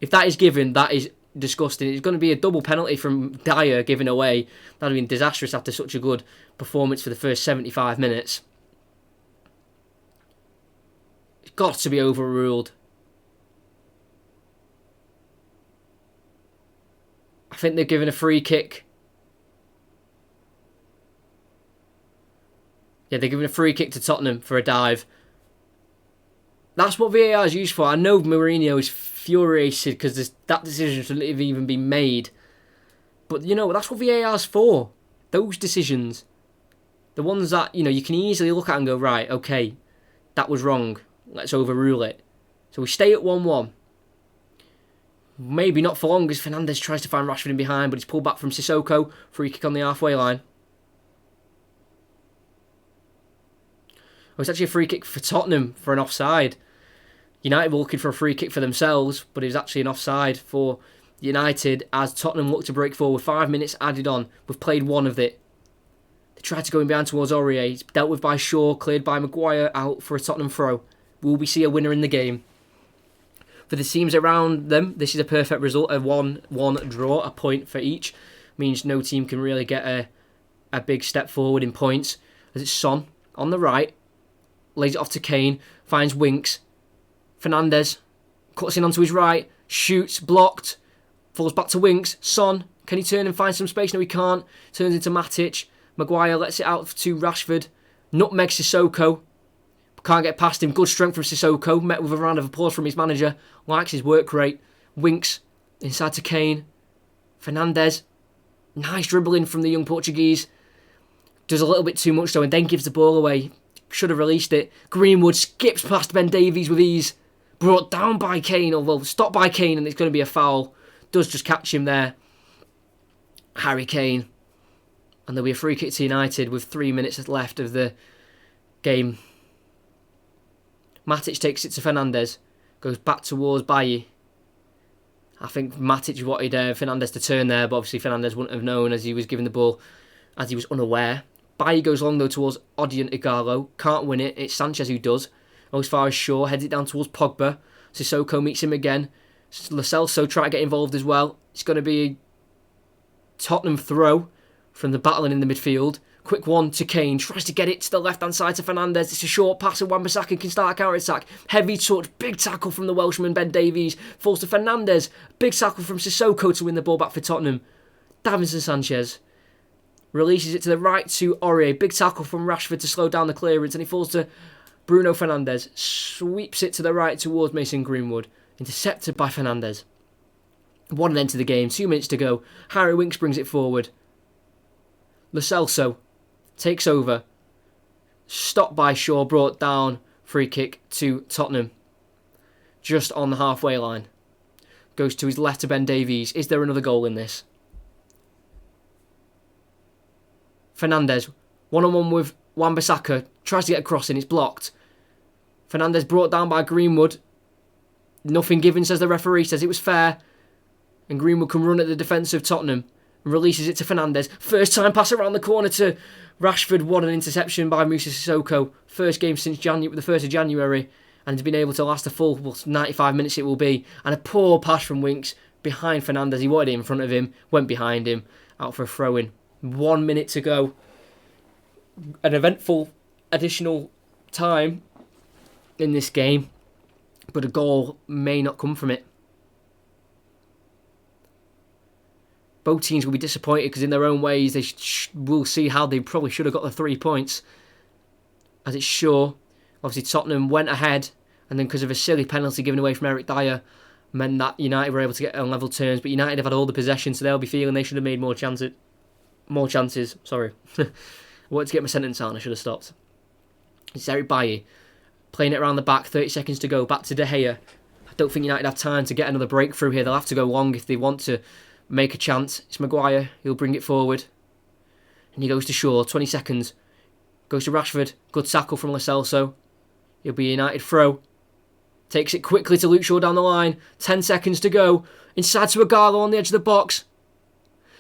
If that is given, that is disgusting. It's going to be a double penalty from Dyer given away. That would have been disastrous after such a good performance for the first 75 minutes. It's got to be overruled. I think they're giving a free kick. Yeah, they're giving a free kick to Tottenham for a dive. That's what VAR is used for. I know Mourinho is furiated because that decision shouldn't have even been made. But, that's what VAR is for. Those decisions. The ones that, you can easily look at and go, right, okay, that was wrong. Let's overrule it. So we stay at 1-1. Maybe not for long as Fernandes tries to find Rashford in behind, but he's pulled back from Sissoko. Free kick on the halfway line. Oh, it's actually a free kick for Tottenham for an offside. United were looking for a free kick for themselves, but it was actually an offside for United as Tottenham looked to break forward. 5 minutes added on. We've played one of it. They tried to go in behind towards Aurier. It's dealt with by Shaw, cleared by Maguire, out for a Tottenham throw. Will we see a winner in the game? For the teams around them, this is a perfect result. A 1-1 draw, a point for each. Means no team can really get a big step forward in points. As it's Son on the right. Lays it off to Kane. Finds Winks. Fernandes cuts in onto his right. Shoots. Blocked. Falls back to Winks. Son. Can he turn and find some space? No, he can't. Turns into Matic. Maguire lets it out to Rashford. Nutmeg Sissoko. Can't get past him. Good strength from Sissoko. Met with a round of applause from his manager. Likes his work rate. Winks inside to Kane. Fernandes. Nice dribbling from the young Portuguese. Does a little bit too much though and then gives the ball away. Should have released it. Greenwood skips past Ben Davies with ease. Brought down by Kane. Although stopped by Kane and it's going to be a foul. Does just catch him there. Harry Kane. And there'll be a free kick to United with 3 minutes left of the game. Matic takes it to Fernandes. Goes back towards Bailly. I think Matic wanted Fernandes to turn there, but obviously Fernandes wouldn't have known as he was given the ball, as he was unaware. Bailly goes long though towards Odion Igalo. Can't win it. It's Sanchez who does. As far as Shaw. Heads it down towards Pogba. Sissoko meets him again. Lo Celso try to get involved as well. It's going to be a Tottenham throw from the battling in the midfield. Quick one to Kane. Tries to get it to the left-hand side to Fernandes. It's a short pass and Wan-Bissaka can start a counter-attack. Heavy touch. Big tackle from the Welshman Ben Davies. Falls to Fernandes. Big tackle from Sissoko to win the ball back for Tottenham. Davinson Sanchez releases it to the right to Aurier. Big tackle from Rashford to slow down the clearance. And he falls to Bruno Fernandes. Sweeps it to the right towards Mason Greenwood. Intercepted by Fernandes. What an end to the game. 2 minutes to go. Harry Winks brings it forward. Lo Celso takes over. Stopped by Shaw. Brought down. Free kick to Tottenham. Just on the halfway line. Goes to his left to Ben Davies. Is there another goal in this? Fernandes. One-on-one with Wan-Bissaka. Tries to get a cross in. It's blocked. Fernandes brought down by Greenwood. Nothing given, says the referee. Says it was fair. And Greenwood can run at the defence of Tottenham. And releases it to Fernandes. First time pass around the corner to Rashford. What an interception by Moussa Sissoko. First game since the 1st of January. And has been able to last a full 95 minutes it will be. And a poor pass from Winks behind Fernandes. He wanted it in front of him. Went behind him. Out for a throw-in. 1 minute to go. An eventful additional time in this game. But a goal may not come from it. Both teams will be disappointed because in their own ways they will see how they probably should have got the 3 points. As it's Shaw. Obviously Tottenham went ahead and then because of a silly penalty given away from Eric Dyer meant that United were able to get on level terms. But United have had all the possession so they'll be feeling they should have made more chances. Sorry. I wanted to get my sentence out and I should have stopped. It's Eric Bailly playing it around the back. 30 seconds to go. Back to De Gea. I don't think United have time to get another breakthrough here. They'll have to go long if they want to make a chance. It's Maguire. He'll bring it forward. And he goes to Shaw. 20 seconds. Goes to Rashford. Good tackle from Lo Celso. It'll be a United throw. Takes it quickly to Luke Shaw down the line. 10 seconds to go. Inside to Igalo on the edge of the box.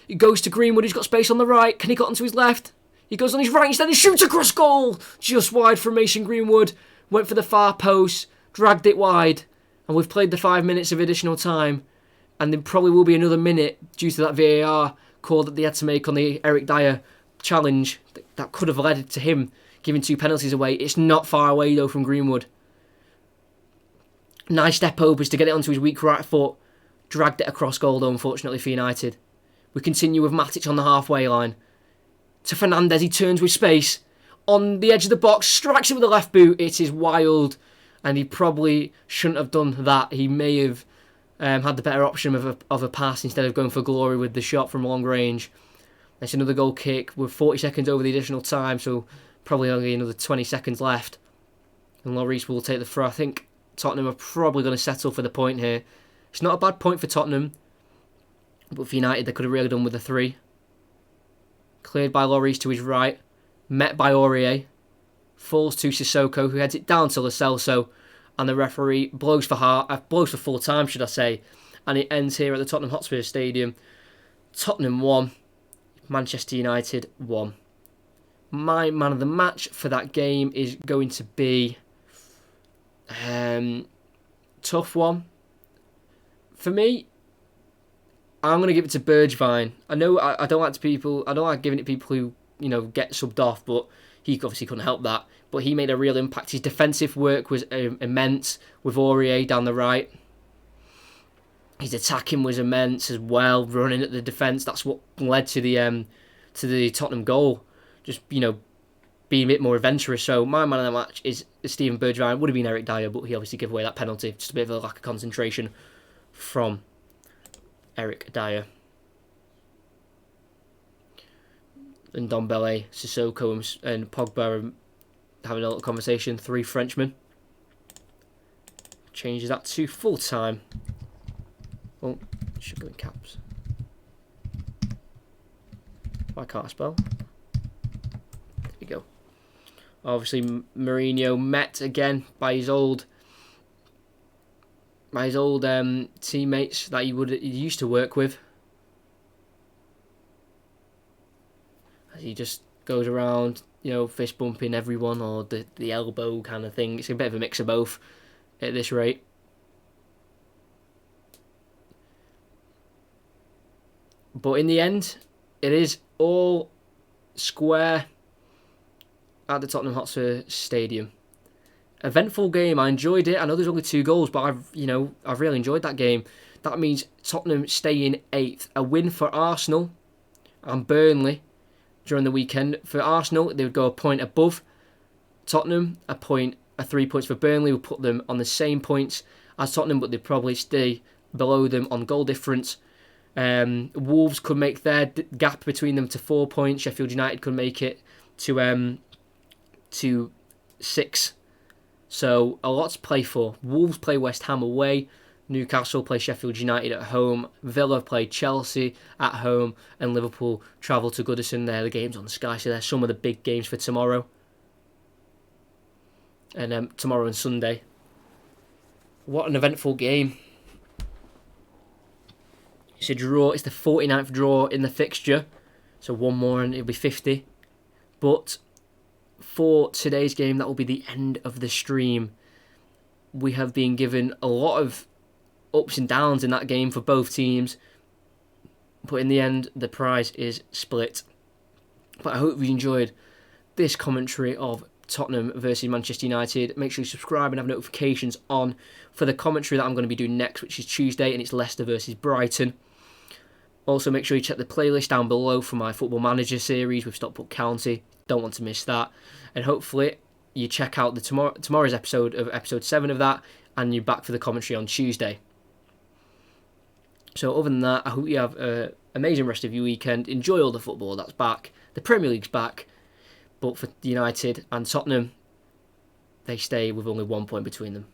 He goes to Greenwood. He's got space on the right. Can he get onto his left? He goes on his right instead and shoots across goal. Just wide from Mason Greenwood. Went for the far post. Dragged it wide. And we've played the 5 minutes of additional time. and there probably will be another minute due to that VAR call that they had to make on the Eric Dyer challenge that could have led to him giving 2 penalties away. It's not far away though from Greenwood. Nice step overs to get it onto his weak right foot. Dragged it across goal though, unfortunately for United. We continue with Matic on the halfway line. To Fernandes, he turns with space. On the edge of the box, strikes it with the left boot. It is wild. And he probably shouldn't have done that. He may have had the better option of a pass instead of going for glory with the shot from long range. That's another goal kick with 40 seconds over the additional time, so probably only another 20 seconds left. And Lloris will take the throw. I think Tottenham are probably going to settle for the point here. It's not a bad point for Tottenham, but for United they could have really done with a 3. Cleared by Lloris to his right, met by Aurier, falls to Sissoko, who heads it down to Lo Celso, and the referee blows for full time, should I say, and it ends here at the Tottenham Hotspur Stadium. Tottenham 1, Manchester United 1. My man of the match for that game is going to be tough one. For me, I'm going to give it to Bergwijn. I know I don't like giving it to people who, get subbed off, but he obviously couldn't help that. But he made a real impact. His defensive work was immense with Aurier down the right. His attacking was immense as well, running at the defence. That's what led to the Tottenham goal. Just, being a bit more adventurous. So my man of the match is Steven Bergwijn. Would have been Eric Dyer, but he obviously gave away that penalty. Just a bit of a lack of concentration from Eric Dyer. And Ndombele, Sissoko and Pogba are having a little conversation. 3 Frenchmen. Changes that to full time. Oh, should go in caps. Why can't I spell? There we go. Obviously, Mourinho met again by his old teammates that he used to work with. He just goes around, fist bumping everyone or the elbow kind of thing. It's a bit of a mix of both at this rate. But in the end, it is all square at the Tottenham Hotspur Stadium. Eventful game. I enjoyed it. I know there's only 2 goals, but I've really enjoyed that game. That means Tottenham stay in 8th. A win for Arsenal and Burnley during the weekend. For Arsenal, they would go a point above Tottenham. 3 points for Burnley would put them on the same points as Tottenham, but they'd probably stay below them on goal difference. Wolves could make their gap between them to 4 points. Sheffield United could make it to 6. So a lot to play for. Wolves play West Ham away. Newcastle play Sheffield United at home. Villa play Chelsea at home. And Liverpool travel to Goodison. The game's on Sky, so they're some of the big games for tomorrow. And tomorrow and Sunday. What an eventful game. It's a draw. It's the 49th draw in the fixture. So one more and it'll be 50. But for today's game, that will be the end of the stream. We have been given a lot of ups and downs in that game for both teams. But in the end, the prize is split. But I hope you enjoyed this commentary of Tottenham versus Manchester United. Make sure you subscribe and have notifications on for the commentary that I'm going to be doing next, which is Tuesday, and it's Leicester versus Brighton. Also, make sure you check the playlist down below for my Football Manager series with Stockport County. Don't want to miss that. And hopefully you check out the tomorrow's episode of episode 7 of that, and you're back for the commentary on Tuesday. So other than that, I hope you have an amazing rest of your weekend. Enjoy all the football that's back. The Premier League's back. But for United and Tottenham, they stay with only 1 point between them.